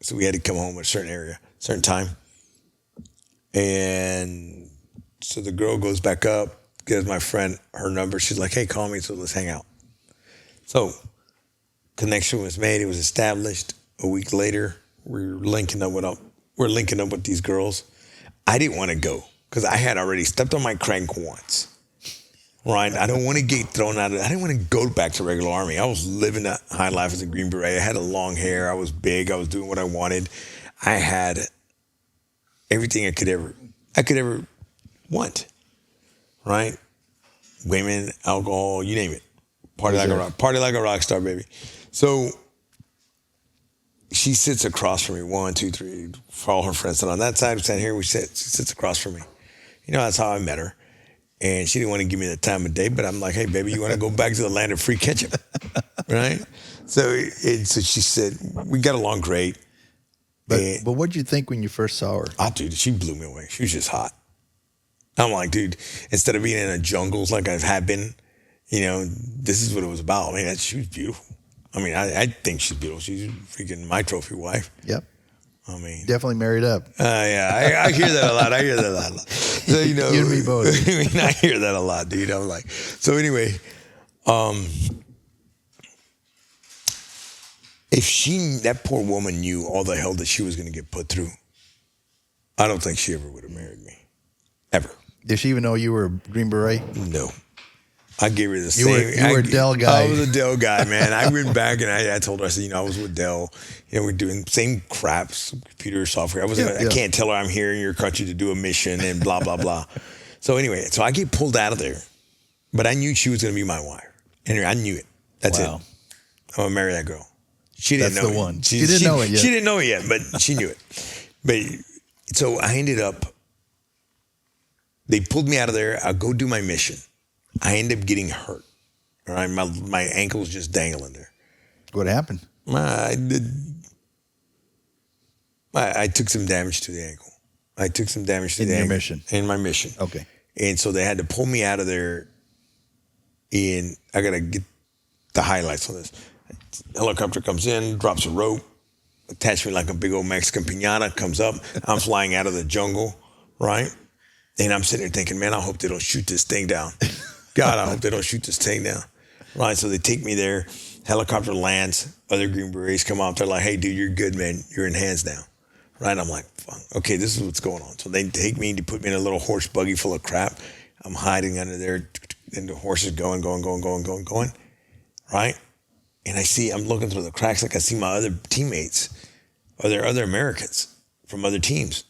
So we had to come home at a certain area, certain time. And so the girl goes back up, gives my friend her number. She's like, hey, call me, so let's hang out. So connection was made. It was established. A week later, we're linking up with these girls. I didn't want to go because I had already stepped on my crank once. Right, I don't want to get thrown out of. I didn't want to go back to regular Army. I was living that high life as a Green Beret. I had a long hair. I was big. I was doing what I wanted. I had everything I could ever want. Right, women, alcohol, you name it. Party like a rock star, baby. So she sits across from me. 1, 2, 3. For all her friends sit on that side. We sat here. She sits across from me. You know, that's how I met her. And she didn't want to give me the time of day, but I'm like, hey, baby, you want to go back to the land of free ketchup? Right? So she said, we got along great. But what did you think when you first saw her? Oh, dude, she blew me away. She was just hot. I'm like, dude, instead of being in a jungles like I had been, you know, this is what it was about. I mean, she was beautiful. I mean, I think she's beautiful. She's freaking my trophy wife. Yep. I mean, definitely married up. Yeah, I hear that a lot. So, you know, you and me both. I mean, I hear that a lot, dude. I'm like, so anyway, if that poor woman knew all the hell that she was going to get put through, I don't think she ever would have married me, ever. Did she even know you were a Green Beret? No. I gave her the same. You were a Dell guy. I was a Dell guy, man. I went back and I told her, I said, you know, I was with Dell. You know, we're doing same crap, computer software. I can't tell her I'm here in your country to do a mission and blah, blah, blah. So anyway, I get pulled out of there. But I knew she was going to be my wife. Anyway, I knew it. That's it. I'm going to marry that girl. She didn't know it. That's the one. She didn't know it yet. She didn't know it yet, but she knew it. But so I ended up, they pulled me out of there. I'll go do my mission. I ended up getting hurt. All right, my ankle's just dangling there. What happened? I took some damage to the ankle. I took some damage to the ankle. In my mission. Okay. And so they had to pull me out of there. And I got to get the highlights on this. Helicopter comes in, drops a rope, attached me like a big old Mexican piñata, comes up. I'm flying out of the jungle, right? And I'm sitting there thinking, man, I hope they don't shoot this thing down. God, I hope they don't shoot this thing down. Right, so they take me there. Helicopter lands. Other Green Berets come out. They're like, hey, dude, you're good, man. You're in hands now. Right, I'm like, fuck. Okay, this is what's going on. So they take me to put me in a little horse buggy full of crap. I'm hiding under there. And the horse is going. Right? And I'm looking through the cracks like I see my other teammates, other Americans from other teams.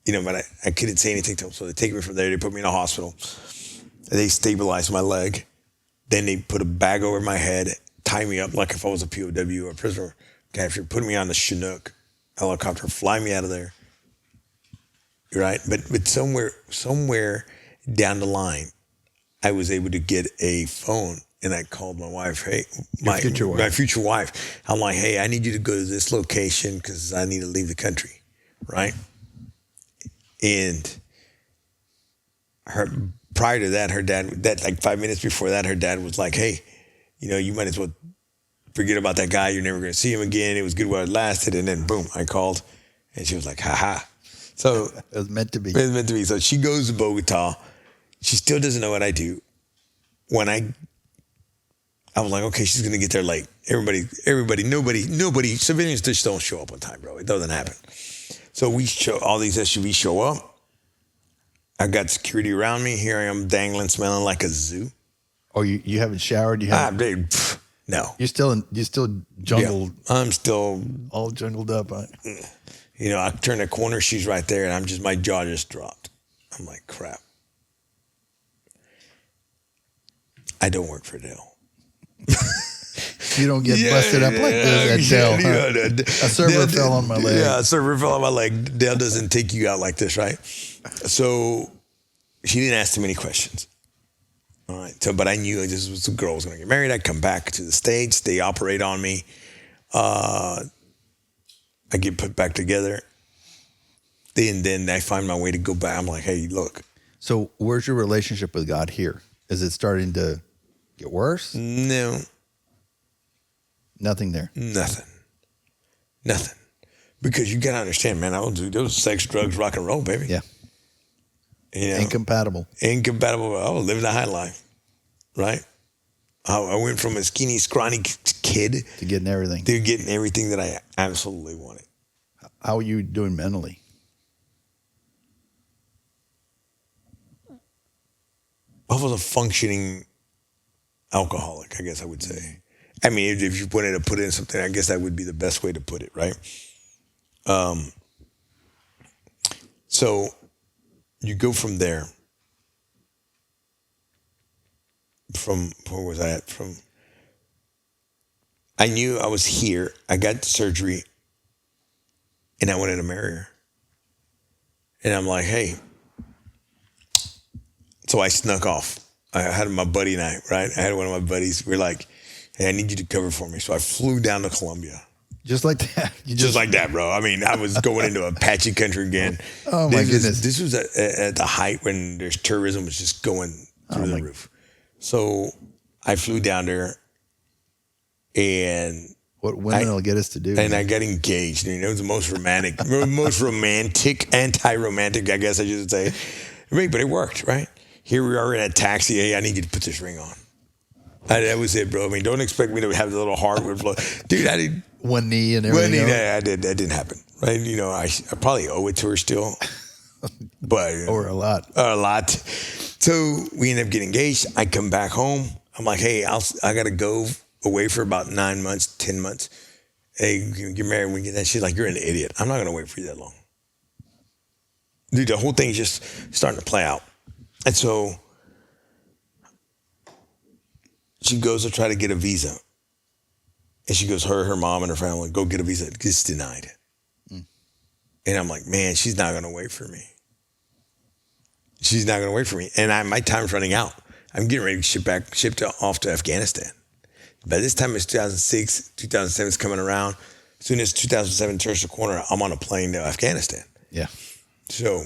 You know, but I couldn't say anything to them. So they take me from there. They put me in a hospital. They stabilized my leg. Then they put a bag over my head, tie me up like if I was a POW or a prisoner captured, put me on the Chinook helicopter, fly me out of there. Right? But somewhere down the line, I was able to get a phone, and I called my wife. Hey, my future wife. I'm like, hey, I need you to go to this location because I need to leave the country, right? And prior to that, her dad, like 5 minutes before that, her dad was like, hey, you might as well forget about that guy. You're never going to see him again. It was good while it lasted. And then boom, I called, and she was like, ha. So it was meant to be. It was meant to be. So she goes to Bogota. She still doesn't know what I do. When I was like, okay, she's gonna get there late. Nobody. Civilians just don't show up on time, bro. It doesn't happen. So all these SUVs show up. I got security around me. Here I am, dangling, smelling like a zoo. Oh, you haven't showered? No. You're still jungled. Yeah, I'm still all jungled up. I turn a corner, she's right there, and my jaw just dropped. I'm like, crap. I don't work for Dell. You don't get busted up like this at Dell. A server fell on my leg. Yeah, a server fell on my leg. Dell doesn't take you out like this, right? So she didn't ask too many questions. All right. So, but I knew this was the girl was going to get married. I'd come back to the States. They operate on me. I get put back together. Then I find my way to go back. I'm like, hey, look. So where's your relationship with God here? Is it starting to get worse? No. Nothing there. Nothing. Because you got to understand, man, those sex, drugs, rock and roll, baby. Yeah. Incompatible. I was living a high life, right? I went from a skinny, scrawny kid to getting everything. That I absolutely wanted. How are you doing mentally? I was a functioning alcoholic, I guess I would say. I mean, if you wanted to put in something, I guess that would be the best way to put it, right? So you go from there. Where was I at? I knew I was here. I got the surgery, and I wanted to marry her. And I'm like, hey. So I snuck off. I had my buddy and I, right? I had one of my buddies. We're like, hey, I need you to cover for me. So I flew down to Colombia. Just like that? Just like that, bro. I mean, I was going into Apache country again. Oh, my goodness. This was at the height when there's tourism was just going through the roof. So I flew down there, and what women will get us to do. And I got engaged. It was the most romantic, anti-romantic, I guess I should say. But it worked, right? Here we are in a taxi. Hey, I need you to put this ring on. That was it, bro. I mean, don't expect me to have the little heart with flow. Dude, I did. One knee and everything. That didn't happen. Right? I probably owe it to her still. But or a lot. A lot. So we end up getting engaged. I come back home. I'm like, hey, I got to go away for about 9 months, 10 months. Hey, get married when we get that. She's like, you're an idiot. I'm not going to wait for you that long. Dude, the whole thing's just starting to play out. And so she goes to try to get a visa. And she goes, her mom and her family, go get a visa. It's denied. Mm. And I'm like, man, she's not going to wait for me. She's not going to wait for me. And my time's running out. I'm getting ready to shipped off to Afghanistan. By this time, it's 2006, 2007 is coming around. As soon as 2007 turns the corner, I'm on a plane to Afghanistan. Yeah. So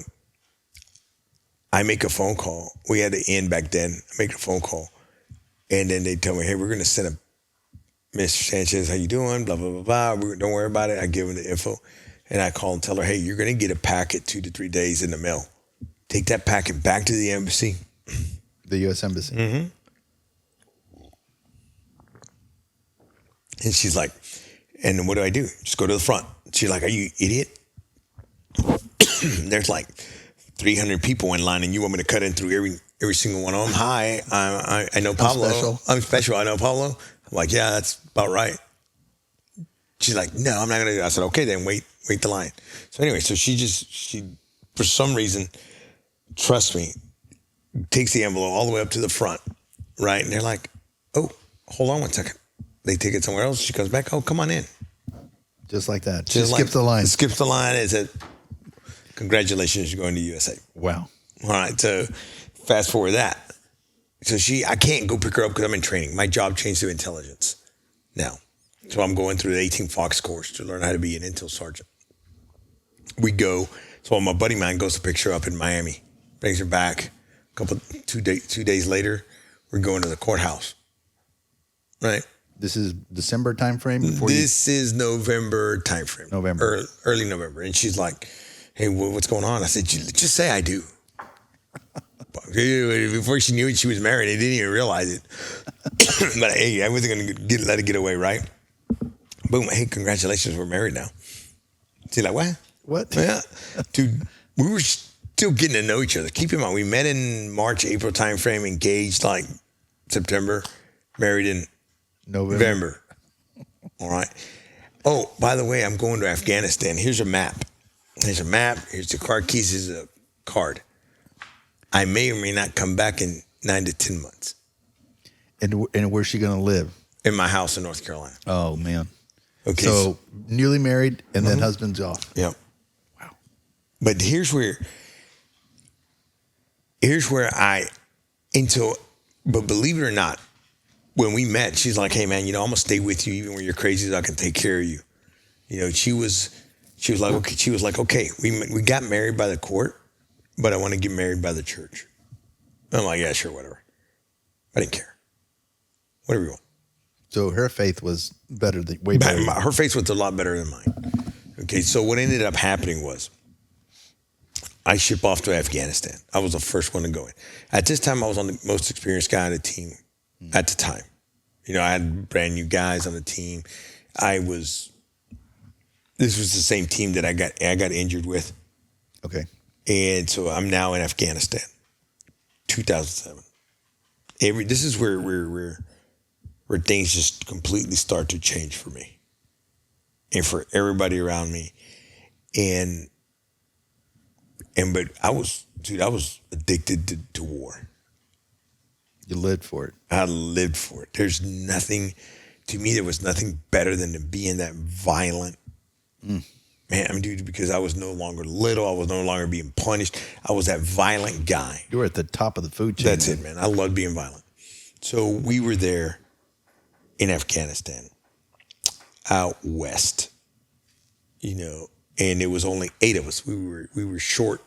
I make a phone call. We had to end back then. I make a phone call. And then they tell me, hey, we're going to send a Mr. Sanchez, how you doing? Blah, blah, blah, blah. Don't worry about it. I give them the info. And I call and tell her, hey, you're going to get a packet 2 to 3 days in the mail. Take that packet back to the embassy. The U.S. Embassy. Mm-hmm. And she's like, and what do I do? Just go to the front. She's like, are you idiot? There's like 300 people in line and you want me to cut in through every single one of them? Hi, I know Pablo. I'm special. I know Pablo. I'm like, yeah, that's about right. She's like, no, I'm not going to do that. I said, okay, then wait the line. So anyway, so she for some reason, trust me, takes the envelope all the way up to the front, right? And they're like, oh, hold on one second. They take it somewhere else. She comes back. Oh, come on in. Just like that. Just skips the line. Skips the line and said, congratulations, you're going to USA. Wow. All right. So fast forward that. So I can't go pick her up because I'm in training. My job changed to intelligence now. So I'm going through the 18 Fox course to learn how to be an intel sergeant. We go. So my buddy of mine goes to pick her up in Miami, brings her back. 2 days later, we're going to the courthouse. Right. This is December timeframe? This is November timeframe. November. Early November. And she's like, hey, what's going on? I said, just say I do. Before she knew it, she was married. I didn't even realize it. But hey, I wasn't going to let it get away, right? Boom. Hey, congratulations. We're married now. She's like, what? What? Yeah. Dude, we were still getting to know each other. Keep in mind, we met in March, April timeframe, engaged like September, married in November. All right. Oh, by the way, I'm going to Afghanistan. Here's a map. Here's the car keys. Here's a card. I may or may not come back in 9 to 10 months. And where's she going to live? In my house in North Carolina. Oh, man. Okay. So newly married and then husband's off. Yep. Wow. But here's where but believe it or not, when we met, she's like, hey man, I'm going to stay with you even when you're crazy so I can take care of you. She was like, okay, we got married by the court, but I want to get married by the church. I'm like, yeah, sure, whatever. I didn't care. Whatever you want. So her faith was way better. Her faith was a lot better than mine. Okay, so what ended up happening was I shipped off to Afghanistan. I was the first one to go in. At this time, I was on the most experienced guy on the team at the time. I had brand new guys on the team. This was the same team that I got injured with. Okay. And so I'm now in Afghanistan, 2007. This is where things just completely start to change for me and for everybody around me. But I was addicted to war. You lived for it. I lived for it. There was nothing better than to be in that violent, man, dude, because I was no longer little. I was no longer being punished. I was that violent guy. You were at the top of the food chain. That's it, man. I loved being violent. So we were there in Afghanistan, out west, and it was only 8 of us. We were short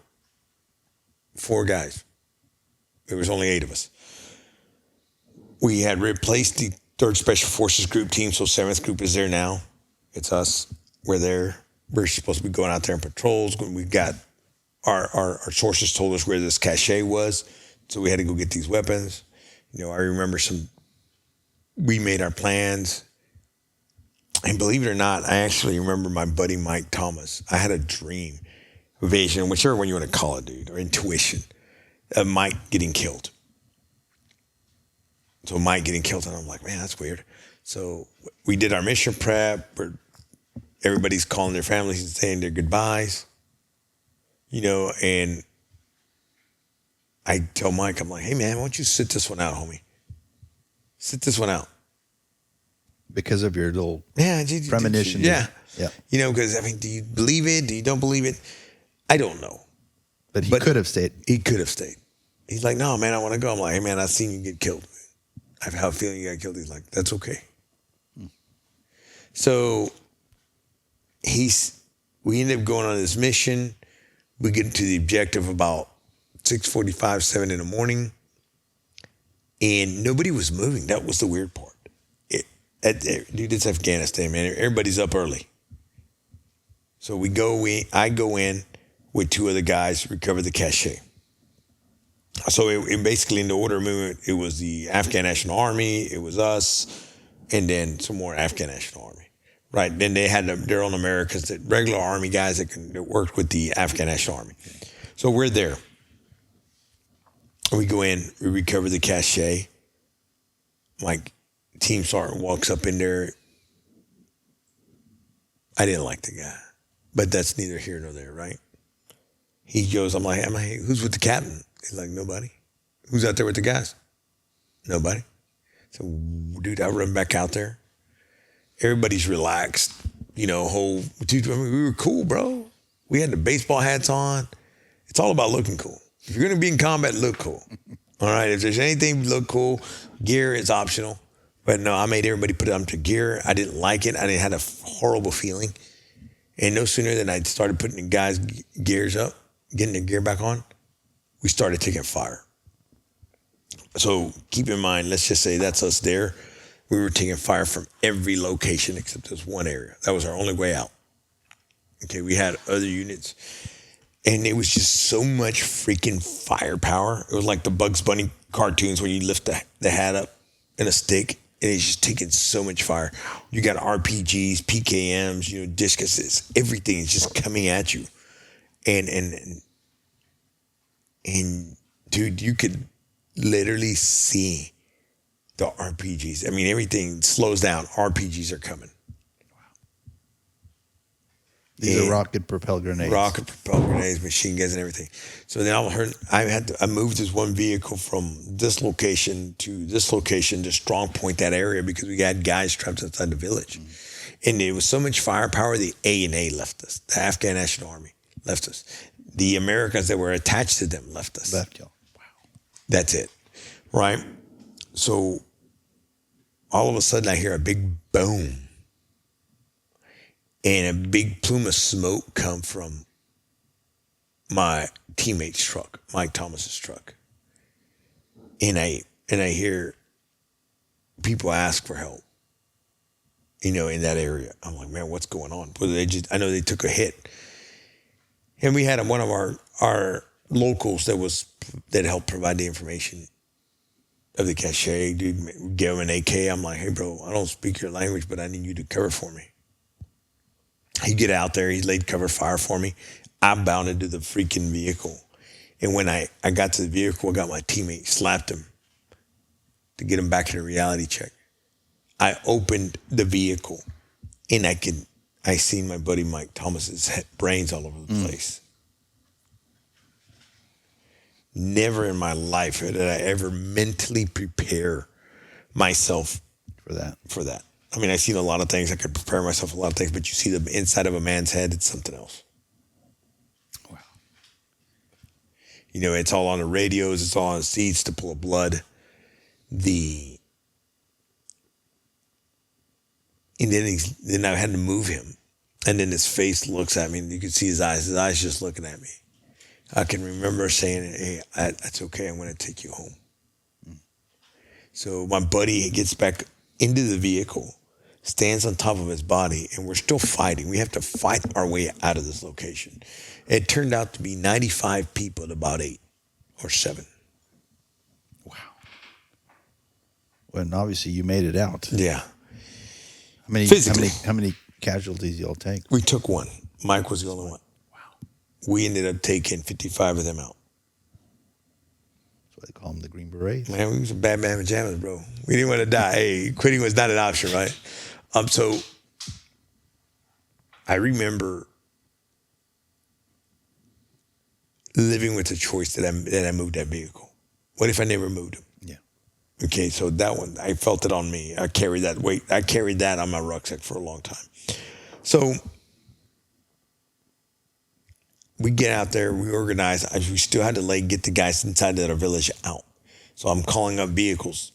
4 guys. There was only 8 of us. We had replaced the 3rd Special Forces Group team, so 7th Group is there now. It's us. We're there. We're supposed to be going out there on patrols. When we got our sources told us where this cache was, so we had to go get these weapons. I remember we made our plans. And believe it or not, I actually remember my buddy Mike Thomas. I had a dream, vision, whichever one you want to call it, dude, or intuition, of Mike getting killed. So Mike getting killed, and I'm like, man, that's weird. So we did our mission prep. Everybody's calling their families and saying their goodbyes, and I tell Mike, I'm like, hey, man, why don't you sit this one out, homie? Sit this one out. Because of your little premonition. Yeah. Yeah. Because, do you believe it? Do you don't believe it? I don't know. But he could have stayed. He could have stayed. He's like, no, man, I want to go. I'm like, hey, man, I've seen you get killed. I have a feeling you got killed. He's like, that's okay. So we ended up going on this mission. We get to the objective about 6:45, 7 in the morning. And nobody was moving. That was the weird part. Dude, it's Afghanistan, man. Everybody's up early. So I go in with 2 other guys, recover the cache. So it basically, in the order of movement, it was the Afghan National Army, it was us, and then some more Afghan National Army. Right? Then they had their own Americans, the regular Army guys that worked with the Afghan National Army. So we're there. We go in, we recover the cache. My team sergeant walks up in there. I didn't like the guy, but that's neither here nor there, right? He goes, I'm like, who's with the captain? He's like, nobody. Who's out there with the guys? Nobody. So, dude, I run back out there. Everybody's relaxed. Dude, I mean, we were cool, bro. We had the baseball hats on. It's all about looking cool. If you're going to be in combat, look cool. All right? If there's anything look cool, gear is optional. But no, I made everybody put on to gear. I didn't like it. I had a horrible feeling. And no sooner than I started putting the guys' gears up, getting the gear back on, we started taking fire. So keep in mind, let's just say that's us there. We were taking fire from every location except this one area. That was our only way out. Okay, we had other units. And it was just so much freaking firepower. It was like the Bugs Bunny cartoons when you lift the hat up in a stick. And it's just taking so much fire. You got RPGs, PKMs, discuses. Everything is just coming at you. And dude, you could literally see the RPGs. I mean, everything slows down. RPGs are coming. These are rocket-propelled grenades. Rocket-propelled grenades, machine guns, and everything. So then I moved this one vehicle from this location to this location to strong point that area because we had guys trapped outside the village. And there was so much firepower, the A&A left us. The Afghan National Army left us. The Americans that were attached to them left us. Left y'all. Wow. That's it, right? So all of a sudden I hear a big boom. And a big plume of smoke come from my teammate's truck, Mike Thomas's truck. And I hear people ask for help, in that area. I'm like, man, what's going on? Well, I know they took a hit. And we had one of our locals that helped provide the information of the cache. Dude, gave him an AK. I'm like, hey, bro, I don't speak your language, but I need you to cover for me. He get out there, he laid cover fire for me. I bounded to the freaking vehicle. And when I got to the vehicle, I got my teammate, slapped him to get him back in a reality check. I opened the vehicle and I seen my buddy Mike Thomas's brains all over the place. Never in my life did I ever mentally prepare myself For that. I mean, I've seen a lot of things. I could prepare myself for a lot of things, but you see the inside of a man's head, it's something else. Wow. It's all on the radios. It's all on the seats to pull blood. And then I had to move him. And then his face looks at me, and you can see his eyes. His eyes just looking at me. I can remember saying, hey, that's okay. I'm going to take you home. So my buddy gets back into the vehicle, stands on top of his body, and we're still fighting. We have to fight our way out of this location. It turned out to be 95 people at about 8 or 7. Wow. Well, and obviously you made it out. Yeah. How many casualties y'all take? We took one. Mike was the only one. Wow. We ended up taking 55 of them out. That's why they call them the Green Berets. Man, we was a bad man pajamas, bro. We didn't want to die. Hey, quitting was not an option, right? So I remember living with the choice that I moved that vehicle. What if I never moved him? Yeah. Okay, so that one, I felt it on me. I carried that weight. I carried that on my rucksack for a long time. So we get out there, we organize. We still had to get the guys inside of our village out. So I'm calling up vehicles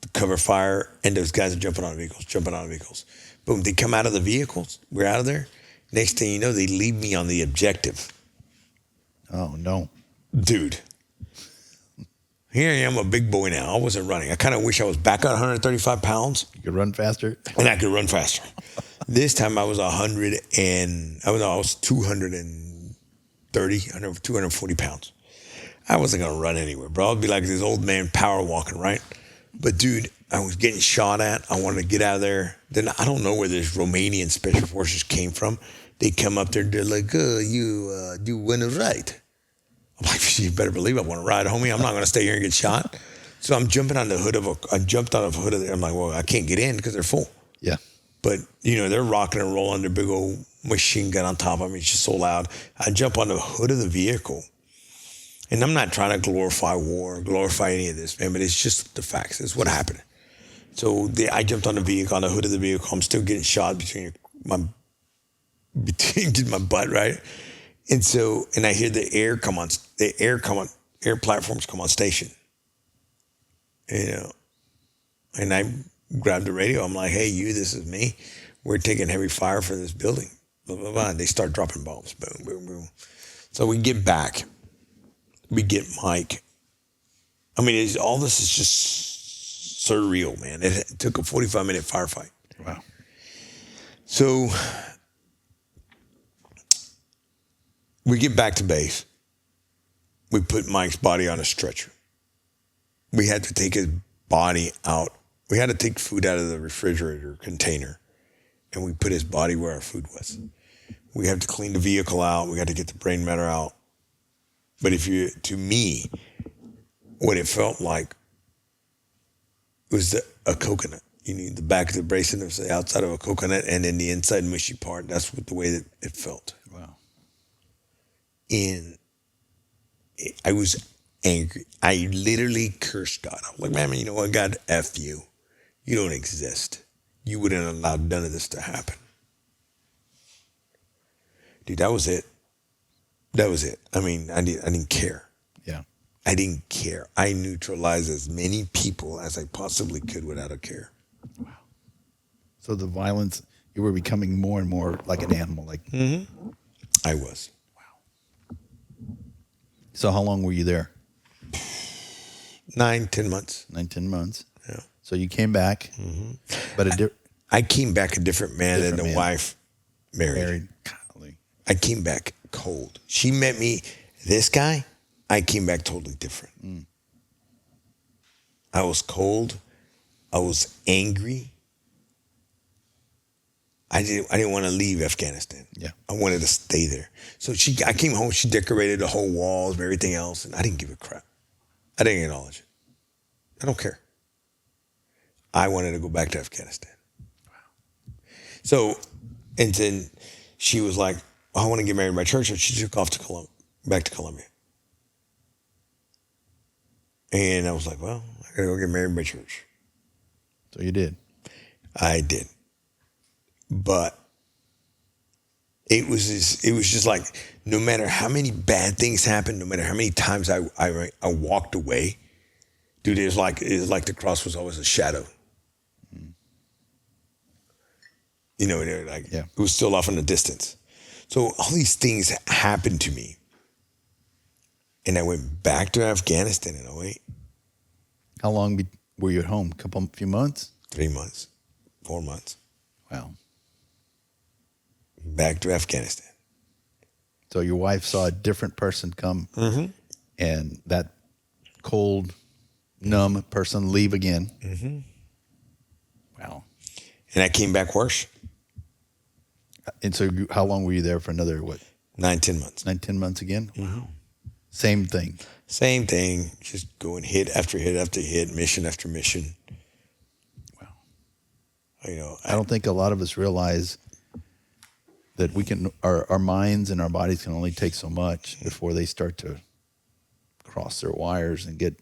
to cover fire, and those guys are jumping on vehicles. Boom, they come out of the vehicles. We're out of there. Next thing you know, they leave me on the objective. Oh, no. Dude. Here I am, a big boy now. I wasn't running. I kind of wish I was back on 135 pounds. You could run faster? And I could run faster. This time I was 240 pounds. I wasn't going to run anywhere, bro. I'd be like this old man power walking, right? But, dude, I was getting shot at. I wanted to get out of there. Then I don't know where this Romanian special forces came from. They come up there, they're like, you want to ride? I'm like, you better believe I want to ride, homie. I'm not going to stay here and get shot. So I'm jumping on the hood of I'm like, well, I can't get in because they're full. Yeah. But, they're rocking and rolling their big old machine gun on top of me. It's just so loud. I jump on the hood of the vehicle. And I'm not trying to glorify war, glorify any of this, man, but it's just the facts. It's what happened. So I jumped on the vehicle, on the hood of the vehicle. I'm still getting shot between my butt, right? And so, and I hear the air platforms come on station. You know, and I grabbed the radio. I'm like, hey, this is me. We're taking heavy fire for this building. Blah, blah, blah. And they start dropping bombs. Boom, boom, boom. So we get back. We get Mike. I mean, all this is just surreal, man. It took a 45-minute firefight. Wow. So we get back to base. We put Mike's body on a stretcher. We had to take his body out. We had to take food out of the refrigerator container, and we put his body where our food was. We had to clean the vehicle out. We got to get the brain matter out. But to me, what it felt like was a coconut. You need the back of the bracelet was the outside of a coconut, and then the inside mushy part. That's the way that it felt. Wow. And I was angry. I literally cursed God. I was like, man, you know what? God, F you. You don't exist. You wouldn't have allowed none of this to happen. Dude, that was it. That was it. I mean, I didn't care. Yeah. I didn't care. I neutralized as many people as I possibly could without a care. Wow. So the violence, you were becoming more and more like an animal. Like I was. Wow. So how long were you there? 9-10 months. 9-10 months. Yeah. So you came back, but I came back a different man than the wife married. Golly. I came back cold. She met me, this guy, I came back totally different. I was cold. I was angry. I didn't want to leave Afghanistan. Yeah. I wanted to stay there. So I came home, she decorated the whole walls and everything else, and I didn't give a crap. I didn't acknowledge it. I don't care. I wanted to go back to Afghanistan. Wow. So, and then she was like, I want to get married in my church. And she took off to back to Colombia. And I was like, well, I got to go get married in my church. So you did. I did. But it was just like, no matter how many bad things happened, no matter how many times I walked away, dude, it was like the cross was always a shadow. You know, it was still off in the distance. So all these things happened to me. And I went back to Afghanistan in 2008. How long were you at home? Few months? 3 months, 4 months. Wow. Back to Afghanistan. So your wife saw a different person come and that cold, numb person leave again. Wow. And I came back worse. And so how long were you there for another, 9-10 months. 9-10 months again? Wow. Same thing. Same thing. Just going hit after hit after hit, mission after mission. Wow. You know, I don't think a lot of us realize that we can, our minds and our bodies can only take so much before they start to cross their wires and get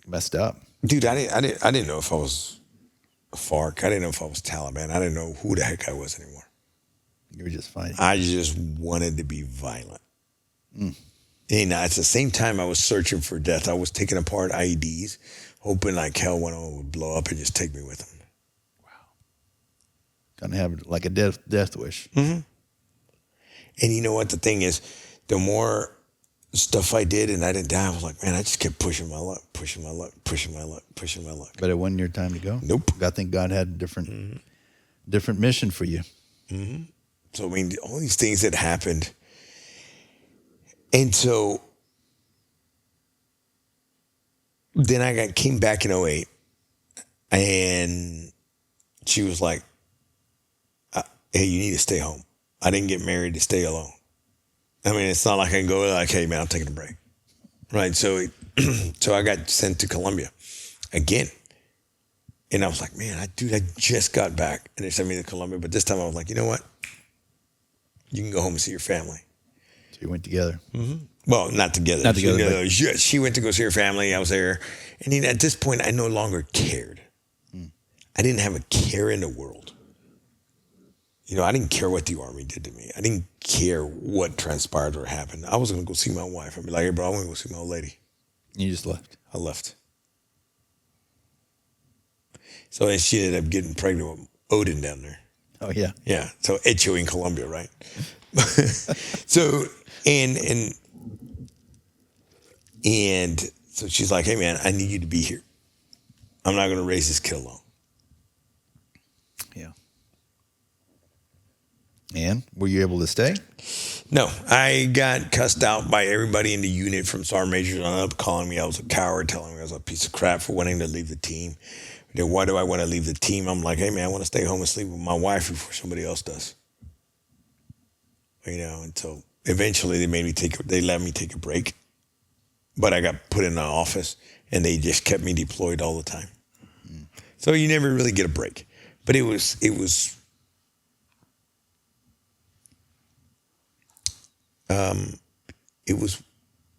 messed up. Dude, I didn't know if I was FARC. I didn't know if I was Taliban. I didn't know who the heck I was anymore. You were just fighting. I just wanted to be violent. And at the same time, I was searching for death. I was taking apart IEDs, hoping like hell one of them would blow up and just take me with them. Wow. Kind of have like a death wish. And you know what? The thing is, the more stuff I did and I didn't die, I was like, man, I just kept pushing my luck. But it wasn't your time to go? Nope. I think God had a different mission for you. So, I mean, all these things that happened. And so then I came back in 2008 and she was like, hey, you need to stay home. I didn't get married to stay alone. I mean, it's not like I can go like, hey, man, I'm taking a break. Right. So I got sent to Colombia again. And I was like, man, I just got back. And they sent me to Colombia. But this time I was like, you know what? You can go home and see your family. So you went together. Well, not together. Not together. She went to go see her family. I was there. And then at this point, I no longer cared. I didn't have a care in the world. You know, I didn't care what the Army did to me. I didn't care what transpired or happened. I was going to go see my wife. I'd be like, hey, bro, I want to go see my old lady. You just left. I left. So then she ended up getting pregnant with Odin down there. Oh, yeah. Yeah. So Echo in Colombia, right? So, and so she's like, hey, man, I need you to be here. I'm not going to raise this kid alone. Yeah. And were you able to stay? No, I got cussed out by everybody in the unit from sergeant majors on up, calling me I was a coward, telling me I was a piece of crap for wanting to leave the team. Then why do I want to leave the team? I'm like, hey, man, I want to stay home and sleep with my wife before somebody else does. You know, and so eventually they let me take a break. But I got put in an office, and they just kept me deployed all the time. So you never really get a break. But it was,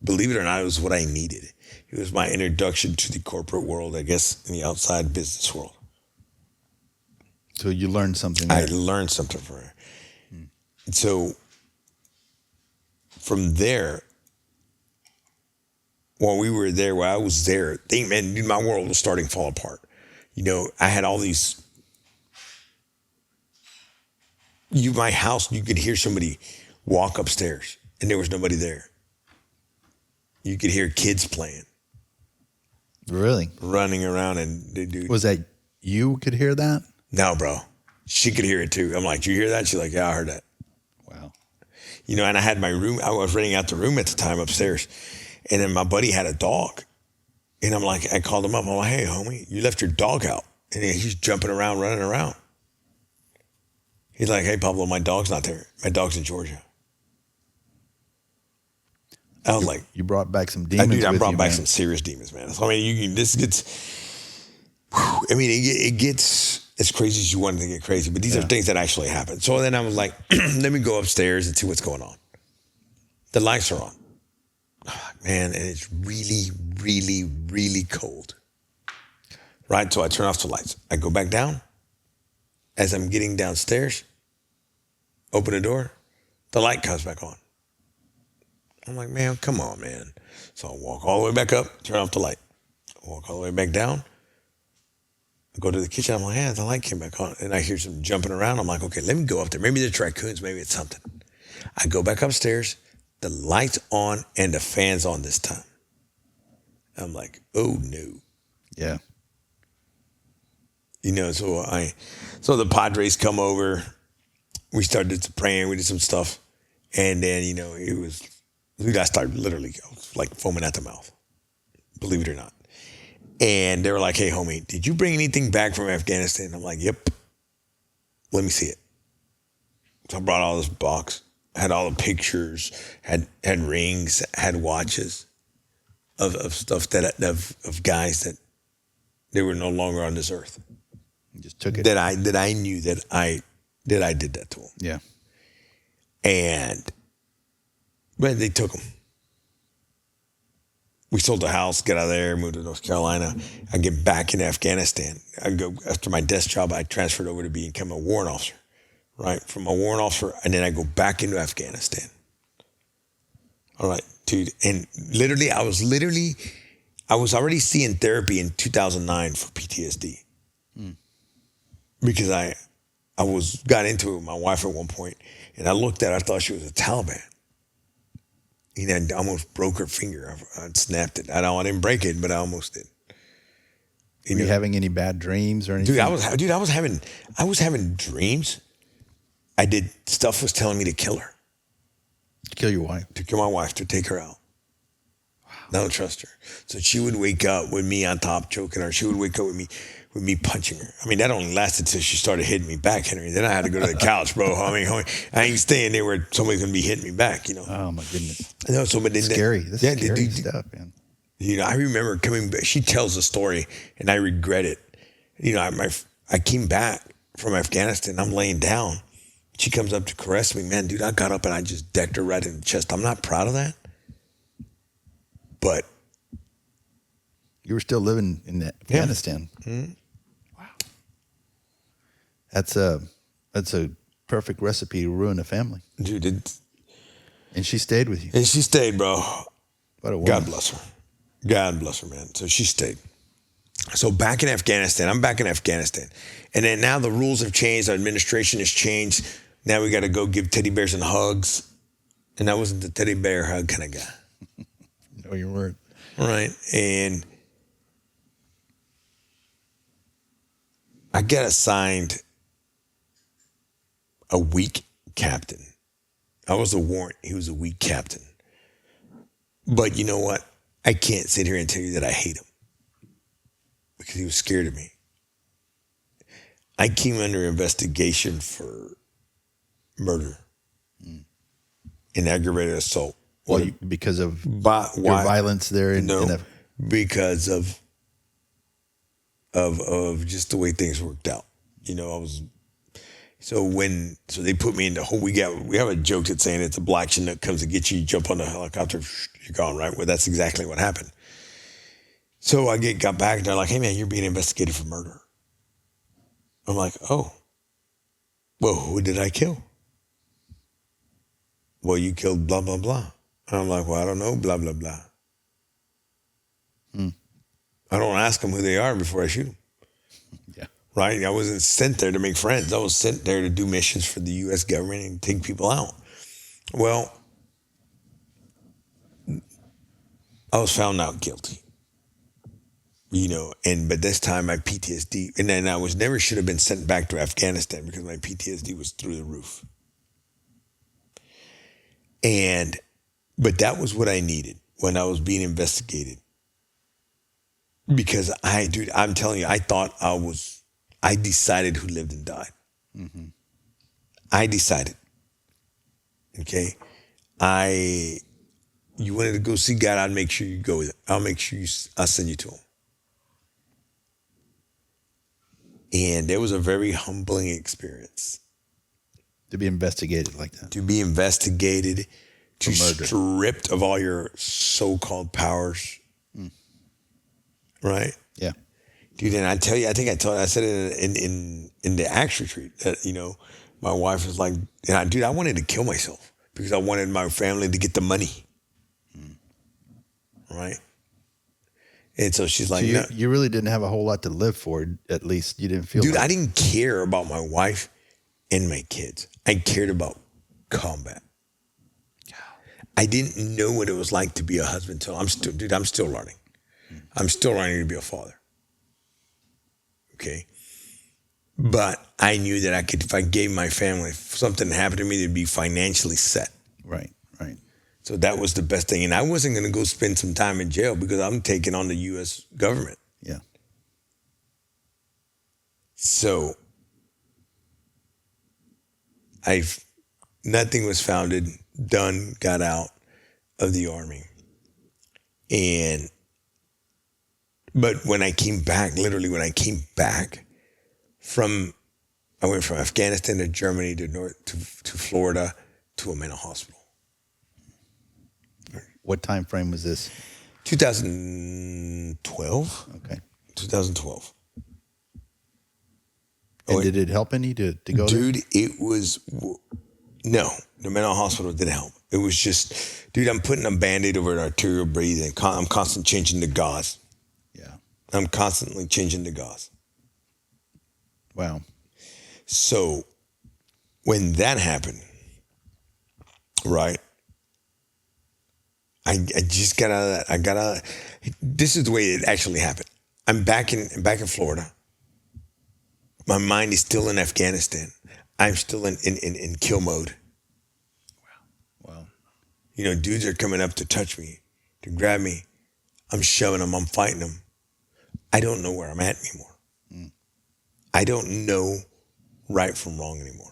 believe it or not, it was what I needed. It was my introduction to the corporate world, I guess, in the outside business world. So you learned something there. I learned something from her. And so from there, while we were there, while I was there, man, my world was starting to fall apart. You know, I had all these. My house, you could hear somebody walk upstairs, and there was nobody there. You could hear kids playing. Really? Running around, and they do. Was that you could hear that? No, bro. She could hear it too. I'm like, "Do you hear that?" She's like, "Yeah, I heard that." Wow. You know, and I had my room. I was renting out the room at the time upstairs, and then my buddy had a dog, and I'm like, I called him up. I'm like, "Hey, homie, you left your dog out," and he's jumping around, running around. He's like, "Hey, Pablo, my dog's not there. My dog's in Georgia." I was like, you brought back some demons. I brought back some serious demons, man. So, I mean, it gets as crazy as you want it to get crazy, but these are things that actually happen. So then I was like, let me go upstairs and see what's going on. The lights are on. Oh, man, and it's really, really, really cold. Right? So I turn off the lights. I go back down. As I'm getting downstairs, open the door, the light comes back on. I'm like, man, come on, man. So I walk all the way back up, turn off the light. I walk all the way back down. I go to the kitchen. I'm like, yeah, the light came back on. And I hear some jumping around. I'm like, okay, let me go up there. Maybe there's raccoons. Maybe it's something. I go back upstairs. The light's on and the fan's on this time. I'm like, oh, no. Yeah. You know, so the Padres come over. We started praying. We did some stuff. And then, you know, we got started literally like foaming at the mouth, believe it or not. And they were like, hey, homie, did you bring anything back from Afghanistan? I'm like, yep. Let me see it. So I brought all this box, had all the pictures, had rings, had watches of stuff of guys that they were no longer on this earth. You just took it. That I knew that I did that to them. Yeah. But they took them. We sold the house, get out of there, moved to North Carolina. I get back in Afghanistan. I go after my desk job. I transferred over to become a warrant officer, right? From a warrant officer, and then I go back into Afghanistan. All right, dude. And literally, I was already seeing therapy in 2009 for PTSD. Because I got into it with my wife at one point, and I looked at her, I thought she was a Taliban. You know, I almost broke her finger. I snapped it. I didn't break it, but I almost did. Were you having any bad dreams or anything? Dude, I was having dreams. Stuff was telling me to kill her. To kill your wife? To kill my wife, to take her out. Wow. I don't trust her. So she would wake up with me on top choking her. She would wake up with me punching her. I mean, that only lasted till she started hitting me back, Henry. Then I had to go to the couch, bro. I mean, I ain't staying there where somebody's going to be hitting me back, you know. Oh, my goodness. No, so, but scary. This is scary stuff, man. You know, I remember coming back. She tells the story, and I regret it. You know, I came back from Afghanistan. I'm laying down. She comes up to caress me. Man, dude, I got up and I just decked her right in the chest. I'm not proud of that. But. You were still living in Afghanistan. Mm-hmm. Wow. That's a perfect recipe to ruin a family. Dude, And she stayed with you. and she stayed, bro. What a woman. God bless her. God bless her, man. So she stayed. So back in Afghanistan, I'm back in Afghanistan. And then now the rules have changed. Our administration has changed. Now we got to go give teddy bears and hugs. And I wasn't the teddy bear hug kind of guy. No, you weren't. Right. And I got assigned a weak captain. I was a warrant. He was a weak captain. But you know what? I can't sit here and tell you that I hate him because he was scared of me. I came under investigation for murder and aggravated assault. Well, because of Why? your violence there in Because of just the way things worked out. You know, so they put me in the whole. We have a joke that's saying it's a black Chinook comes to get you. You jump on the helicopter, you're gone, right? Well, that's exactly what happened. So I got back and they're like, "Hey man, you're being investigated for murder." I'm like, "Oh, well, who did I kill?" "Well, you killed blah blah blah." And I'm like, "Well, I don't know, blah blah blah." I don't ask them who they are before I shoot them. Yeah. Right? I wasn't sent there to make friends. I was sent there to do missions for the U.S. government and take people out. Well, I was found out guilty. You know, but this time my PTSD, and then should have been sent back to Afghanistan because my PTSD was through the roof. But that was what I needed when I was being investigated. Because I'm telling you, I decided who lived and died. Mm-hmm. I decided. Okay. You wanted to go see God, I'd make sure you go with it. I'll make sure I'll send you to him. And it was a very humbling experience. To be investigated like that. To be investigated, to murder. Stripped of all your so-called powers. Right? Yeah. Dude, and I tell you, I said it in the Acts retreat that, you know, my wife was like, I wanted to kill myself because I wanted my family to get the money. Right? And so she's like, so you really didn't have a whole lot to live for, at least. You didn't feel dude, I didn't care about my wife and my kids. I cared about combat. I didn't know what it was like to be a husband until I'm still learning. I'm still learning to be a father. Okay. But I knew that if I gave my family, if something happened to me, they'd be financially set. Right, right. So that was the best thing. And I wasn't going to go spend some time in jail because I'm taking on the U.S. government. Yeah. So nothing was founded, done, got out of the Army. But when I came back, I went from Afghanistan to Germany to Florida to a mental hospital. What time frame was this? 2012. Okay. 2012. And did it help any to go there? Dude, no, the mental hospital didn't help. It was just, dude, I'm putting a Band-Aid over an arterial bleed and I'm constantly changing the gauze. Yeah. I'm constantly changing the gauze. Wow. So when that happened, right, I just got out of that. This is the way it actually happened. I'm back in Florida. My mind is still in Afghanistan. I'm still in kill mode. Wow. You know, dudes are coming up to touch me, to grab me. I'm shoving them. I'm fighting them. I don't know where I'm at anymore. I don't know right from wrong anymore.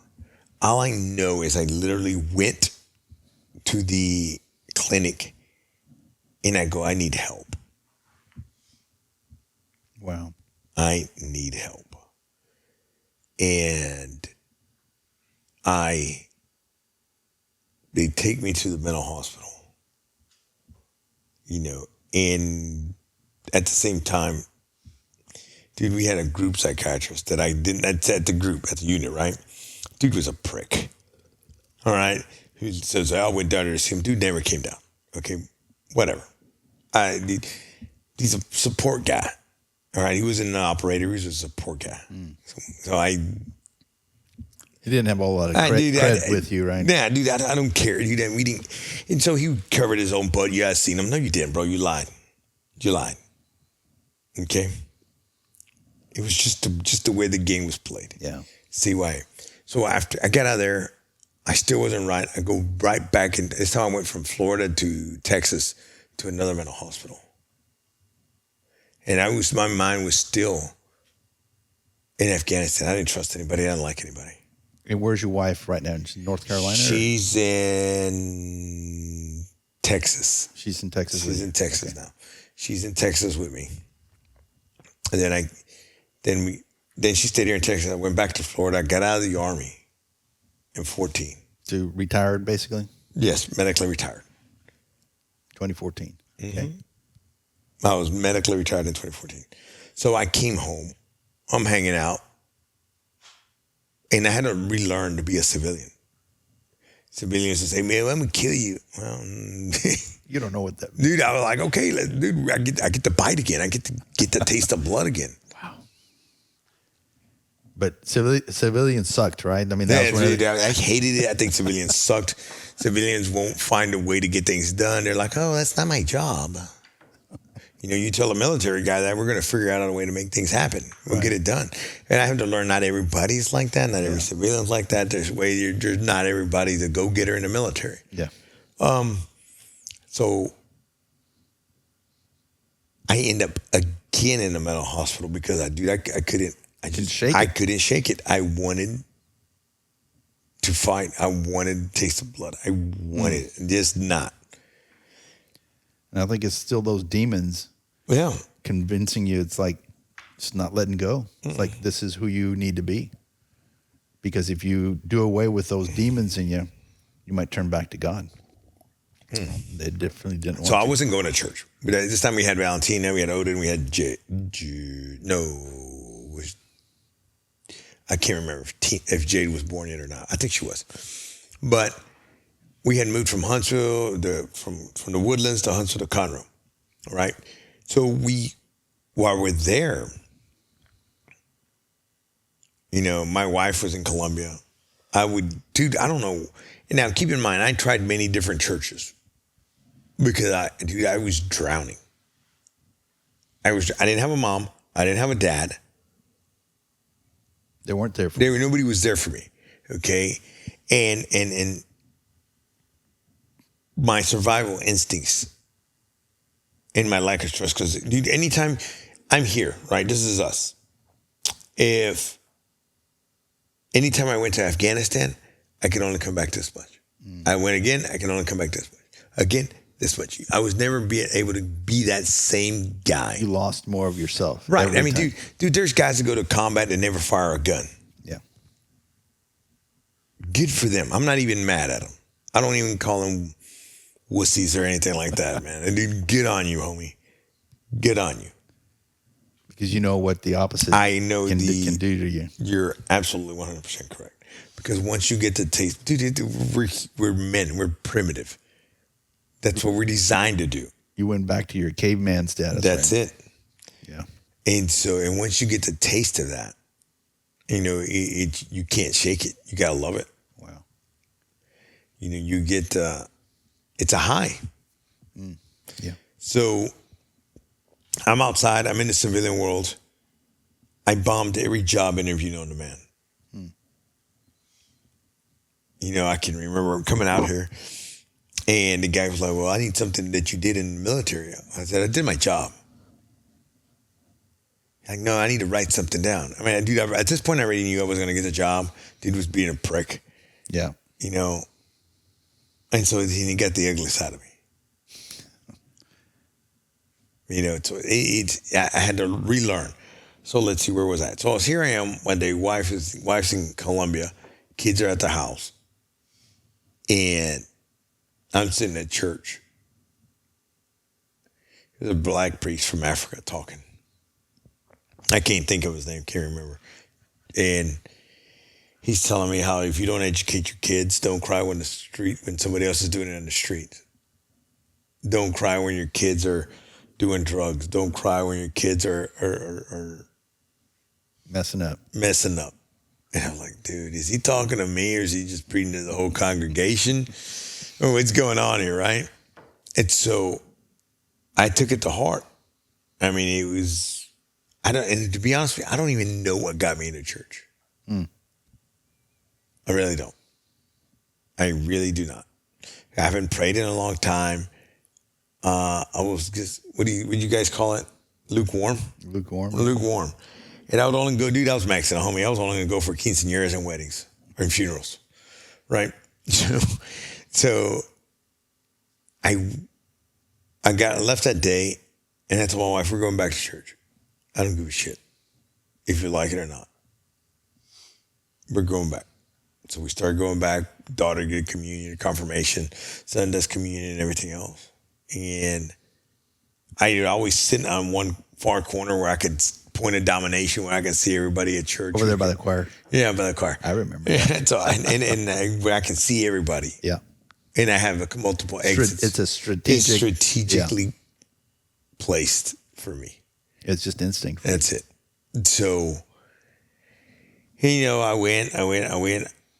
All I know is I literally went to the clinic and I go, I need help. Wow. I need help. And they take me to the mental hospital, you know, and at the same time, Dude, we had a group psychiatrist that's at the unit, right? Dude was a prick. All right? Who says, I went down there to see him. Dude never came down. Okay, whatever. He's a support guy. All right, he wasn't an operator. He was a support guy. He didn't have a whole lot of cred with you, right? Nah, dude, I don't care. We didn't. And so he covered his own butt. You guys seen him? No, you didn't, bro. You lied. You lied. Okay. It was just the way the game was played. Yeah. See why? So after I got out of there, I still wasn't right. I go right back, and this time I went from Florida to Texas to another mental hospital, and my mind was still in Afghanistan. I didn't trust anybody. I didn't like anybody. And where's your wife right now? In North Carolina? She's in Texas. She's in Texas. She's in Texas now. She's in Texas with me. And then she stayed here in Texas. I went back to Florida. I got out of the Army in 2014. So retired, basically? Yes, medically retired. 2014. Mm-hmm. Okay. I was medically retired in 2014. So I came home. I'm hanging out. And I had to relearn to be a civilian. Civilians would say, man, I'm going to kill you. Well, you don't know what that means. Dude, I was like, okay, dude, I get to bite again. I get to get the taste of blood again. Wow. But civilians sucked, right? I mean, that was I hated it. I think civilians sucked. Civilians won't find a way to get things done. They're like, oh, that's not my job. You know, you tell a military guy that we're going to figure out a way to make things happen. We'll get it done. And I have to learn not everybody's like that. Not every civilian's like that. There's not everybody's a go-getter in the military. Yeah. So I end up again in a mental hospital because I couldn't shake it. I wanted to fight. I wanted to taste the blood. I wanted just not. And I think it's still those demons convincing you it's like just not letting go. It's like this is who you need to be. Because if you do away with those demons in you, you might turn back to God. They definitely didn't want So I wasn't going to church. But this time we had Valentina, we had Odin, we had I can't remember if Jade was born yet or not. I think she was. But we had moved from Huntsville, from the Woodlands to Huntsville to Conroe, right? So while we're there, you know, my wife was in Colombia. I don't know. And now keep in mind, I tried many different churches because I was drowning. I didn't have a mom. I didn't have a dad. They weren't there for me. Nobody was there for me, okay? And my survival instincts and my lack of trust, because dude, anytime I'm here, right? This is us. Anytime I went to Afghanistan, I could only come back this much. I went again, I can only come back this much. Again, this much. I was never able to be that same guy. You lost more of yourself. Right. I mean, dude, there's guys that go to combat and never fire a gun. Yeah. Good for them. I'm not even mad at them. I don't even call them wussies or anything like that, man. Dude, get on you, homie. Get on you. Because you know what the opposite can do to you. You're absolutely 100% correct. Because once you get to taste, dude, we're men. We're primitive. That's what we're designed to do. You went back to your caveman status. That's right? it. Yeah. And once you get the taste of that, you know, you can't shake it. You gotta love it. Wow. You know, you get it's a high. Yeah. So I'm outside. I'm in the civilian world. I bombed every job interview known to man. You know, I can remember coming out here. And the guy was like, well, I need something that you did in the military. I said, I did my job. Like, no, I need to write something down. I mean, dude, at this point, I already knew I wasn't going to get the job. Dude was being a prick. Yeah. You know? And so he got the ugly side of me. You know, so I had to relearn. So let's see, where was I? So here I am one day, wife's in Colombia. Kids are at the house. And I'm sitting at church. There's a black priest from Africa talking. I can't think of his name, can't remember. And he's telling me how if you don't educate your kids, don't cry when somebody else is doing it in the street. Don't cry when your kids are doing drugs. Don't cry when your kids are messing up. And I'm like, dude, is he talking to me or is he just preaching to the whole congregation? Or what's going on here, right? And so I took it to heart. I mean, and to be honest with you, I don't even know what got me into church. I really don't. I really do not. I haven't prayed in a long time. I was just, would you guys call it? Lukewarm. And I would only go, dude, I was maxing out, homie. I was only going to go for quinceañeras and weddings or funerals, right? So I left that day and I told my wife, we're going back to church. I don't give a shit if you like it or not. We're going back. So we started going back. Daughter did communion, confirmation. Son does communion and everything else. And I would always sit on one far corner where I could point of domination, where I could see everybody at church. Over there by the choir. Yeah, by the choir. I remember. Yeah, so where I can see everybody. Yeah. And I have multiple exits. It's strategically placed for me. It's just instinct. That's it. So, I went.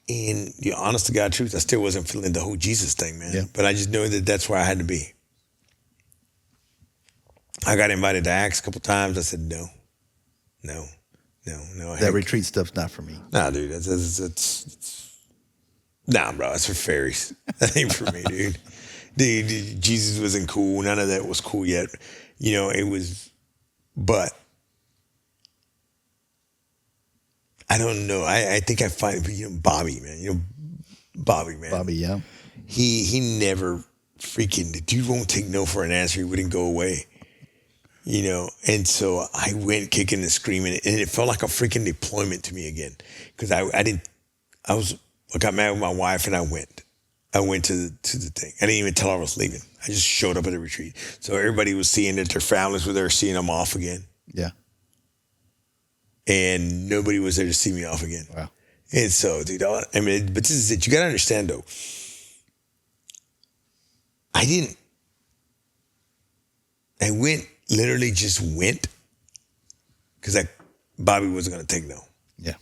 And honest to God truth, I still wasn't feeling the whole Jesus thing, man. Yeah. But I just knew that that's where I had to be. I got invited to Acts a couple times. I said, no. That retreat stuff's not for me. Nah, dude. Nah, bro. It's for fairies. That ain't for me, dude. Dude, Jesus wasn't cool. None of that was cool yet. It was, but I don't know. I think I find, Bobby, man. Bobby, man. Bobby, yeah. He never freaking, the dude won't take no for an answer. He wouldn't go away. And so I went kicking and screaming, and it felt like a freaking deployment to me again. Because I got mad with my wife and I went to the thing. I didn't even tell her I was leaving. I just showed up at the retreat. So everybody was seeing that their families were there, seeing them off again. Yeah. And nobody was there to see me off again. Wow. And so, dude, but this is it. You got to understand, though. I literally just went because Bobby wasn't going to take no. Yeah.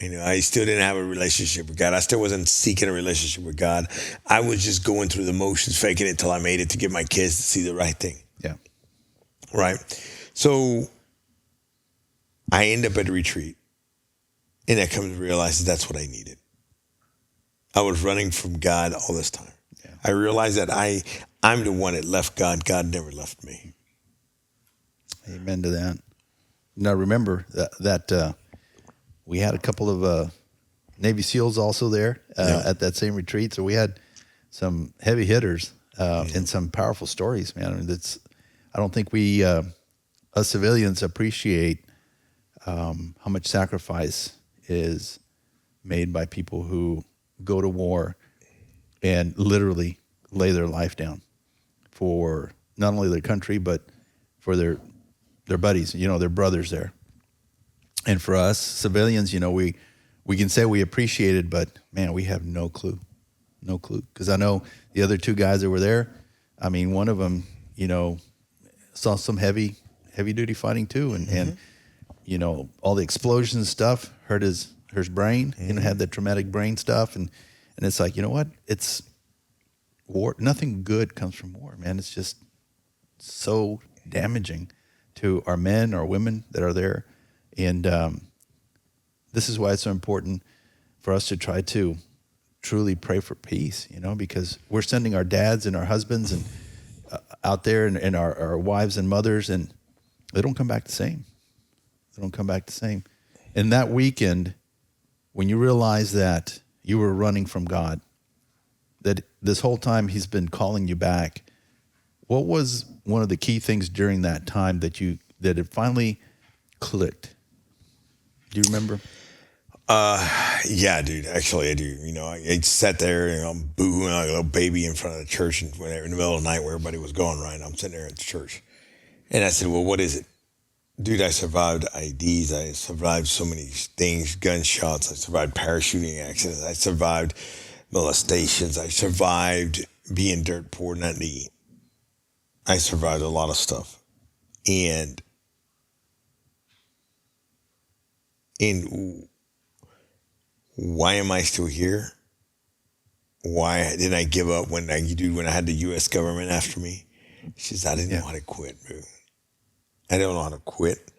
I still didn't have a relationship with God. I still wasn't seeking a relationship with God. I was just going through the motions, faking it till I made it to get my kids to see the right thing. Yeah. Right? So I end up at a retreat, and I come to realize that's what I needed. I was running from God all this time. Yeah. I realized that I'm the one that left God. God never left me. Amen to that. Now remember that we had a couple of Navy SEALs also there at that same retreat. So we had some heavy hitters and some powerful stories, man. I mean, I don't think we, us civilians, appreciate how much sacrifice is made by people who go to war and literally lay their life down for not only their country, but for their buddies, their brothers there. And for us civilians, we can say we appreciate it, but man, we have no clue. Because I know the other two guys that were there, I mean, one of them, saw some heavy duty fighting too. And all the explosions and stuff hurt his brain, had the traumatic brain stuff. And it's like, you know what? It's war. Nothing good comes from war, man. It's just so damaging to our men, our women that are there. And this is why it's so important for us to try to truly pray for peace, because we're sending our dads and our husbands and out there and our wives and mothers, and they don't come back the same. And that weekend, when you realize that you were running from God, that this whole time he's been calling you back, what was one of the key things during that time that it finally clicked? Do you remember? Yeah, dude. Actually, I do. I sat there and I'm booing like a little baby in front of the church, and in the middle of the night where everybody was going right. I'm sitting there at the church, and I said, "Well, what is it?" dude, I survived IDs. I survived so many things, gunshots. I survived parachuting accidents. I survived molestations. I survived being dirt poor, not to eat. I survived a lot of stuff. And why am I still here? Why did I give up when I had the U.S. government after me? She says, I didn't know how to quit, bro. I don't know how to quit.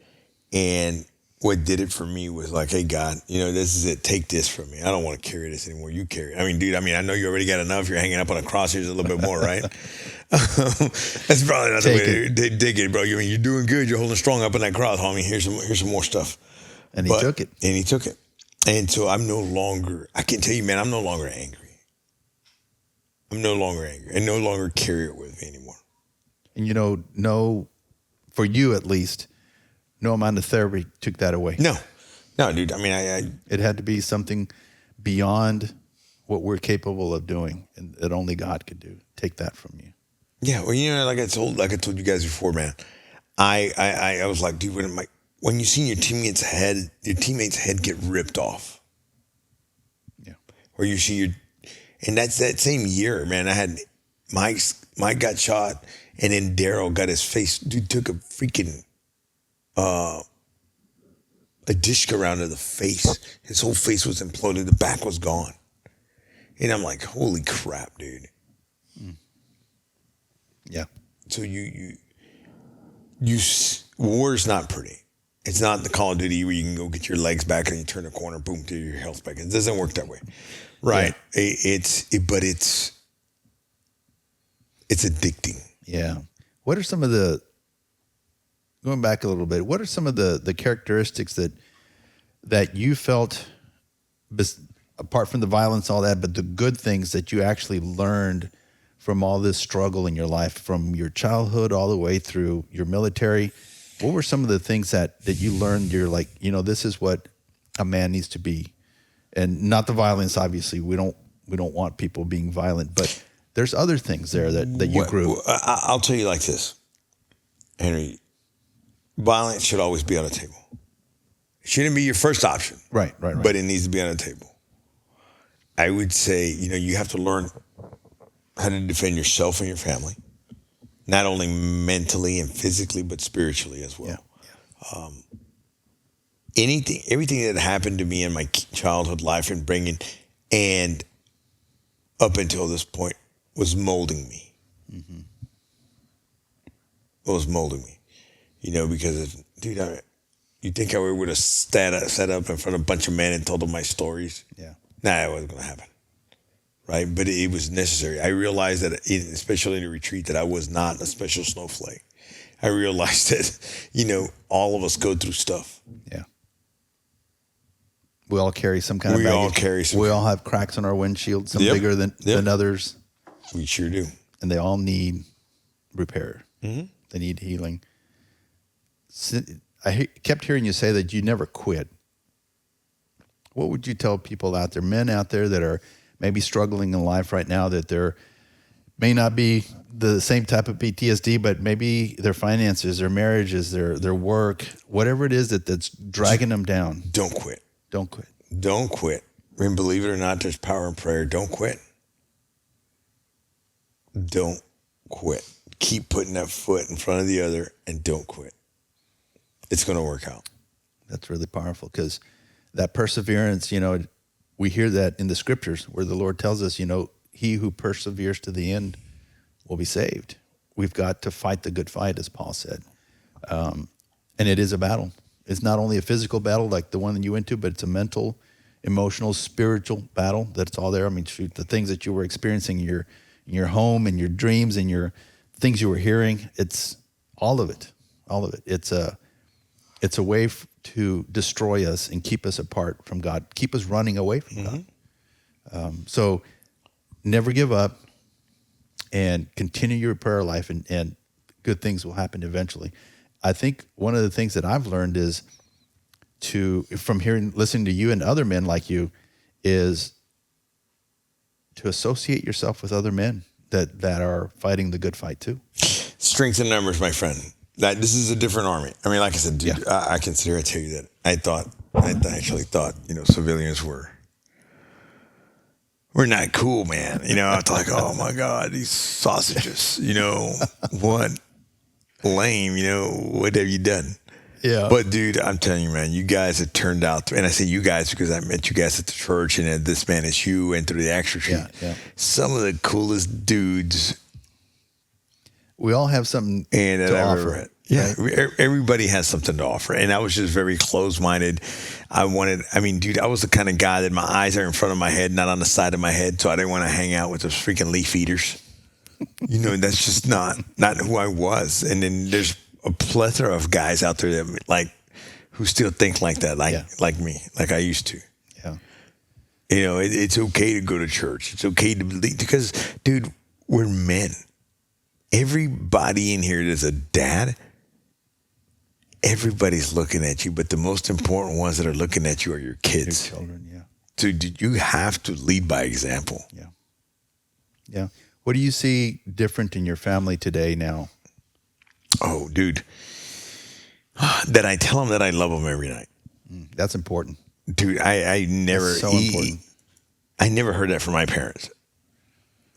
And what did it for me was like, hey, God, this is it. Take this from me. I don't want to carry this anymore. You carry it. I mean, dude, I know you already got enough. You're hanging up on a cross. Here's a little bit more, right? That's probably not the way to dig it, bro. You're doing good. You're holding strong up in that cross, homie. Here's some more stuff. And he took it. And he took it. And so I can tell you, man, I'm no longer angry. I'm no longer angry. I no longer carry it with me anymore. And for you at least, no amount of therapy took that away. No, dude. I mean, it had to be something beyond what we're capable of doing, and that only God could do. Take that from you. Yeah, well, like I told you guys before, man. I was like, dude, when you see your teammate's head get ripped off. Yeah. Or you see and that's that same year, man. I had Mike got shot, and then Daryl got his face. Dude took a freaking a disc around to the face. His whole face was imploded. The back was gone. And I'm like, holy crap, dude. Yeah. So war's not pretty. It's not the Call of Duty where you can go get your legs back and you turn a corner, boom, to your health back. It doesn't work that way. Right. Yeah. But it's addicting. Yeah. What are some of going back a little bit, what are some of the characteristics that you felt, apart from the violence, all that, but the good things that you actually learned from all this struggle in your life, from your childhood all the way through your military? What were some of the things that you learned? You're like, this is what a man needs to be, and not the violence. Obviously, we don't want people being violent, but there's other things there that you grew. I'll tell you like this, Henry. Violence should always be on the table. It shouldn't be your first option. Right. But it needs to be on the table. I would say, you have to learn how to defend yourself and your family, not only mentally and physically, but spiritually as well. Yeah. Everything that happened to me in my childhood life and up until this point was molding me. Mm-hmm. It was molding me. Because, dude, you think I would have sat up in front of a bunch of men and told them my stories? Yeah. Nah, it wasn't going to happen. Right? But it was necessary. I realized that, especially in the retreat, that I was not a special snowflake. I realized that, all of us go through stuff. Yeah. We all carry some kind of baggage. We all have cracks on our windshield, some bigger than others. We sure do. And they all need repair. Mm-hmm. They need healing. I kept hearing you say that you never quit. What would you tell people out there, men out there that are maybe struggling in life right now, that there may not be the same type of PTSD, but maybe their finances, their marriages, their work, whatever it is that's dragging them down? Don't quit. Don't quit. Don't quit. And believe it or not, there's power in prayer. Don't quit. Don't quit. Keep putting that foot in front of the other and don't quit. It's going to work out. That's really powerful, because that perseverance, we hear that in the scriptures where the Lord tells us, he who perseveres to the end will be saved. We've got to fight the good fight, as Paul said. And it is a battle. It's not only a physical battle like the one that you went to, but it's a mental, emotional, spiritual battle that's all there. I mean, shoot, the things that you were experiencing in your home and your dreams and your things you were hearing, it's all of it. All of it. It's a way to destroy us and keep us apart from God, keep us running away from God. So never give up and continue your prayer life, and good things will happen eventually. I think one of the things that I've learned is from listening to you and other men like you, is to associate yourself with other men that are fighting the good fight too. Strength in numbers, my friend. this is a different army. I mean, like I said, dude, I can sit here and tell you that I actually thought, civilians were not cool, man. I was like, oh my God, these sausages, what lame, what have you done? Yeah. But dude, I'm telling you, man, you guys have turned out, and I say you guys because I met you guys at the church and this man is you and through the Action Sheet. Yeah. Some of the coolest dudes. We all have something to offer. Yeah, right? Everybody has something to offer. And I was just very closed-minded. I was the kind of guy that my eyes are in front of my head, not on the side of my head, so I didn't want to hang out with those freaking leaf eaters. That's just not who I was. And then there's a plethora of guys out there that who still think like that, like me, like I used to. Yeah. It's okay to go to church. It's okay to believe because, dude, we're men. Everybody in here is a dad. Everybody's looking at you, but the most important ones that are looking at you are your kids. Your children, yeah. So you have to lead by example. Yeah. Yeah. What do you see different in your family today now? Oh, dude. That I tell them that I love them every night. That's important. Dude, I never... That's so important. I never heard that from my parents.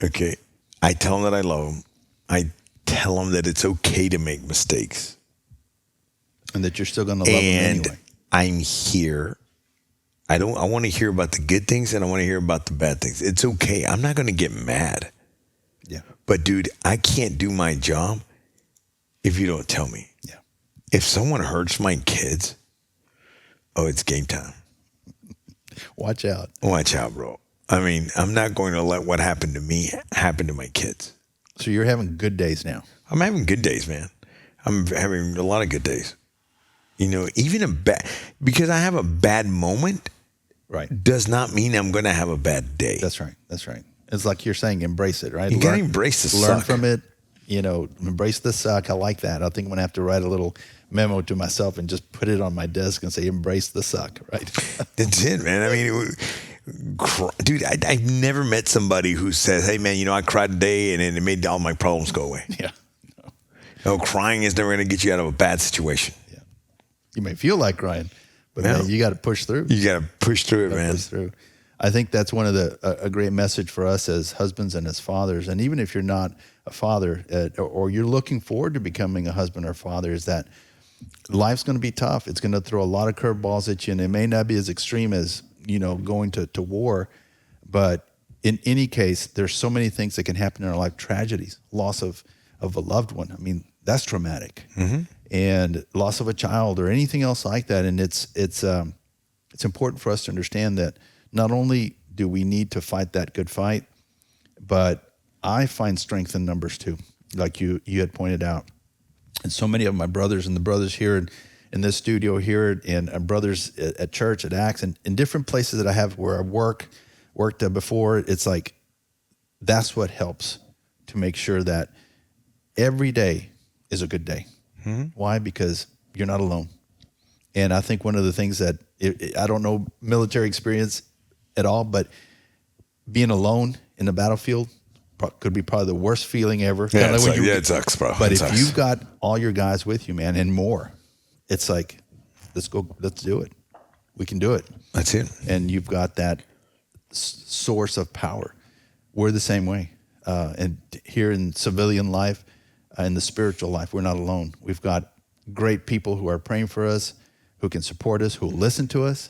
Okay. I tell them that I love them. I tell them that it's okay to make mistakes. And that you're still going to love them anyway. I'm here. I want to hear about the good things and I want to hear about the bad things. It's okay. I'm not going to get mad. Yeah. But dude, I can't do my job if you don't tell me. Yeah. If someone hurts my kids, it's game time. Watch out. Watch out, bro. I mean, I'm not going to let what happened to me happen to my kids. So you're having good days now. I'm having good days, man. I'm having a lot of good days. Even because I have a bad moment, right, does not mean I'm going to have a bad day. That's right. It's like you're saying, embrace it, right? You got to embrace the suck. Learn from it. Embrace the suck. I like that. I think I'm going to have to write a little memo to myself and just put it on my desk and say, embrace the suck, right? That's it, man. I mean, dude, I've never met somebody who says, hey, man, I cried today and it made all my problems go away. Yeah. No, crying is never going to get you out of a bad situation. Yeah. You may feel like crying, but man, you got to push through. You got to push through it, man. Push through. I think that's one of a great message for us as husbands and as fathers. And even if you're not a father or you're looking forward to becoming a husband or father, is that life's going to be tough. It's going to throw a lot of curveballs at you, and it may not be as extreme as, going to war. But in any case, there's so many things that can happen in our life, tragedies, loss of a loved one. I mean, that's traumatic. Mm-hmm. And loss of a child or anything else like that. And it's important for us to understand that not only do we need to fight that good fight, but I find strength in numbers too, like you had pointed out. And so many of my brothers and the brothers here in this studio here and brothers at church, at Acts, and in different places that I have where I worked before, it's like that's what helps to make sure that every day is a good day. Mm-hmm. Why? Because you're not alone. And I think one of the things that I don't know military experience at all, but being alone in the battlefield could be probably the worst feeling ever. Yeah, it sucks, bro. But if you've got all your guys with you, man, and more, it's like, let's do it. We can do it. That's it. And you've got that source of power. We're the same way. And here in civilian life, in the spiritual life, we're not alone. We've got great people who are praying for us, who can support us, who will listen to us.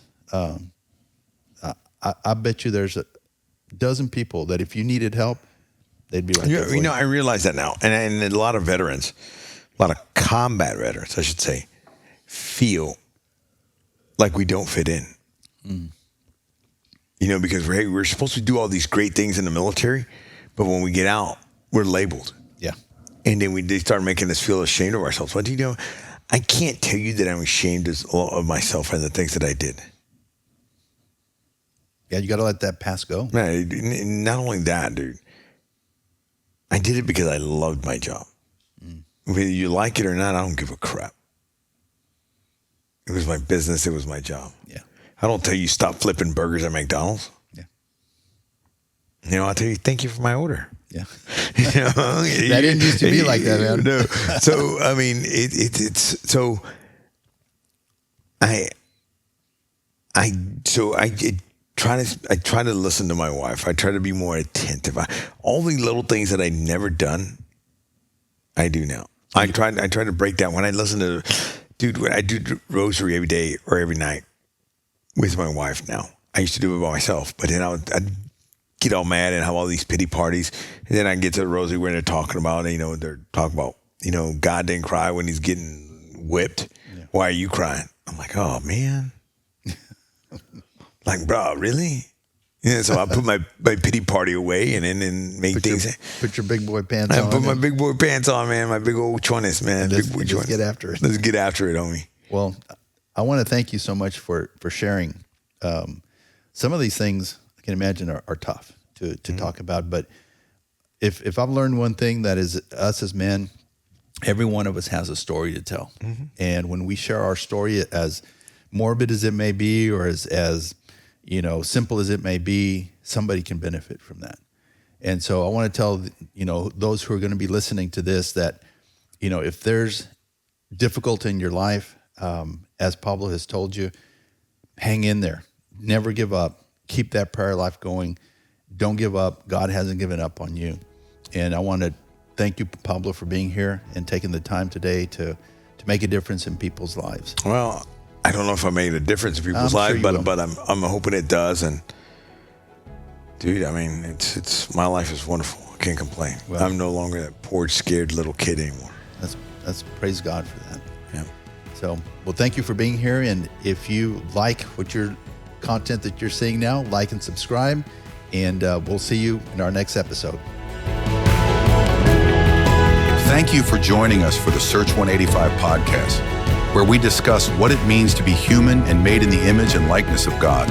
I bet you there's a dozen people that if you needed help, they'd be right there for you. I realize that now. And a lot of veterans, a lot of combat veterans, I should say, feel like we don't fit in. Mm. Because we're supposed to do all these great things in the military, but when we get out, we're labeled. Yeah. And then they start making us feel ashamed of ourselves. But I can't tell you that I'm ashamed of myself and the things that I did. Yeah, you got to let that past go. Man, not only that, dude. I did it because I loved my job. Mm. Whether you like it or not, I don't give a crap. It was my business. It was my job. Yeah. I don't tell you stop flipping burgers at McDonald's. Yeah. I'll tell you, thank you for my order. Yeah. That didn't used to be like that, man. No. So, I mean, it's so I try to listen to my wife. I try to be more attentive. All the little things that I never done, I do now. I try to break down when I listen to, when I do rosary every day or every night with my wife now. I used to do it by myself, but then I'd get all mad and have all these pity parties. And then I get to the rosary where they're talking about, they're talking about, God didn't cry when he's getting whipped. Yeah. Why are you crying? I'm like, oh man. Like, bro, really? Yeah, so I put my pity party away and then make things. Put your big boy pants on. I put my big boy pants on, man. My big old chones, man. Let's get after it. Let's get after it, homie. Well, I want to thank you so much for sharing. Some of these things I can imagine are tough to talk about, but if I've learned one thing, that is us as men, every one of us has a story to tell. Mm-hmm. And when we share our story, as morbid as it may be, or as simple as it may be, somebody can benefit from that. And so I want to tell, those who are going to be listening to this that, if there's difficulty in your life, as Pablo has told you, hang in there. Never give up. Keep that prayer life going. Don't give up. God hasn't given up on you. And I want to thank you, Pablo, for being here and taking the time today to make a difference in people's lives. Well, I don't know if I made a difference in people's lives, but I'm hoping it does. And dude, I mean, it's my life is wonderful. I can't complain. Well, I'm no longer that poor, scared little kid anymore. That's praise God for that. Yeah. So, well, thank you for being here. And if you like your content that you're seeing now, like and subscribe. And we'll see you in our next episode. Thank you for joining us for the Search 185 podcast, where we discuss what it means to be human and made in the image and likeness of God.